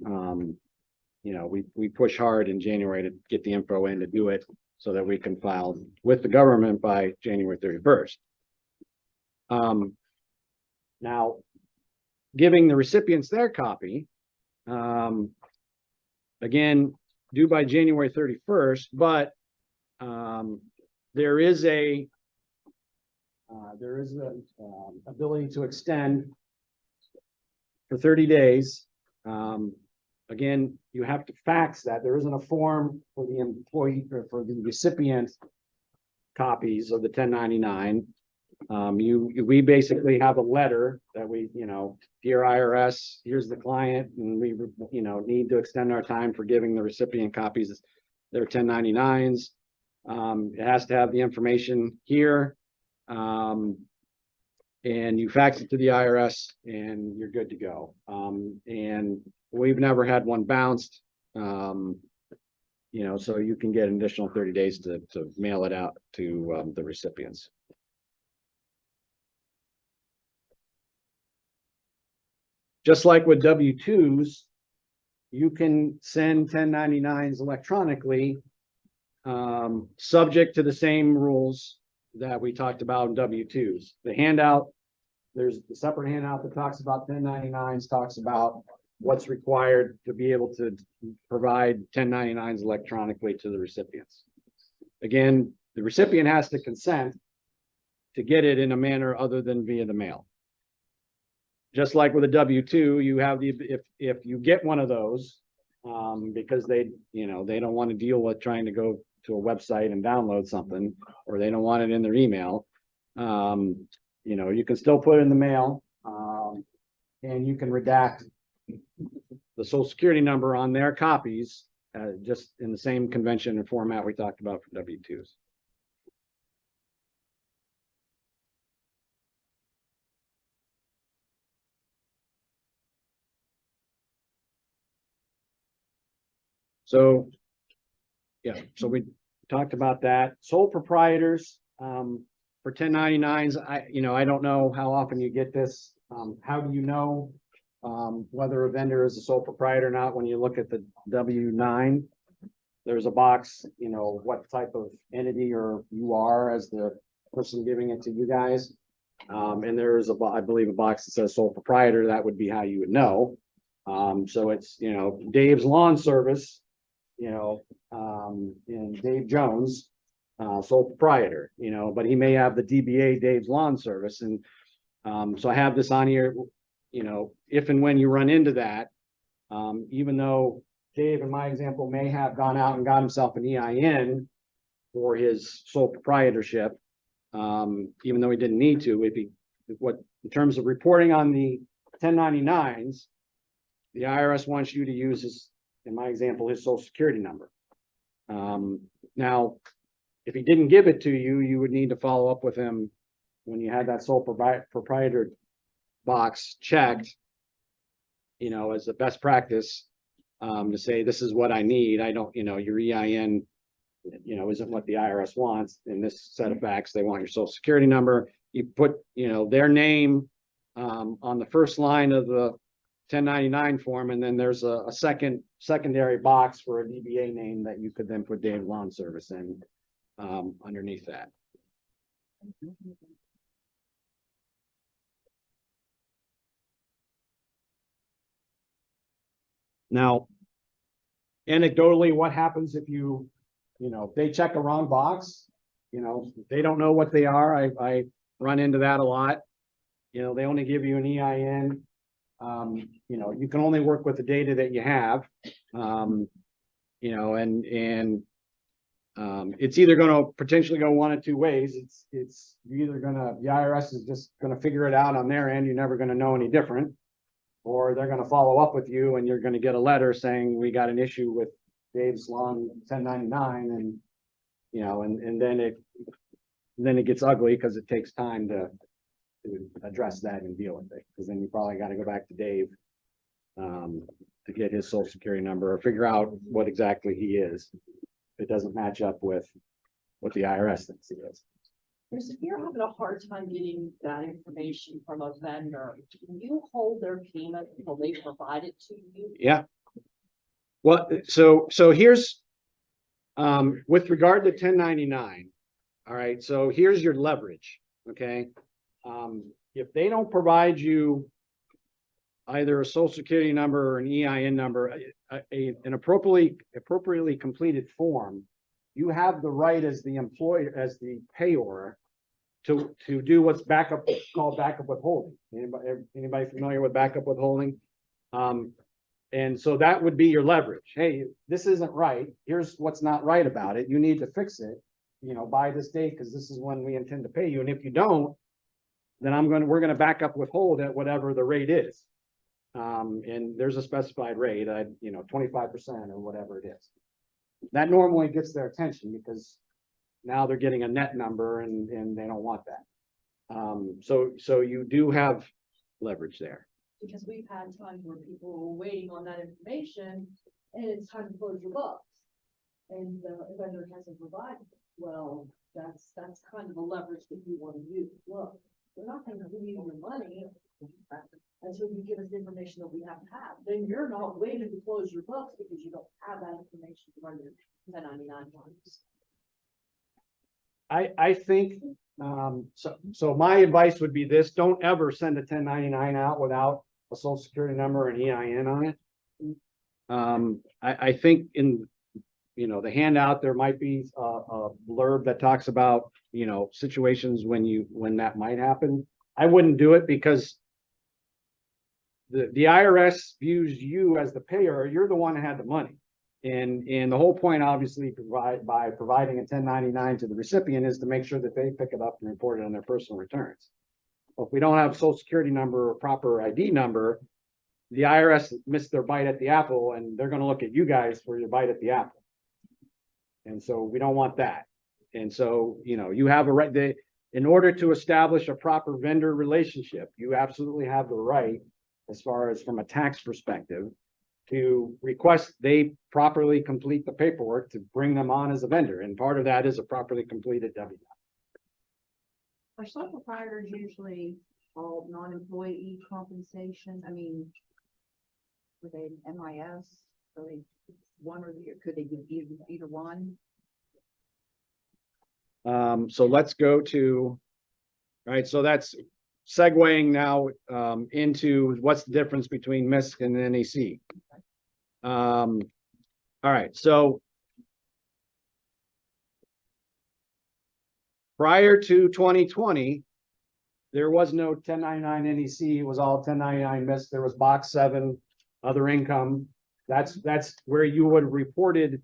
we push hard in January to get the info in to do it so that we can file with the government by January 31st. Now, giving the recipients their copy, again, due by January 31st, but there is an ability to extend for 30 days. Again, you have to fax that. There isn't a form for the employee or for the recipient copies of the 1099. We basically have a letter that we, dear IRS, here's the client, and we, need to extend our time for giving the recipient copies their 1099s. It has to have the information here. And you fax it to the IRS and you're good to go. And we've never had one bounced. So you can get an additional 30 days to mail it out to the recipients. Just like with W-2s, you can send 1099s electronically, subject to the same rules that we talked about in W-2s. The handout, there's a separate handout that talks about 1099s, talks about what's required to be able to provide 1099s electronically to the recipients. Again, the recipient has to consent to get it in a manner other than via the mail. Just like with a W-2, you have if you get one of those, because they don't want to deal with trying to go to a website and download something, or they don't want it in their email, you can still put it in the mail, and you can redact the Social Security number on their copies, just in the same convention and format we talked about for W-2s. So, so we talked about that. Sole proprietors, for 1099s, I don't know how often you get this. How do you know whether a vendor is a sole proprietor or not? When you look at the W-9, there's a box, what type of entity or you are as the person giving it to you guys. And there's I believe a box that says sole proprietor. That would be how you would know. So it's, Dave's Lawn Service, and Dave Jones, sole proprietor, but he may have the DBA Dave's Lawn Service. And so I have this on here, if and when you run into that, even though Dave, in my example, may have gone out and got himself an EIN for his sole proprietorship, even though he didn't need to, in terms of reporting on the 1099s, the IRS wants you to use his, in my example, his Social Security number. Now, if he didn't give it to you, you would need to follow up with him when you had that sole proprietor box checked, as a best practice, to say, this is what I need. I don't, your EIN, isn't what the IRS wants. In this set of facts, they want your Social Security number. You put, their name on the first line of the 1099 form, and then there's a secondary box for a DBA name that you could then put Dave Lawn Service in underneath that. Now, anecdotally, what happens if if they check a wrong box, they don't know what they are. I run into that a lot. They only give you an EIN. You can only work with the data that you have, it's either going to potentially go one of two ways. It's either the IRS is just going to figure it out on their end. You're never going to know any different, or they're going to follow up with you and you're going to get a letter saying we got an issue with Dave's long 1099 and, you know, and then it gets ugly because it takes time to address that and deal with it. Because then you probably got to go back to Dave to get his social security number or figure out what exactly he is. It doesn't match up with what the IRS thinks he is. Because if you're having a hard time getting that information from a vendor, can you hold their payment until they provide it to you? Yeah. Well, so here's, with regard to 1099, all right, so here's your leverage, okay? If they don't provide you either a social security number or an EIN number, an appropriately completed form, you have the right as the employer, as the payor, to do what's called backup withholding. Anybody familiar with backup withholding? And so that would be your leverage. Hey, this isn't right. Here's what's not right about it. You need to fix it, you know, by this date, because this is when we intend to pay you. And if you don't, then we're gonna back up withhold at whatever the rate is. And there's a specified rate, 25% or whatever it is. That normally gets their attention because now they're getting a net number and they don't want that. So you do have leverage there. Because we've had times where people were waiting on that information and it's time to close your books. And the vendor hasn't provided. Well, that's kind of the leverage that you want to use. Look, we're not going to give you your money until you give us the information that we have to have. Then you're not waiting to close your books because you don't have that information to run your 1099 ones. I think, so my advice would be this: don't ever send a 1099 out without a social security number and EIN on it. I think in, the handout, there might be a blurb that talks about, situations when that might happen. I wouldn't do it because the IRS views you as the payer. You're the one that had the money. And the whole point, obviously, by providing a 1099 to the recipient is to make sure that they pick it up and report it on their personal returns. Well, if we don't have a social security number or proper ID number, the IRS missed their bite at the apple, and they're going to look at you guys for your bite at the apple. And so we don't want that. And so, you have a right. In order to establish a proper vendor relationship, you absolutely have the right, as far as from a tax perspective, to request they properly complete the paperwork to bring them on as a vendor. And part of that is a properly completed W. Are sole proprietors usually all non-employee compensation? I mean, were they MIS? Are they one or the, could they do either one? So let's go to, right, so that's segueing now into what's the difference between MISC and NEC. All right, so prior to 2020, there was no 1099 NEC. It was all 1099 MISC. There was box 7, other income. That's where you would have reported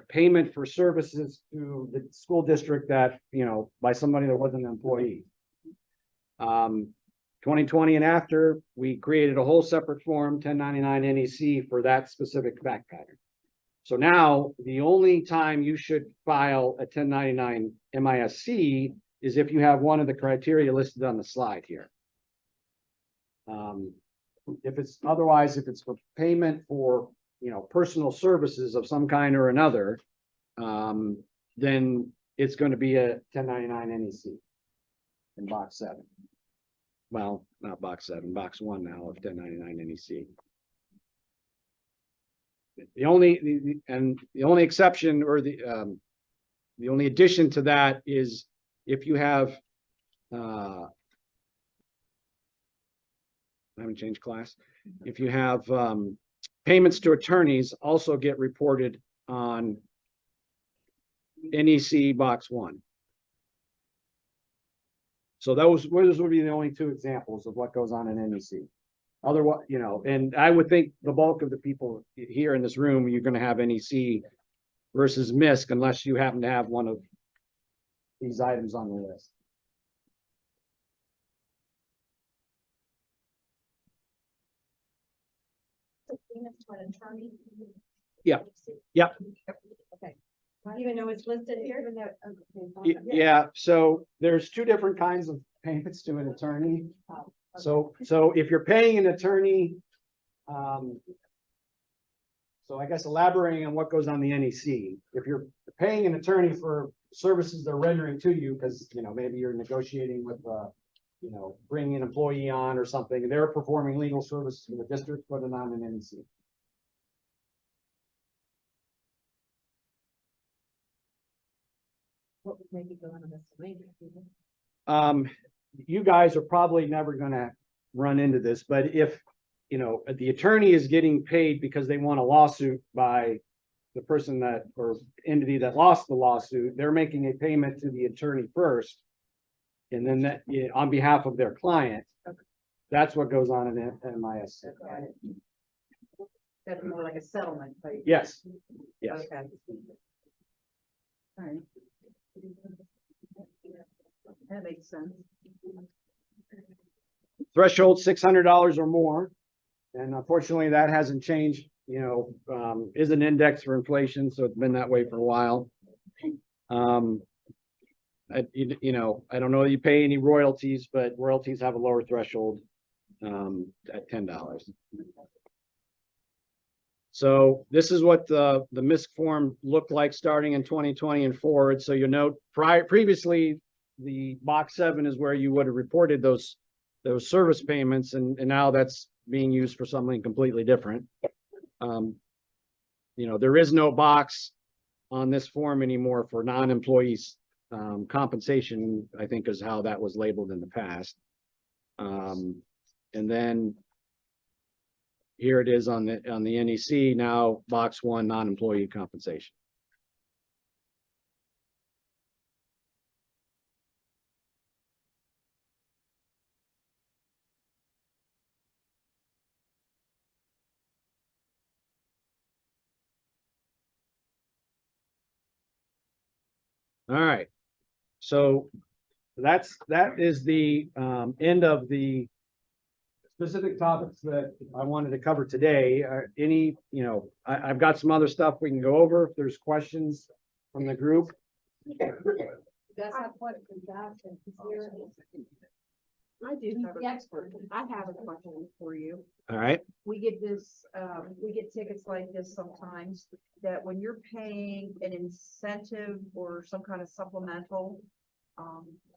payment for services to the school district that, by somebody that wasn't an employee. 2020 and after, we created a whole separate form, 1099 NEC, for that specific fact pattern. So now the only time you should file a 1099 MISC is if you have one of the criteria listed on the slide here. If it's otherwise, if it's for payment for, personal services of some kind or another, then it's going to be a 1099 NEC in box 7. Well, not box 7, box 1 now of 1099 NEC. The only exception, or the only addition to that is if you have, I haven't changed class. If you have payments to attorneys, also get reported on NEC box 1. So those would be the only 2 examples of what goes on in NEC. Otherwise, and I would think the bulk of the people here in this room, you're going to have NEC versus MISC, unless you happen to have one of these items on the list. Payments to an attorney. Yeah. Yep. Even though it's listed here? Even though, Yeah, so there's two different kinds of payments to an attorney. So if you're paying an attorney, so I guess elaborating on what goes on the NEC, if you're paying an attorney for services they're rendering to you, because, you know, maybe you're negotiating with, you know, bringing an employee on or something, they're performing legal services for the district, put it on an NEC. what would make it go on a miscellaneous? You guys are probably never gonna run into this, but if, you know, the attorney is getting paid because they won a lawsuit by the person that, or entity that lost the lawsuit, they're making a payment to the attorney first. And then that, yeah, on behalf of their client, that's what goes on in MIS. That's more like a settlement. type. Yes, yes. Okay. All right. That makes sense. Threshold $600 or more. And unfortunately, that hasn't changed, you know, is an index for inflation, so it's been that way for a while. You know, I don't know that you pay any royalties, but royalties have a lower threshold at $10. So this is what the MISC form looked like starting in 2020 and forward. So you note previously the box 7 is where you would have reported those service payments, and now that's being used for something completely different. You know, there is no box on this form anymore for non-employees compensation, I think is how that was labeled in the past. And then here it is on the NEC now, box 1, non-employee compensation. All right, so that is the end of the specific topics that I wanted to cover today. Any, you know, I've got some other stuff we can go over if there's questions from the group. That's what I do have The expert. I have a question for you. All right, We get this, we get tickets like this sometimes, that when you're paying an incentive or some kind of supplemental,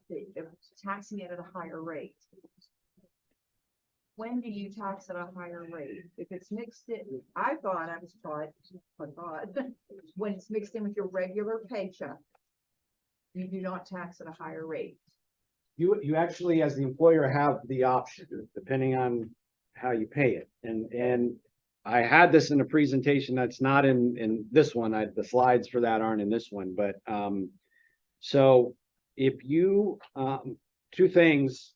they're taxing it at a higher rate. When do you tax at a higher rate? If it's mixed in, I was taught, when it's mixed in with your regular paycheck, you do not tax at a higher rate. you actually, as the employer, have the option, depending on how you pay it. And I had this in a presentation that's not in this one. The slides for that aren't in this one, but so if you two things.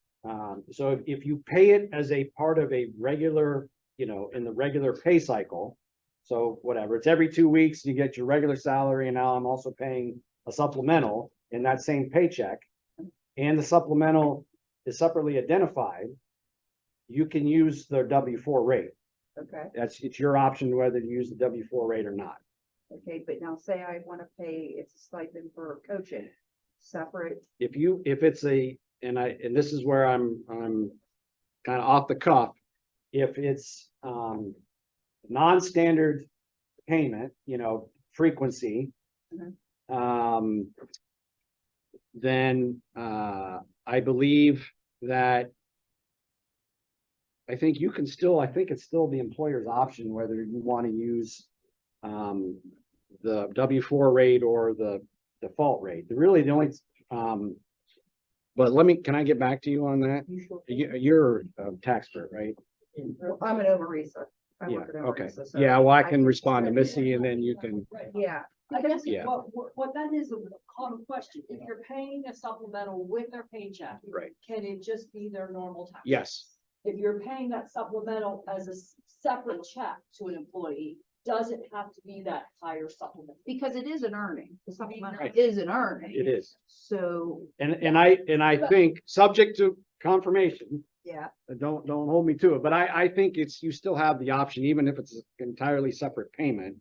So if you pay it as a part of a regular, you know, in the regular pay cycle, so whatever, it's every 2 weeks, you get your regular salary, and now I'm also paying a supplemental in that same paycheck, and the supplemental is separately identified, you can use the W-4 rate. Okay, It's your option whether to use the W-4 rate or not. okay, but now say I want to pay, it's a stipend for coaching, separate. If it's a, and this is where I'm kind of off the cuff. If it's non-standard payment, you know, frequency, then I believe that I think it's still the employer's option whether you want to use the W-4 rate or the default rate. The only but can I get back to you on that? You're a tax expert, right? I'm an OME-RESA. I Yeah, work at okay. OME-RESA, so Yeah, well, I can respond to Missy and then you can, Yeah, I guess Yeah. what that is a common question. If you're paying a supplemental with their paycheck, right, can it just be their normal tax? yes, If you're paying that supplemental as a separate check to an employee, does it have to be that higher supplement? because it is an earning. The supplemental Right. is an earning. it is. So, And I think, subject to confirmation, yeah, don't hold me to it, but I think you still have the option, even if it's an entirely separate payment,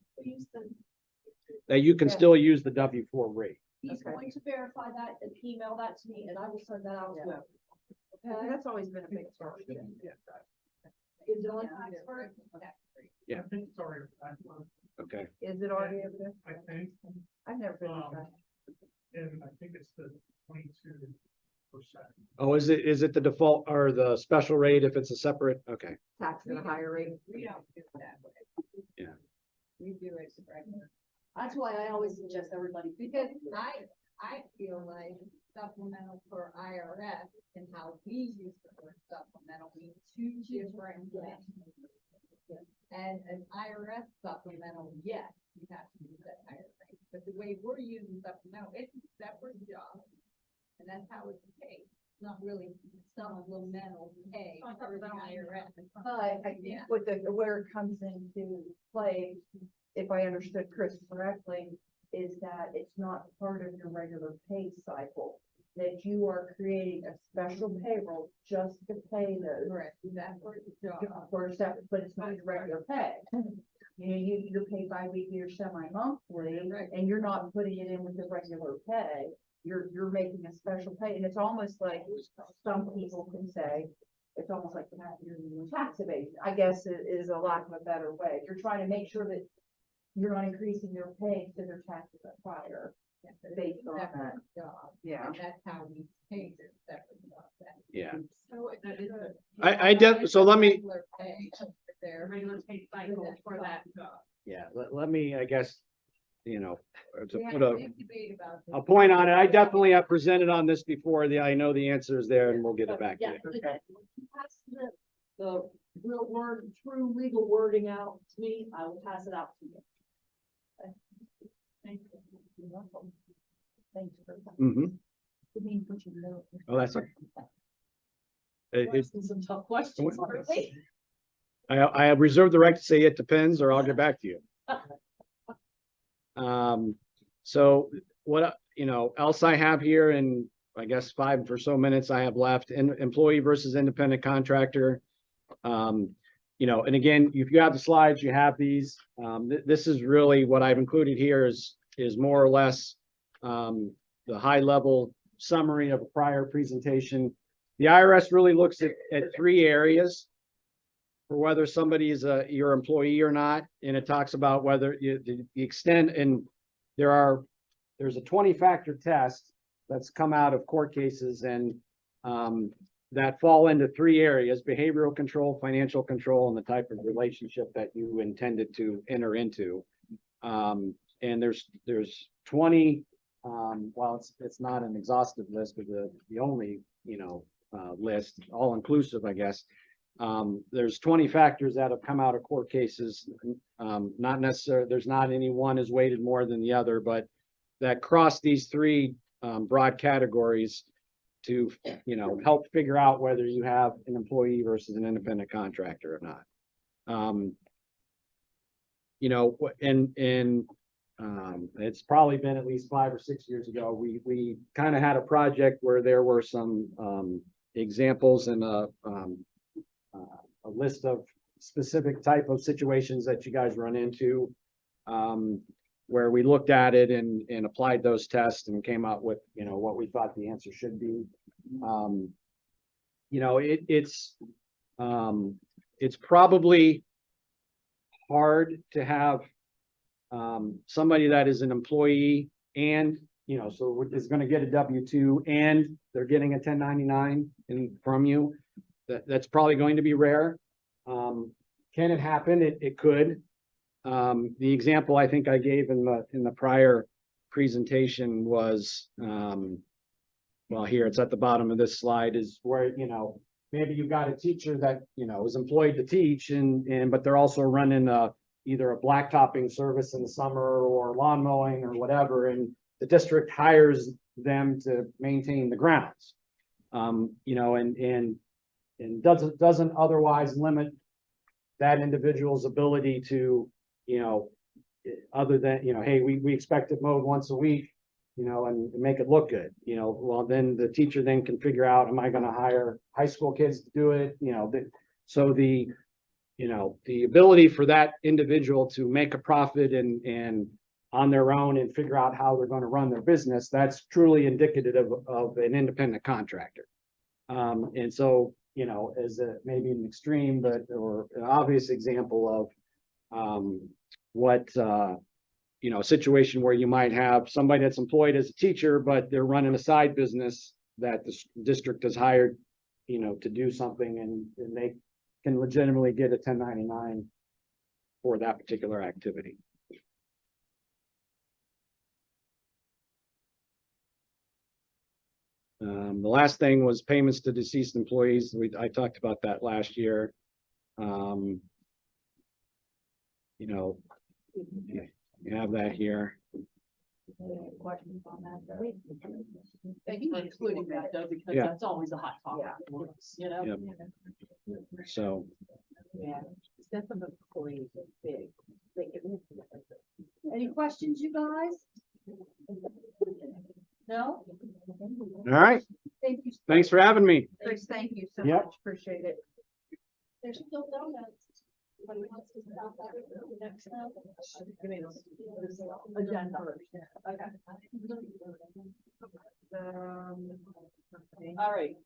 that you can Yeah. still use the W-4 rate. He's going to verify that and email that to me, and I will send that out to him. Okay? That's always been a big part. Is it on tax for? Yeah. I think it's already. Okay. Is it already over there? I think, I've never been with that. and I think it's the 22%. Oh, is it the default or the special rate if it's a separate? Okay. Tax at a higher rate. We don't do it that way. Yeah. We do it regular. That's why I always suggest everybody, Because I feel like supplemental for IRS and how we use the word supplemental mean two different things. And an IRS supplemental, yes, you have to use that higher rate, but the way we're using supplemental, it's a separate job. And that's how it's paid, it's not really supplemental pay for the IRS. But I think with where it comes into play, if I understood Chris correctly, is that it's not part of your regular pay cycle. That you are creating a special payroll just to pay those. Correct, that's where it's a job. For separate, but it's not your regular pay. You know, you're paid bi-weekly or semi-monthly, Right. and you're not putting it in with the regular pay. You're making a special pay, and it's almost like some people can say, it's almost like you're tax evasion, I guess is a lack of a better way. You're trying to make sure that you're not increasing their pay to their taxes at prior. Based on that. Separate job. Yeah. And that's how we pay their separate job. Yeah. So it's So let me, regular pay for their regular pay cycle for that job. yeah, let me, I guess, you know, to We put had a a big debate about this. a point on it. I definitely have presented on this before. I know the answer is there and we'll get it back to yeah, you. pass the real word, true legal wording out to me, I will pass it out to you. Thank you. You're welcome. Thanks for that. Mm-hmm. Didn't mean to put you in the- Oh, that's okay. It- Asking some tough questions. aren't we? I have reserved the right to say it depends, or I'll get back to you. So what, else I have here in, I guess, 5 or so minutes I have left, employee versus independent contractor. And again, if you have the slides, you have these. This is really what I've included here is more or less the high level summary of a prior presentation. The IRS really looks at 3 areas for whether somebody is your employee or not, and it talks about whether the extent, and there's a 20-factor test that's come out of court cases and that fall into 3 areas: behavioral control, financial control, and the type of relationship that you intended to enter into. And there's 20. Well, it's not an exhaustive list, but the only list, all inclusive, I guess. There's 20 factors that have come out of court cases. Not necessarily, there's not any one is weighted more than the other, but that cross these 3 broad categories to, help figure out whether you have an employee versus an independent contractor or not. It's probably been at least 5 or 6 years ago. We kind of had a project where there were some examples and a list of specific type of situations that you guys run into, where we looked at it and applied those tests and came up with, what we thought the answer should be. It's probably hard to have somebody that is an employee and, so is going to get a W-2 and they're getting a 1099 from you. That's probably going to be rare. Can it happen? It could. The example I think I gave in the prior presentation was, well, here it's at the bottom of this slide, is where, maybe you've got a teacher that, is employed to teach but they're also running either a blacktopping service in the summer or lawn mowing or whatever, and the district hires them to maintain the grounds. And doesn't otherwise limit that individual's ability to, other than, hey, we expect it mowed once a week, and make it look good, well, then the teacher then can figure out, am I going to hire high school kids to do it? So you know, the ability for that individual to make a profit and on their own and figure out how they're gonna run their business, that's truly indicative of an independent contractor. And so, you know, as a, maybe an extreme, but, or an obvious example of, what, you know, a situation where you might have somebody that's employed as a teacher, but they're running a side business that the district has hired, you know, to do something, and they can legitimately get a 1099 for that particular activity. The last thing was payments to deceased employees. I talked about that last year. You know, you have that here. Questions on that? Thank you for including that though, because Yeah. that's always a hot topic, you know? Yep. So, Yeah. Stuff of employees is big. Any questions, you guys? No? all right, Thank you. thanks for having me. Chris, thank you so Yep. much, appreciate it. There's still donuts. Anybody wants to stop by the next time? Agenda. All right.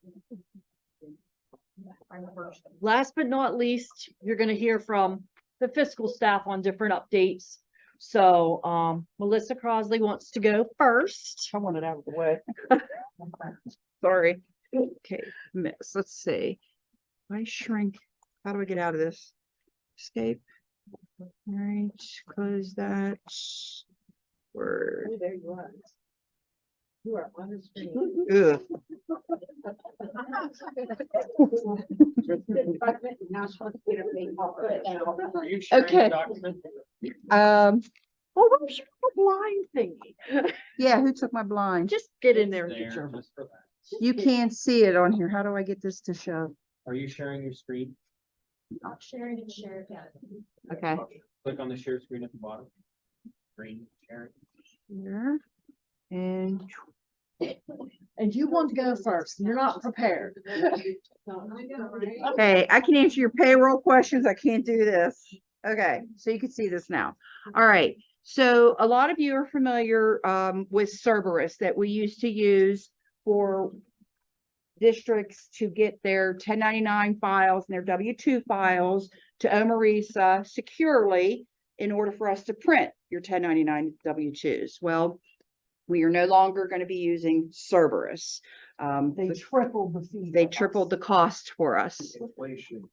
Last but not least, you're gonna hear from the fiscal staff on different updates. So, Melissa Crosley wants to go first. I want it out of the way. Sorry. Okay, mix, let's see. I shrink, how do I get out of this? Escape. All right, close that. Word. There you are. You are on the screen. Ugh. Now she's supposed to get her face off of it now. Are you sharing the Okay. document? Oh, I'm sure the blind thingy. Yeah, who took my blind? Just get in there and There, get your. just for that. You can't see it on here. How do I get this to show? Are you sharing your screen? Not sharing and share that. Okay. Click on the share screen at the bottom. Green sharing. Here. And And you want to go first. You're not prepared. okay, I can answer your payroll questions. I can't do this. Okay, so you can see this now. All right. So a lot of you are familiar with Cerberus that we used to use for districts to get their 1099 files and their W-2 files to OME-RESA securely in order for us to print your 1099 W-2s. Well, we are no longer going to be using Cerberus. They tripled the fee. They for us. tripled the cost for us. Inflation.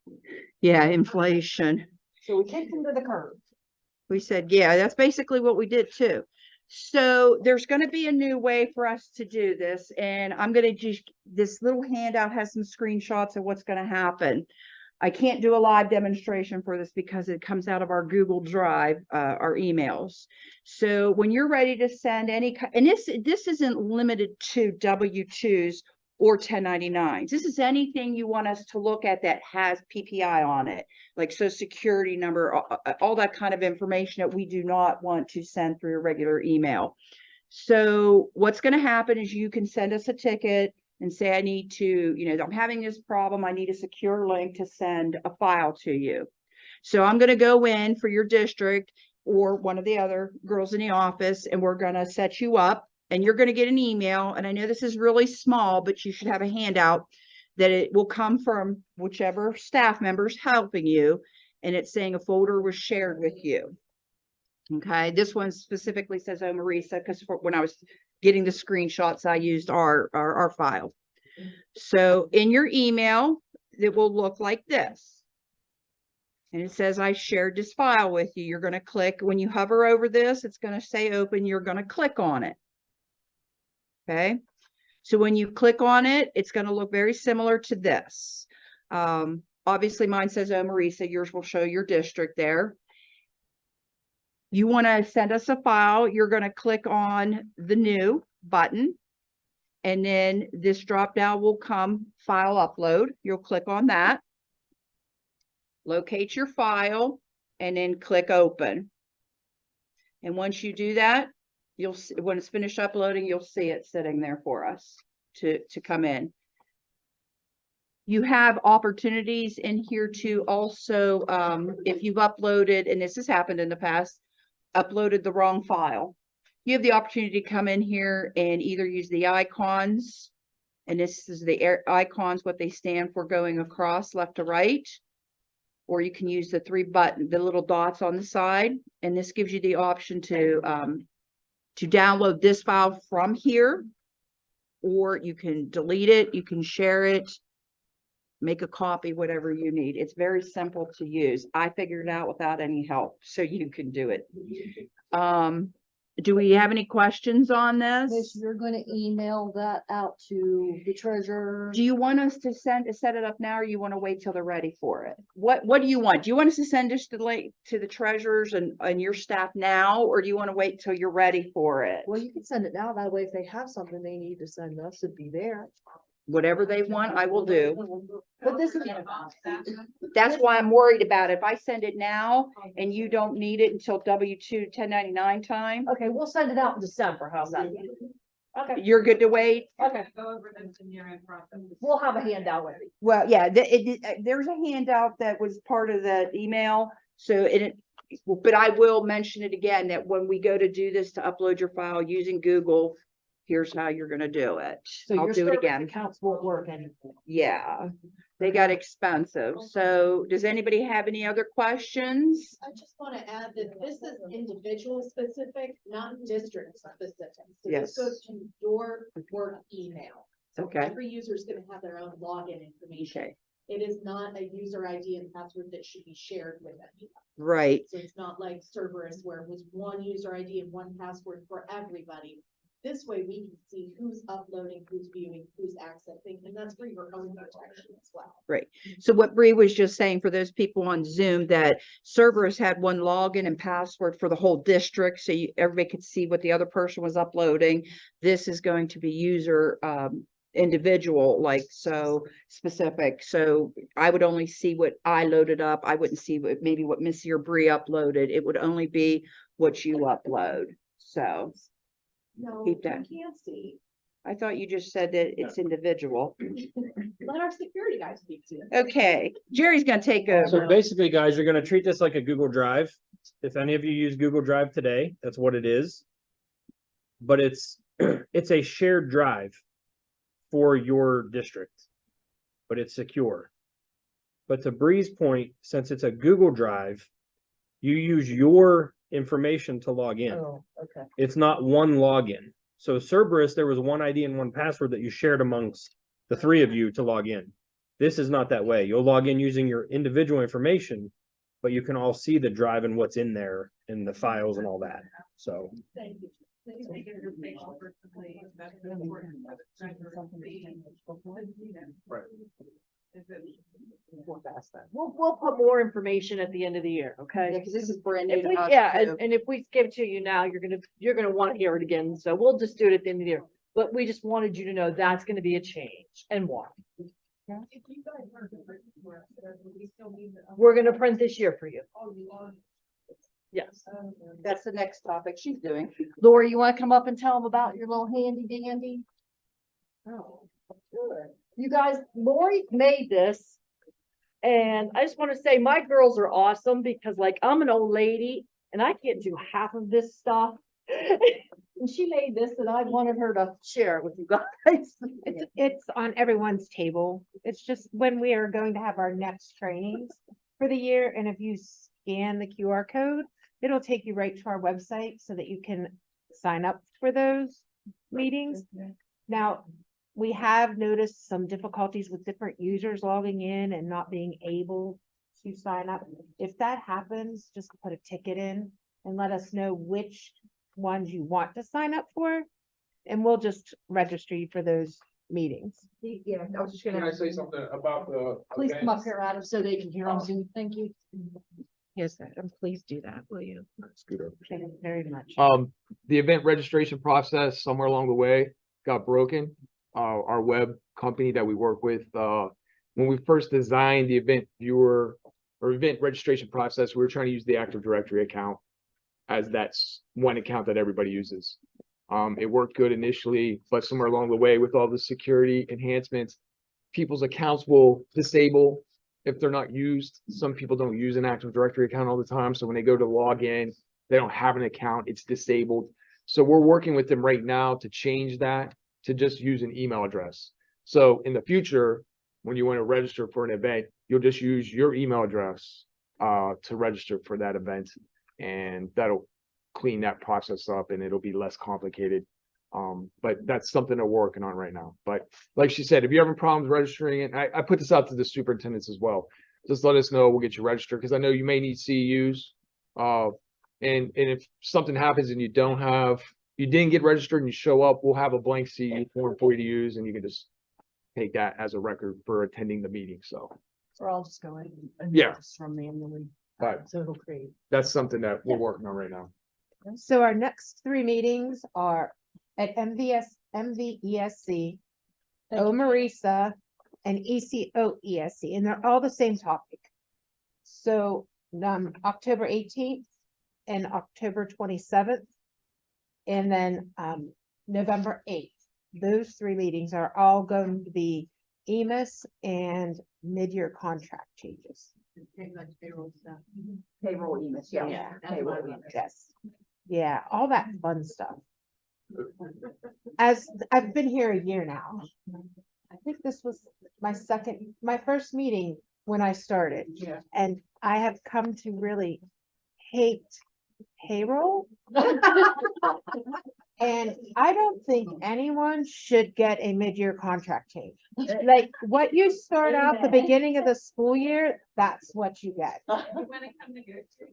Yeah, inflation. So we kicked them to the curb. We said, yeah, that's basically what we did too. So there's going to be a new way for us to do this. And I'm going to just, this little handout has some screenshots of what's going to happen. I can't do a live demonstration for this because it comes out of our Google Drive, our emails. So when you're ready to send any, and this isn't limited to W-2s or 1099s. This is anything you want us to look at that has PPI on it, like Social Security number, all that kind of information that we do not want to send through a regular email. So what's going to happen is you can send us a ticket and say, I need to, I'm having this problem. I need a secure link to send a file to you. So I'm going to go in for your district or one of the other girls in the office, and we're going to set you up, and you're going to get an email. And I know this is really small, but you should have a handout that it will come from whichever staff member's helping you. And it's saying a folder was shared with you. Okay. This one specifically says OME-RESA because when I was getting the screenshots, I used our file. So in your email, it will look like this. And it says, I shared this file with you. You're going to click, when you hover over this, it's going to say open. You're going to click on it. Okay. So when you click on it, it's going to look very similar to this. Obviously mine says OME-RESA. Yours will show your district there. You want to send us a file, you're going to click on the new button, and then this drop down will come file upload. You'll click on that, locate your file, and then click open. And once you do that, you'll see, when it's finished uploading, you'll see it sitting there for us to come in. You have opportunities in here to also, if you've uploaded, and this has happened in the past, uploaded the wrong file. You have the opportunity to come in here and either use the icons, and this is the icons, what they stand for going across left to right. Or you can use the the little dots on the side, and this gives you the option to download this file from here, or you can delete it, you can share it, make a copy, whatever you need. It's very simple to use. I figured it out without any help, so you can do it. Do we have any questions on Miss, this? you're gonna email that out to the treasurer. Do you want us to set it up now, or you want to wait till they're ready for it? What do you want? Do you want us to send this to the treasurers and your staff now, or do you want to wait till you're ready for it? Well, you can send it now. That way, if they have something they need to send us, it'd be there. Whatever they want, I will do. But this is, That's why I'm worried about it. If I send it now and you don't need it until W-2 1099 time, okay, we'll send it out in December. How's that? Okay, you're good to wait. okay. Go over this in your end process. We'll have a handout with you. Well, yeah, there's a handout that was part of the email. So but I will mention it again, that when we go to do this, to upload your file using Google, here's how you're gonna do it. So I'll your do it service again. accounts won't work anymore. Yeah, they got expensive. So does anybody have any other questions? I just want to add that this is individual specific, not district specific. So Yes. this goes to your work email. So Okay. every user is going to have their own login information. Okay, It is not a user ID and password that should be shared with anyone. right. So it's not like Cerberus where it was one user ID and one password for everybody. This way we can see who's uploading, who's viewing, who's accessing, and that's for your own protection as well. So what Bree was just saying, for those people on Zoom, that Cerberus had one login and password for the whole district, so everybody could see what the other person was uploading. This is going to be user individual, like, so specific. So I would only see what I loaded up. I wouldn't see maybe what Missy or Bree uploaded. It would only be what you upload. So No, Keep you that. can't see. I thought you just said that it's individual. Let our security guy speak to it. Okay, Jerry's gonna take So over. basically, guys, you're gonna treat this like a Google Drive. If any of you use Google Drive today, that's what it is. But it's a shared drive for your district, but it's secure. But to Bree's point, since it's a Google Drive, you use your information to log in. Oh, okay. It's not one login. So Cerberus, there was one ID and one password that you shared amongst the three of you to log in. This is not that way. You'll log in using your individual information, but you can all see the drive and what's in there and the files and all that. So Thank you. We'll put more information at the end of the year, okay? Yeah, because this is brand new If to we, us, yeah, too. and if we give it to you now, you're gonna want to hear it again, so we'll just do it at the end of the year. But we just wanted you to know that's gonna be a change and why. We're gonna print this year for you. Yes. That's the next topic she's doing. Lori, you wanna come up and tell them about your little handy dandy? Oh, good. You guys, Lori made this. And I just wanna say, my girls are awesome because like, I'm an old lady and I can't do half of this stuff. And she made this and I wanted her to share it with you guys. It's on everyone's table. It's just when we are going to have our next trainings for the year, and if you scan the QR code, it'll take you right to our website so that you can sign up for those meetings. Now, we have noticed some difficulties with different users logging in and not being able to sign up. If that happens, just put a ticket in and let us know which ones you want to sign up for, and we'll just register you for those meetings. Yeah, I was just Can I gonna, say something about the? please come up events? here, Adam, so they can hear on Zoom. Thank you. Yes, and please do that, will you? Scooter. Thank you very much. The event registration process somewhere along the way got broken. Our web company that we work with, when we first designed the event viewer or event registration process, we were trying to use the Active Directory account as that's one account that everybody uses. It worked good initially, but somewhere along the way with all the security enhancements, people's accounts will disable if they're not used. Some people don't use an Active Directory account all the time, so when they go to log in, they don't have an account, it's disabled. So we're working with them right now to change that to just use an email address. So in the future, when you want to register for an event, you'll just use your email address to register for that event, and that'll clean that process up and it'll be less complicated. But that's something they're working on right now. But like she said, if you're having problems registering it, I put this out to the superintendents as well. Just let us know, we'll get you registered, because I know you may need CEUs. And if something happens and you didn't get registered and you show up, we'll have a blank CEU form for you to use, and you can just take that as a record for attending the meeting. So Or I'll just go in and Yeah. notice from manually. But So it'll create. that's something that we're working on right now. So our next 3 meetings are at MVESC, OME-RESA, and ECOESC, and they're all the same topic. So, October 18th and October 27th, and then, November 8th. Those 3 meetings are all going to be EMIS and mid-year contract changes. Payroll EMIS, yeah. Payroll EMIS. Yes. Yeah, all that fun stuff. As I've been here a year now, I think this was my first meeting when I started. Yeah. And I have come to really hate payroll. And I don't think anyone should get a mid-year contract change. Like what you start out the Amen. beginning of the school year, that's what you get. You wanna come negotiate?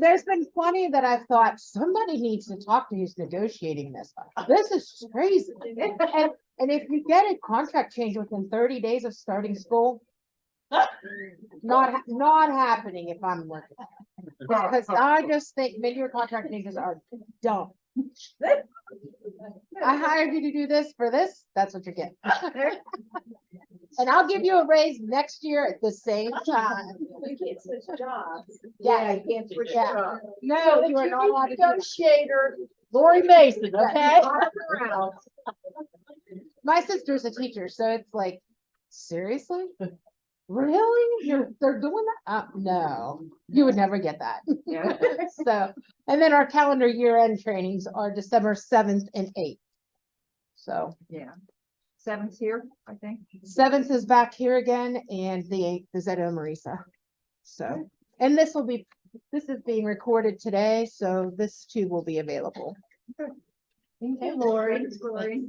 There's been plenty that I've thought somebody needs to talk to who's negotiating this. This is crazy. And if you get a contract change within 30 days of starting school, not happening if I'm working. Because I just think mid-year contract changes are dumb. I hired you to do this for this, that's what you get. And I'll give you a raise next year at the same time. You can't switch jobs. Yeah, You can't switch yeah. jobs. No, you are not allowed to do that. Negotiator, Lori Mason, okay? My sister's a teacher, so it's like, seriously? Really? They're doing that? No, you would never get that. Yeah. So, and then our calendar year-end trainings are December 7th and 8th. So Yeah. 7th here, I think. 7th is back here again, and the 8th is at OME-RESA. So, and this is being recorded today, so this too will be available. Thank you, Lori.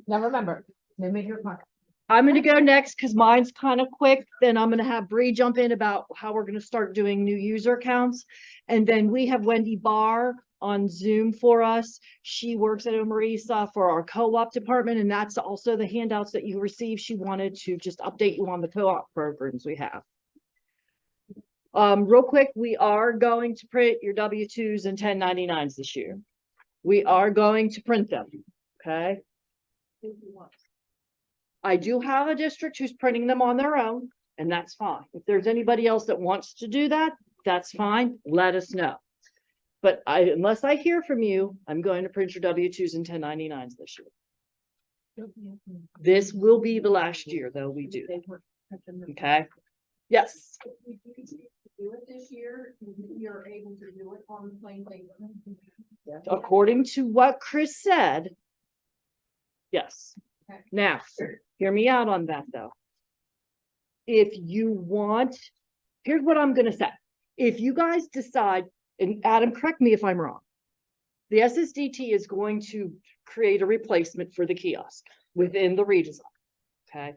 Now remember, no mid-year contract. I'm gonna go next because mine's kind of quick. Then I'm gonna have Bree jump in about how we're gonna start doing new user accounts. And then we have Wendy Barr on Zoom for us. She works at OME-RESA for our co-op department, and that's also the handouts that you received. She wanted to just update you on the co-op programs we have. Real quick, we are going to print your W-2s and 1099s this year. We are going to print them, okay? I do have a district who's printing them on their own, and that's fine. If there's anybody else that wants to do that, that's fine. Let us know. But unless I hear from you, I'm going to print your W-2s and 1099s this year. This will be the last year, though, we do that. Okay? Yes. If you do it this year, you're able to do it on plain paper. According to what Chris said, yes. Now, hear me out on that, though. If you want, here's what I'm gonna say. If you guys decide, and Adam, correct me if I'm wrong, the SSDT is going to create a replacement for the kiosk within the redesign, okay?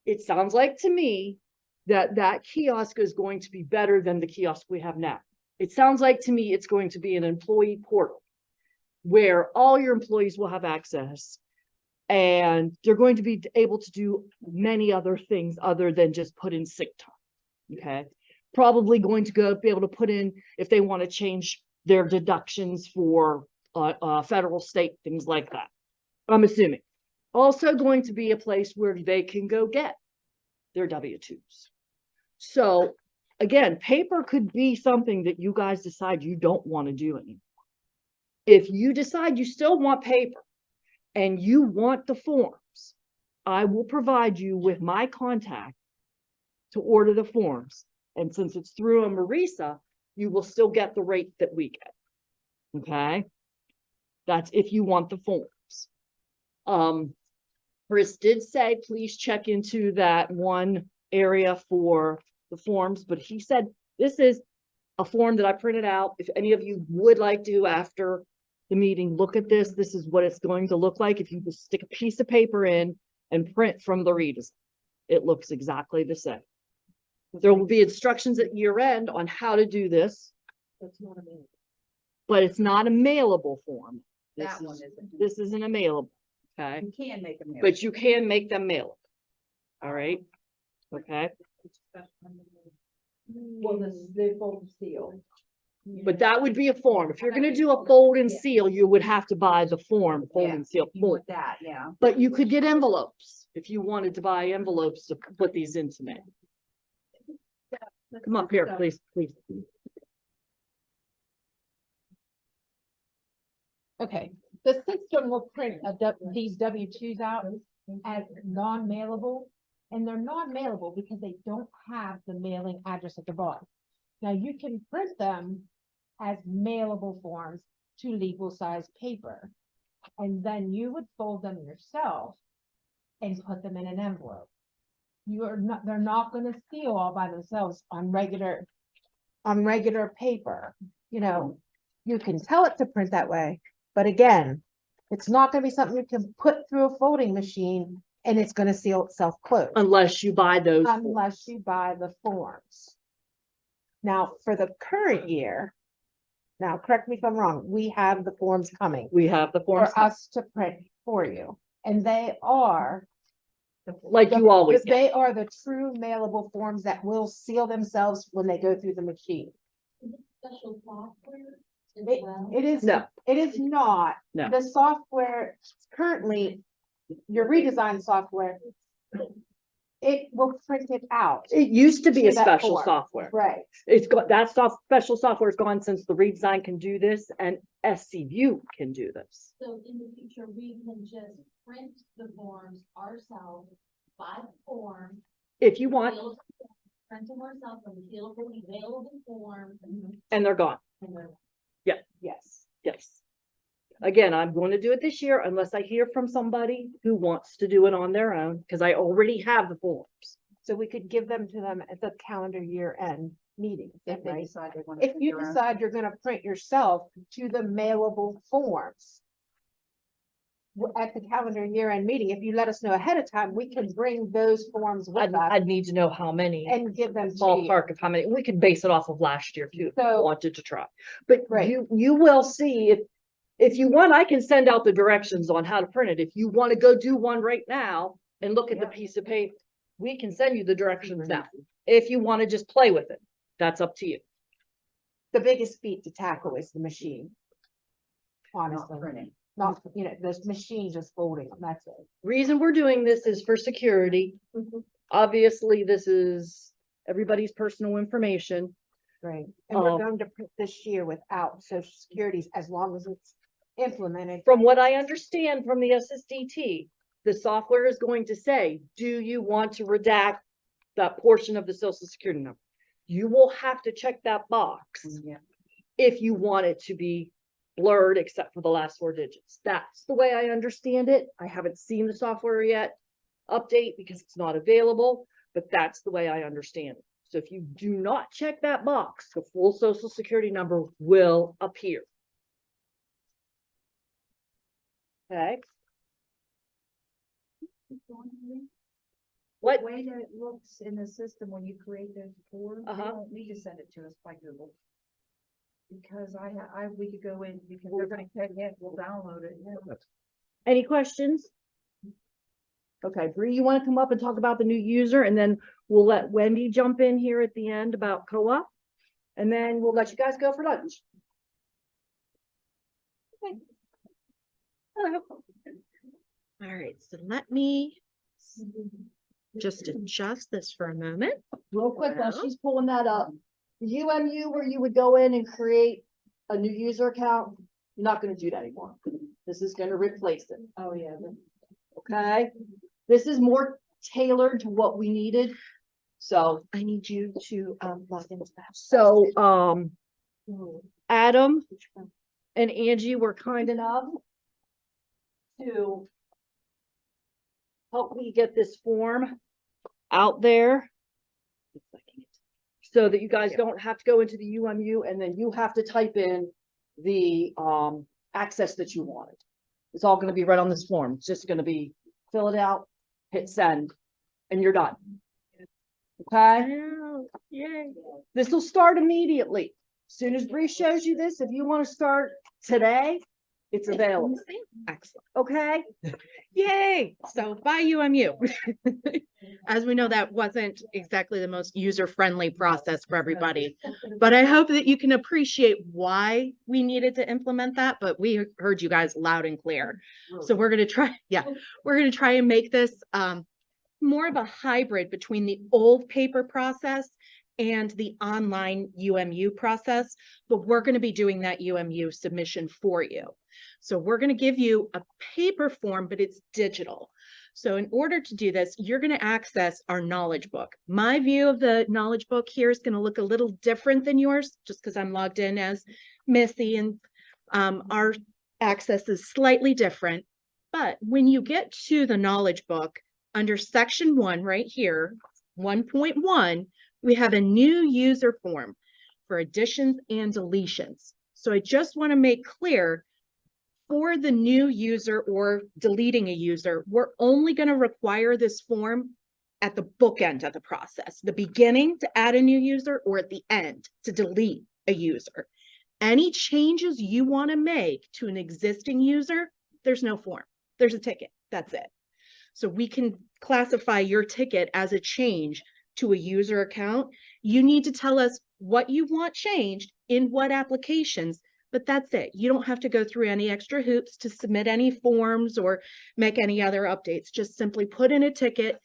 It sounds like to me that that kiosk is going to be better than the kiosk we have now. It sounds like to me it's going to be an employee portal where all your employees will have access, and they're going to be able to do many other things other than just put in sick time, okay? Probably going to be able to put in, if they want to change their deductions for federal, state, things like that. I'm assuming. Also going to be a place where they can go get their W-2s. So again, paper could be something that you guys decide you don't want to do anymore. If you decide you still want paper and you want the forms, I will provide you with my contact to order the forms. And since it's through OME-RESA, you will still get the rate that we get. Okay? That's if you want the forms. Chris did say, please check into that one area for the forms, but he said, this is a form that I printed out. If any of you would like to, after the meeting, look at this. This is what it's going to look like if you just stick a piece of paper in and print from the reader's. It looks exactly the same. There will be instructions at year end on how to do this, but it's not a mailable form. That one isn't. This isn't a mailable, okay? You can make them. But you can make them mailable. All right? Okay? Well, they fold seal. But that would be a form. If you're gonna do a fold and seal, you would have to buy the form, fold and seal You form. want that, yeah. But you could get envelopes if you wanted to buy envelopes to put these into me. Come up here, please, please. Okay, the system will print these W-2s out as non-mailable, and they're non-mailable because they don't have the mailing address at the bottom. Now, you can print them as mailable forms to legal size paper, and then you would fold them yourself and put them in an envelope. They're not gonna seal all by themselves on regular paper. You know, you can tell it to print that way, but again, it's not gonna be something you can put through a folding machine and it's gonna seal itself closed Unless you buy those. unless you buy the forms. Now, for the current year, now correct me if I'm wrong, we have the forms coming We have the forms, for us to print for you. And they are like you always get. they are the true mailable forms that will seal themselves when they go through the machine. Special software as It- well. It is, No. it is not. No. The software currently, your redesign software, it will print it out. It used to be a To that special form. software. Right. It's got, that special software is gone since the redesign can do this and SCU can do this. So in the future, we can just print the forms ourselves, buy the form. If you want, seal it, Print them ourselves and seal the available form. and they're gone. And they're Yes. Yes. Again, I'm going to do it this year unless I hear from somebody who wants to do it on their own, because I already have the forms. So we could give them to them at the calendar year end meeting, If they right? decide they want to. If you decide you're gonna print yourself to the mailable forms at the calendar year end meeting, if you let us know ahead of time, we can bring those forms with us I'd need to know how many, and give them to you. ballpark of how many, we could base it off of last year too, if you So- wanted to try. But Right. you will see if you want, I can send out the directions on how to print it. If you want to go do one right now and look at the Yeah. piece of paper, we can send you the directions now. If you want to just play with it, that's up to you. The biggest feat to tackle is the machine. Not Honestly, printing. not, you know, this machine just folding them, that's it. Reason we're doing this is for security. Obviously, this is everybody's personal information. Right. And we're Oh. going to print this year without social securities as long as it's implemented. From what I understand from the SSDT, the software is going to say, do you want to redact that portion of the social security number? You will have to check that box Yeah. if you want it to be blurred except for the last 4 digits. That's the way I understand it. I haven't seen the software yet update because it's not available, but that's the way I understand it. So if you do not check that box, the full social security number will appear. Okay? What? The way that it looks in the system when you create those forms, you Uh-huh. don't need to send it to us by Google. Because we could go in, because they're gonna check it, we'll download it. Any questions? Okay, Bree, you want to come up and talk about the new user, and then we'll let Wendy jump in here at the end about co-op, and then we'll let you guys go for lunch. Okay. Hello. All right, so let me just adjust this for a moment. Real quick, while she's pulling that up, the UMU where you would go in and create a new user account, you're not gonna do that anymore. This is gonna replace it. Oh, yeah. Okay, This is more tailored to what we needed. So I need you to log into that. So Adam and Angie were kind enough to help me get this form out there so that you guys don't have to go into the UMU and then you have to type in the access that you wanted. It's all going to be right on this form. It's just going to be fill it out, hit send, and you're done. Okay? Yay. This will start immediately. As soon as Bree shows you this, if you want to start today, it's available. Excellent. Okay? Yay. So by UMU. As we know, that wasn't exactly the most user-friendly process for everybody, but I hope that you can appreciate why we needed to implement that, but we heard you guys loud and clear. So we're going to try, we're going to try and make this more of a hybrid between the old paper process and the online UMU process, but we're going to be doing that UMU submission for you. So we're going to give you a paper form, but it's digital. So in order to do this, you're going to access our knowledge book. My view of the knowledge book here is going to look a little different than yours, just because I'm logged in as Missy, and our access is slightly different. But when you get to the knowledge book, under section 1 right here, 1.1, we have a new user form for additions and deletions. So I just want to make clear, for the new user or deleting a user, we're only going to require this form at the bookend of the process, the beginning to add a new user or at the end to delete a user. Any changes you want to make to an existing user, there's no form. There's a ticket. That's it. So we can classify your ticket as a change to a user account. You need to tell us what you want changed in what applications, but that's it. You don't have to go through any extra hoops to submit any forms or make any other updates. Just simply put in a ticket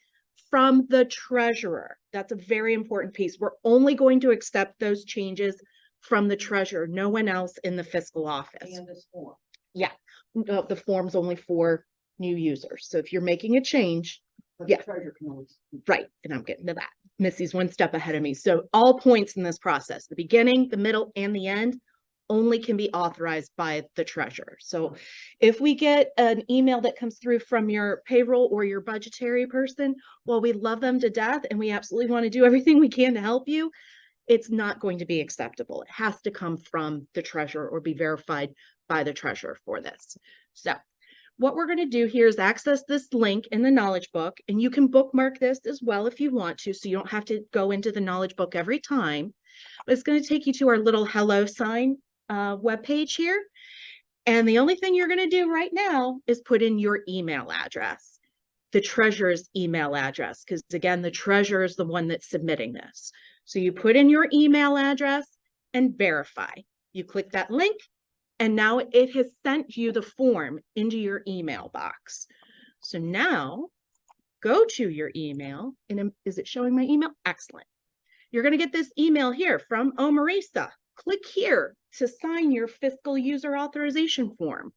from the treasurer. That's a very important piece. We're only going to accept those changes from the treasurer, no one else in the fiscal office. And this form. Yeah, the form's only for new users. So if you're making a change, But yeah. the treasurer can always. right, and I'm getting to that. Missy's one step ahead of me. So all points in this process, the beginning, the middle, and the end, only can be authorized by the treasurer. So if we get an email that comes through from your payroll or your budgetary person, well, we love them to death and we absolutely want to do everything we can to help you, it's not going to be acceptable. It has to come from the treasurer or be verified by the treasurer for this. So what we're going to do here is access this link in the knowledge book, and you can bookmark this as well if you want to, so you don't have to go into the knowledge book every time. But it's going to take you to our little hello sign webpage here. And the only thing you're going to do right now is put in your email address, the treasurer's email address, because again, the treasurer is the one that's submitting this. So you put in your email address and verify. You click that link, and now it has sent you the form into your email box. So now go to your email, and is it showing my email? Excellent. You're going to get this email here from OME-RESA. Click here to sign your fiscal user authorization form.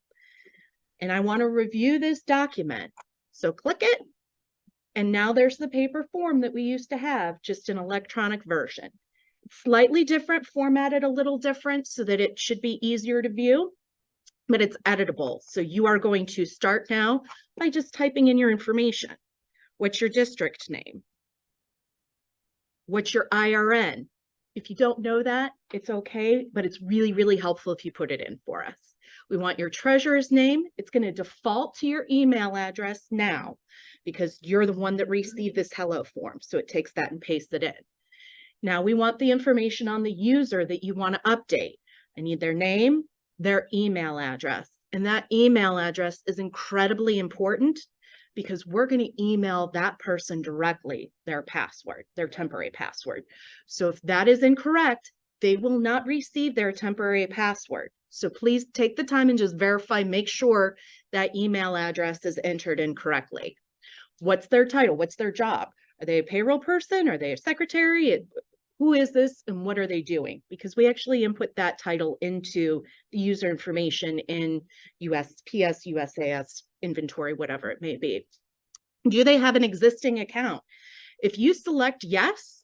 And I want to review this document. So click it. And now there's the paper form that we used to have, just an electronic version. Slightly different, formatted a little different so that it should be easier to view, but it's editable. So you are going to start now by just typing in your information. What's your district name? What's your IRN? If you don't know that, it's okay, but it's really, really helpful if you put it in for us. We want your treasurer's name. It's going to default to your email address now because you're the one that received this hello form. So it takes that and pastes it in. Now we want the information on the user that you want to update. I need their name, their email address, and that email address is incredibly important because we're going to email that person directly their password, their temporary password. So if that is incorrect, they will not receive their temporary password. So please take the time and just verify, make sure that email address is entered in correctly. What's their title? What's their job? Are they a payroll person? Are they a secretary? Who is this and what are they doing? Because we actually input that title into the user information in USPS, USAS, inventory, whatever it may be. Do they have an existing account? If you select yes,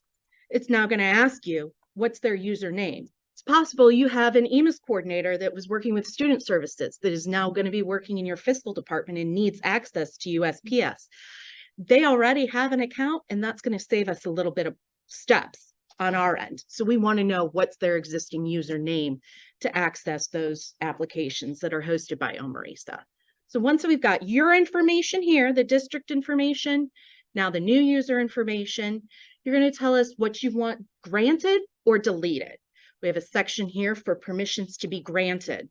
it's now going to ask you, what's their username? It's possible you have an EMIS coordinator that was working with student services that is now going to be working in your fiscal department and needs access to USPS. They already have an account, and that's going to save us a little bit of steps on our end. So we want to know what's their existing username to access those applications that are hosted by OME-RESA. So once we've got your information here, the district information, now the new user information, you're going to tell us what you want granted or deleted. We have a section here for permissions to be granted.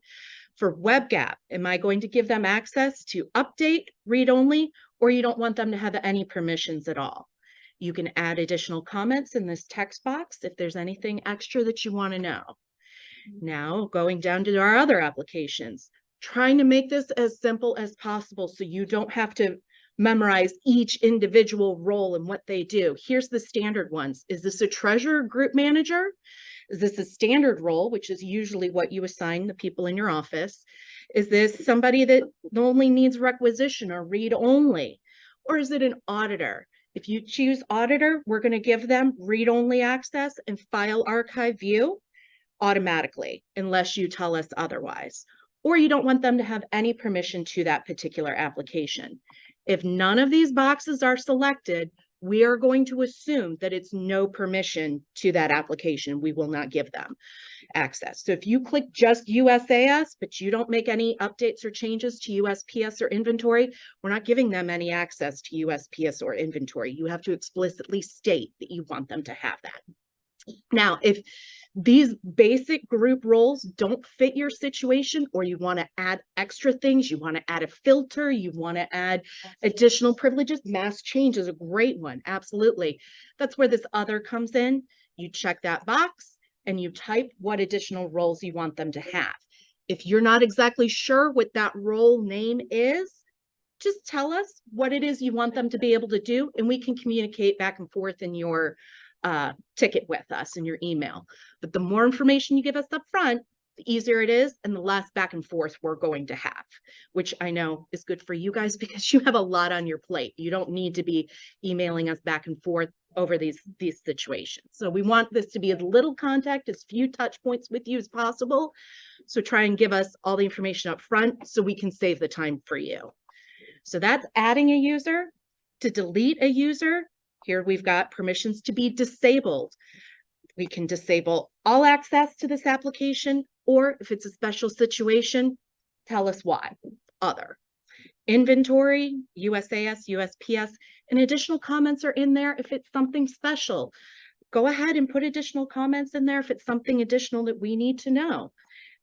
For WebGap, am I going to give them access to update, read only, or you don't want them to have any permissions at all? You can add additional comments in this text box if there's anything extra that you want to know. Now, going down to our other applications, trying to make this as simple as possible so you don't have to memorize each individual role and what they do. Here's the standard ones. Is this a treasurer group manager? Is this a standard role, which is usually what you assign the people in your office? Is this somebody that only needs requisition or read only? Or is it an auditor? If you choose auditor, we're going to give them read only access and file archive view automatically, unless you tell us otherwise. Or you don't want them to have any permission to that particular application. If none of these boxes are selected, we are going to assume that it's no permission to that application. We will not give them access. So if you click just USAS, but you don't make any updates or changes to USPS or inventory, we're not giving them any access to USPS or inventory. You have to explicitly state that you want them to have that. Now, if these basic group roles don't fit your situation, or you want to add extra things, you want to add a filter, you want to add additional privileges, mass change is a great one. Absolutely. That's where this other comes in. You check that box and you type what additional roles you want them to have. If you're not exactly sure what that role name is, just tell us what it is you want them to be able to do, and we can communicate back and forth in your ticket with us in your email. But the more information you give us up front, the easier it is and the less back and forth we're going to have, which I know is good for you guys because you have a lot on your plate. You don't need to be emailing us back and forth over these situations. So we want this to be as little contact, as few touch points with you as possible. So try and give us all the information up front so we can save the time for you. So that's adding a user. To delete a user, here we've got permissions to be disabled. We can disable all access to this application, or if it's a special situation, tell us why. Other. Inventory, USAS, USPS, and additional comments are in there if it's something special. Go ahead and put additional comments in there if it's something additional that we need to know.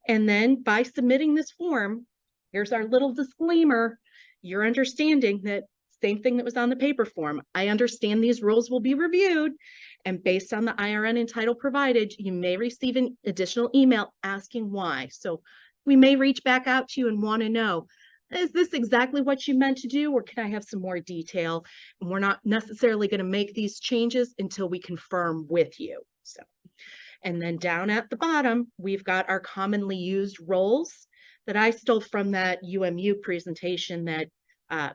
And then by submitting this form, here's our little disclaimer. You're understanding that same thing that was on the paper form. I understand these rules will be reviewed, and based on the IRN and title provided, you may receive an additional email asking why. So we may reach back out to you and want to know, is this exactly what you meant to do, or can I have some more detail? And we're not necessarily going to make these changes until we confirm with you. So, and then down at the bottom, we've got our commonly used roles that I stole from that UMU presentation that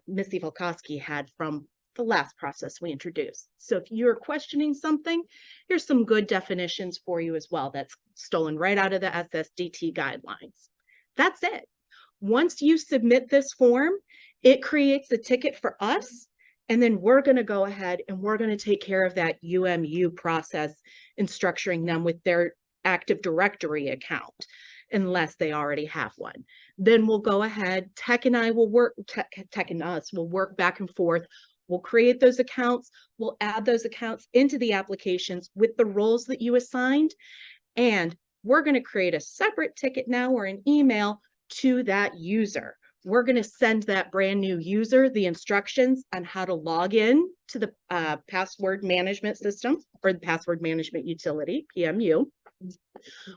Missy Volkowski had from the last process we introduced. So if you're questioning something, here's some good definitions for you as well. That's stolen right out of the SSDT guidelines. That's it. Once you submit this form, it creates a ticket for us, and then we're going to go ahead and we're going to take care of that UMU process in structuring them with their Active Directory account, unless they already have one. Then we'll go ahead, Tech and I will work, Tech and us will work back and forth. We'll create those accounts. We'll add those accounts into the applications with the roles that you assigned. And we're going to create a separate ticket now or an email to that user. We're going to send that brand new user the instructions on how to log in to the password management system or the password management utility, PMU.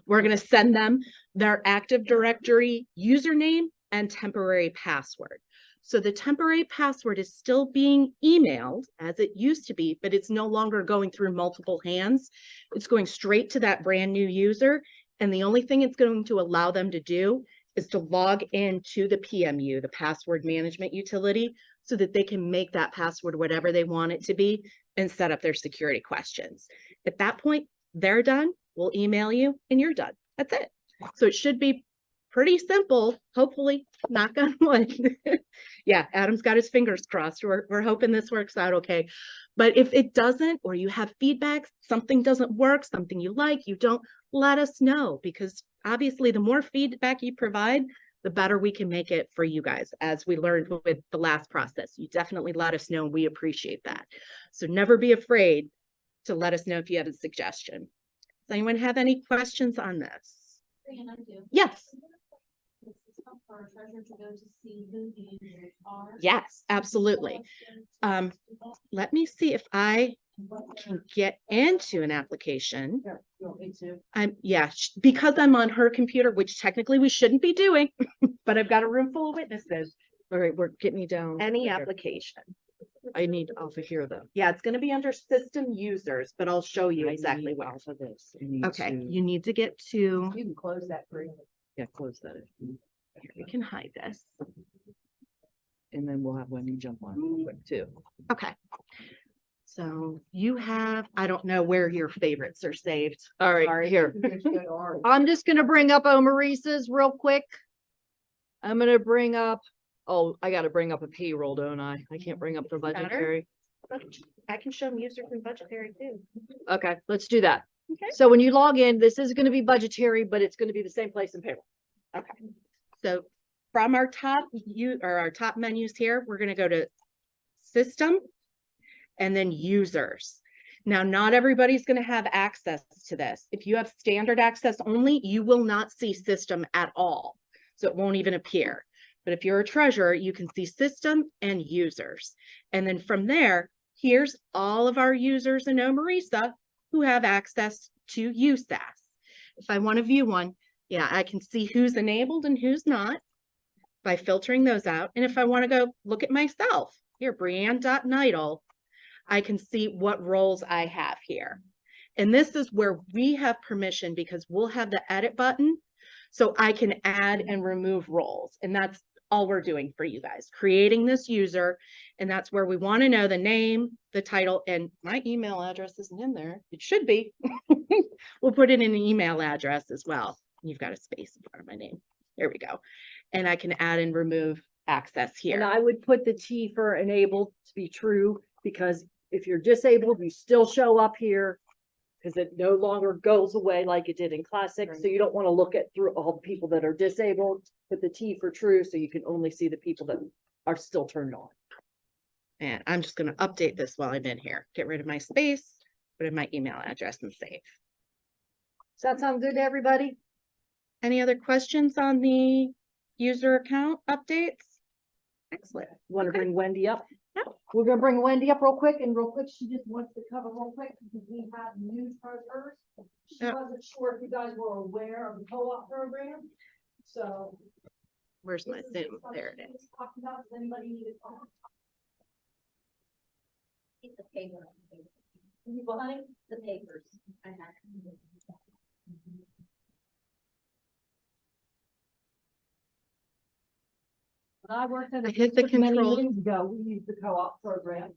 We're going to send them their Active Directory username and temporary password. So the temporary password is still being emailed as it used to be, but it's no longer going through multiple hands. It's going straight to that brand new user. And the only thing it's going to allow them to do is to log into the PMU, the password management utility, so that they can make that password whatever they want it to be and set up their security questions. At that point, they're done. We'll email you and you're done. That's it. So it should be pretty simple, hopefully, knock on wood. Yeah, Adam's got his fingers crossed. We're hoping this works out okay. But if it doesn't, or you have feedback, something doesn't work, something you like, you don't, let us know, because obviously the more feedback you provide, the better we can make it for you guys, as we learned with the last process. You definitely let us know, and we appreciate that. So never be afraid to let us know if you have a suggestion. Does anyone have any questions on this? Fran, I do. Yes. This is for our treasurer to go to see who the users are. Yes, absolutely. Let me see if I can get into an application. You want me to? Because I'm on her computer, which technically we shouldn't be doing, but I've got a room full of witnesses. All right, we're getting you down. Any application. I need off of here though. Yeah, it's gonna be under system users, but I'll show you exactly what. Off of this. Okay, you need to get to, You can close that for you. yeah, close that. Here, we can hide this. And then we'll have Wendy jump on real quick too. Okay. So you have, I don't know where your favorites are saved. All right, Sorry. here. I'm just gonna bring up OME-RESA's real quick. I'm gonna bring up, oh, I gotta bring up a payroll, don't I? I can't bring up the budgetary. I can show them users and budgetary too. Okay, let's do that. Okay. So when you log in, this is gonna be budgetary, but it's gonna be the same place in payroll. Okay. So from our top our top menus here, we're gonna go to system and then users. Now, not everybody's gonna have access to this. If you have standard access only, you will not see system at all. So it won't even appear. But if you're a treasurer, you can see system and users. And then from there, here's all of our users in OME-RESA who have access to USAS. If I want to view one, yeah, I can see who's enabled and who's not by filtering those out. And if I want to go look at myself, here, Brianne.Neidl, I can see what roles I have here. And this is where we have permission, because we'll have the edit button, so I can add and remove roles. And that's all we're doing for you guys, creating this user. And that's where we want to know the name, the title, and my email address isn't in there. It should be. We'll put it in an email address as well. You've got a space in front of my name. There we go. And I can add and remove access here. And I would put the T for enabled to be true, because if you're disabled, you still show up here. Because it no longer goes away like it did in Classic, so you don't want to look at through all the people that are disabled. Put the T for true, so you can only see the people that are still turned on. And I'm just going to update this while I'm in here. Get rid of my space, put in my email address and save. Does that sound good to everybody? Any other questions on the user account updates? Excellent. Want to Okay. bring Wendy up? Yep. We're gonna bring Wendy up real quick, and real quick, she just wants to cover real quick, because we have new treasurers. She Yep. wasn't sure if you guys were aware of the co-op program, so. Where's my this is Zoom? something There it we is. talked about. Does anybody need a call? Get the paper. You behind? The papers. I have. When I worked in I hit the district many control. years ago, we used the co-op program.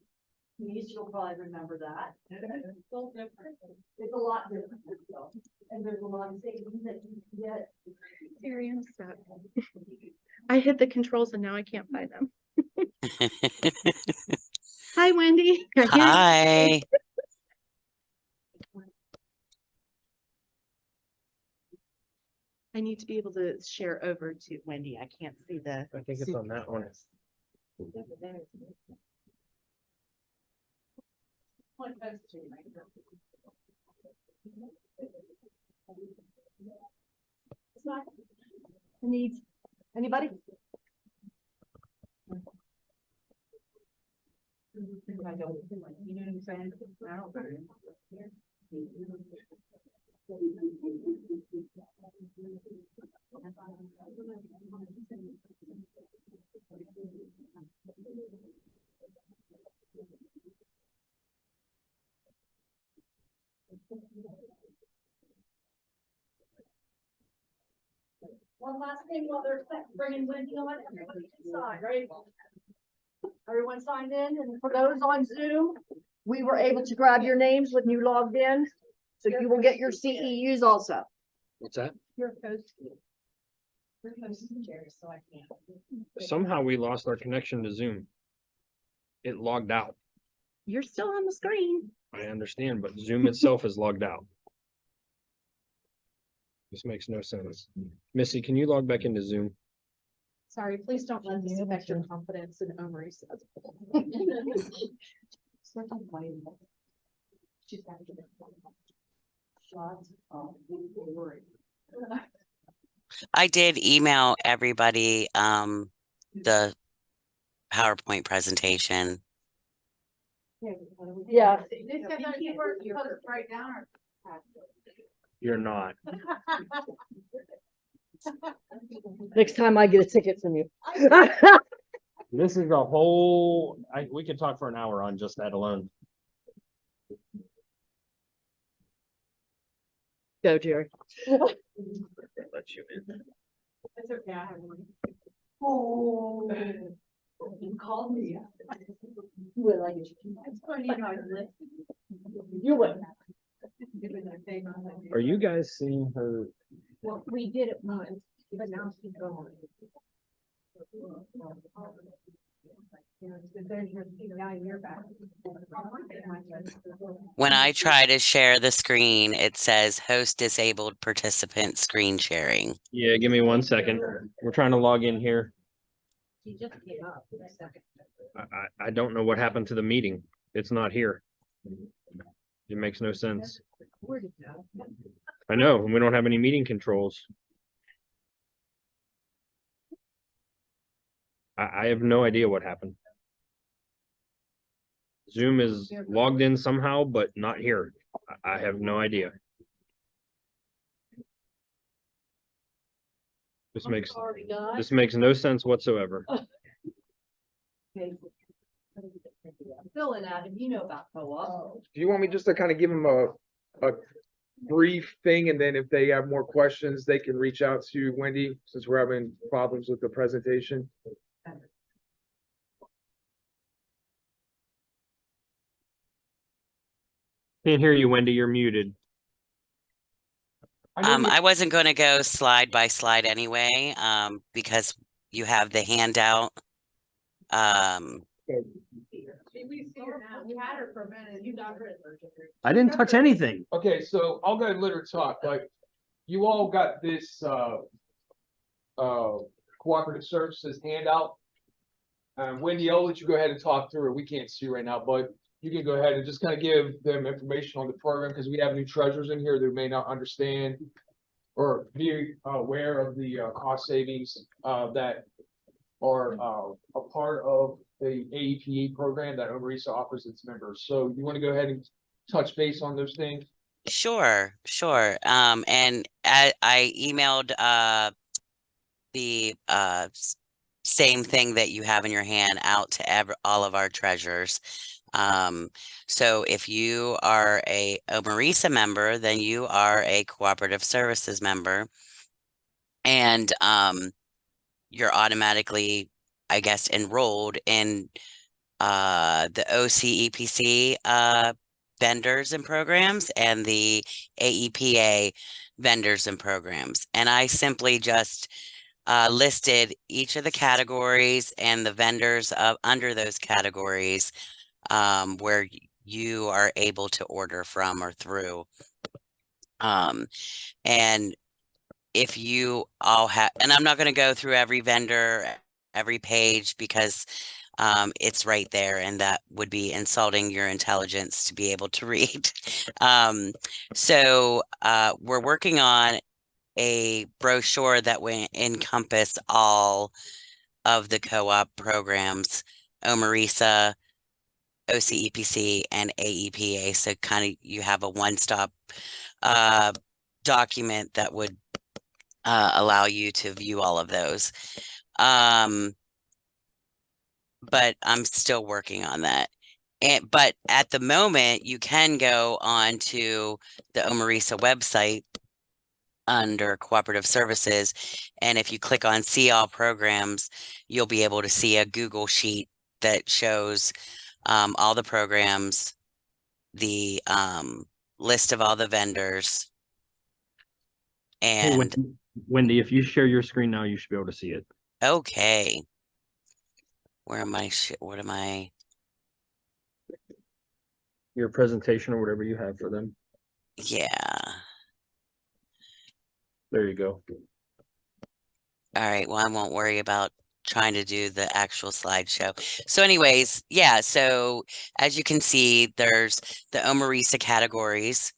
Denise, you'll probably remember that. It's a lot different, so, and there's a lot of savings that you can get. Here, I'm stuck. I hit the controls and now I can't find them. Hi, Wendy. Hi. I need to be able to share over to Wendy. I can't see the. I think it's on that one. Needs, anybody? One last thing while they're bringing Wendy on, everybody inside, right? Everyone signed in, and for those on Zoom, we were able to grab your names when you logged in. So you will get your CEUs also. What's that? Your host. Your host chair, so I can't. Somehow we lost our connection to Zoom. It logged out. You're still on the screen. I understand, but Zoom itself is logged out. This makes no sense. Missy, can you log back into Zoom? Sorry, please don't let this affect your confidence in OME-RESA. I did email everybody, the PowerPoint presentation. Yeah. Right down or? You're not. Next time I get a ticket from you. This is a whole, we could talk for an hour on just that alone. Go, Jerry. Let you in. That's okay, I have one. Oh. You called me. Will I get It's funny, you know, I live. You would. Are you guys seeing her? Well, we did it once, but now she's gone. There's your, now you're back. When I try to share the screen, it says host disabled participant screen sharing. Yeah, give me 1 second. We're trying to log in here. She just came up in a second. I don't know what happened to the meeting. It's not here. It makes no sense. Where did it go? I know, and we don't have any meeting controls. I have no idea what happened. Zoom is logged in somehow, but not here. I have no idea. This makes no sense whatsoever. Phil and Adam, you know about co-op. Do you want me just to kind of give them a brief thing, and then if they have more questions, they can reach out to Wendy, since we're having problems with the presentation? Can't hear you, Wendy. You're muted. I wasn't going to go slide by slide anyway, because you have the handout. We see her now. We had her for a minute. You got rid of her. I didn't touch anything. Okay, so I'll go ahead and let her talk, but you all got this cooperative services handout. Wendy, I'll let you go ahead and talk through it. We can't see right now, but you can go ahead and just kind of give them information on the program, because we have new treasurers in here that may not understand or be aware of the cost savings that are a part of the AEPA program that OME-RESA offers its members. So you want to go ahead and touch base on those things? Sure. And I emailed the same thing that you have in your hand out to all of our treasurers. So if you are a OME-RESA member, then you are a cooperative services member, and you're automatically, I guess, enrolled in the OCEPC vendors and programs and the AEPA vendors and programs. And I simply just listed each of the categories and the vendors under those categories where you are able to order from or through. And if you all have, and I'm not going to go through every vendor, every page, because it's right there, and that would be insulting your intelligence to be able to read. So we're working on a brochure that will encompass all of the co-op programs, OME-RESA, OCEPC, and AEPA. So kind of you have a one-stop document that would allow you to view all of those. But I'm still working on that. But at the moment, you can go on to the OME-RESA website under cooperative services. And if you click on see all programs, you'll be able to see a Google sheet that shows all the programs, the list of all the vendors. Hey, And Wendy, if you share your screen now, you should be able to see it. okay, where am I? What am I? Your presentation or whatever you have for them. Yeah. There you go. All right. Well, I won't worry about trying to do the actual slideshow. So anyways, yeah. So as you can see, there's the OME-RESA categories,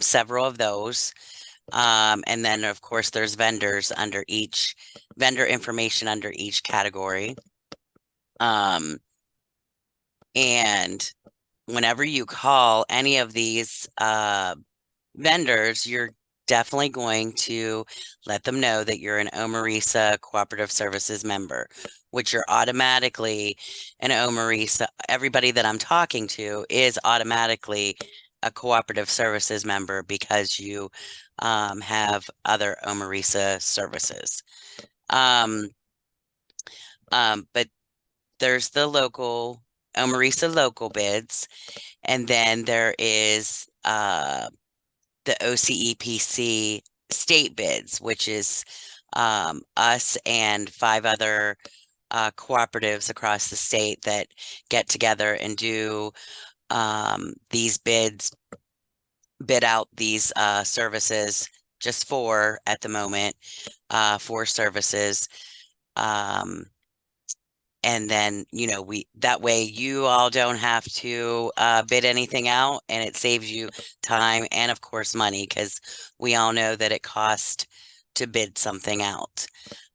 several of those. And then of course there's vendors under each vendor information under each category. And whenever you call any of these vendors, you're definitely going to let them know that you're an OME-RESA Cooperative Services member, which you're automatically an OME-RESA. Everybody that I'm talking to is automatically a Cooperative Services member because you have other OME-RESA services. But there's the local OME-RESA local bids, and then there is the OCEPC state bids, which is us and 5 other cooperatives across the state that get together and do these bids, bid out these services, just 4 at the moment, 4 services. And then, you know, that way you all don't have to bid anything out, and it saves you time and of course money, because we all know that it costs to bid something out.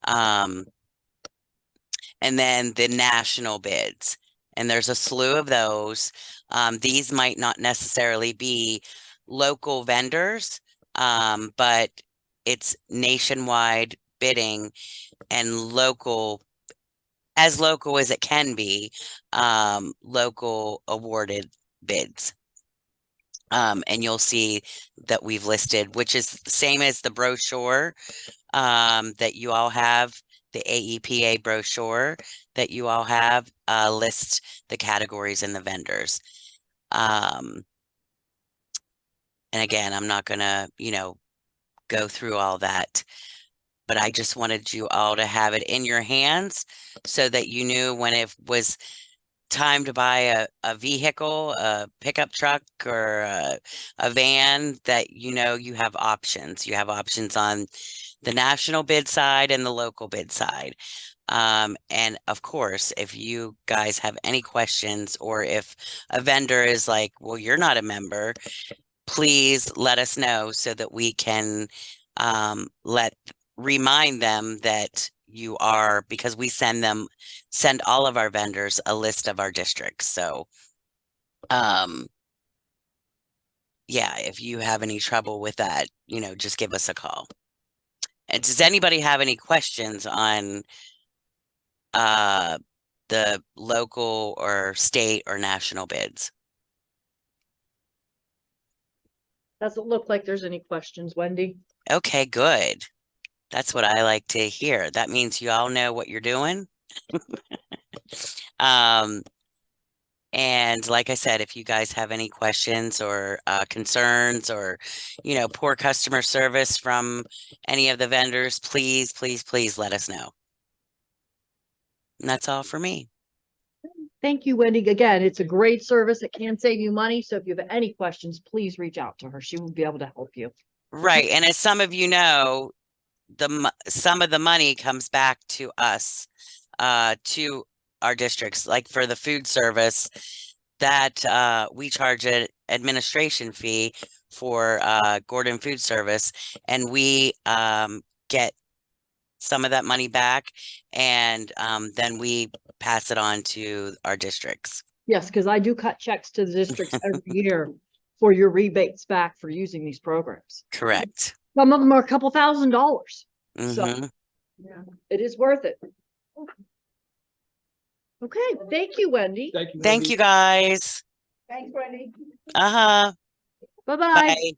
And then the national bids, and there's a slew of those. These might not necessarily be local vendors, but it's nationwide bidding and local as it can be, local awarded bids. And you'll see that we've listed, which is the same as the brochure that you all have, the AEPA brochure that you all have, lists the categories and the vendors. And again, I'm not gonna, go through all that, but I just wanted you all to have it in your hands so that you knew when it was time to buy a vehicle, a pickup truck, or a van, that you have options. You have options on the national bid side and the local bid side. And of course, if you guys have any questions, or if a vendor is like, well, you're not a member, please let us know so that we can remind them that you are, because we send all of our vendors a list of our districts. So yeah, if you have any trouble with that, just give us a call. And does anybody have any questions on the local or state or national bids? Doesn't look like there's any questions, Wendy. Okay, good. That's what I like to hear. That means you all know what you're doing. And like I said, if you guys have any questions or concerns, or, poor customer service from any of the vendors, please, please, please let us know. And that's all for me. Thank you, Wendy. Again, it's a great service. It can save you money. So if you have any questions, please reach out to her. She will be able to help you. Right. And as some of you know, some of the money comes back to us, to our districts. Like for the food service, that we charge an administration fee for Gordon Food Service, and we get some of that money back, and then we pass it on to our districts. Yes, because I do cut checks to the districts every year for your rebates back for using these programs. Correct. Some of them are a couple $1,000s. Mm-hmm. So yeah, it is worth it. Okay, thank you, Wendy. Thank you, guys. Thanks, Wendy. Uh-huh. Bye-bye. Bye.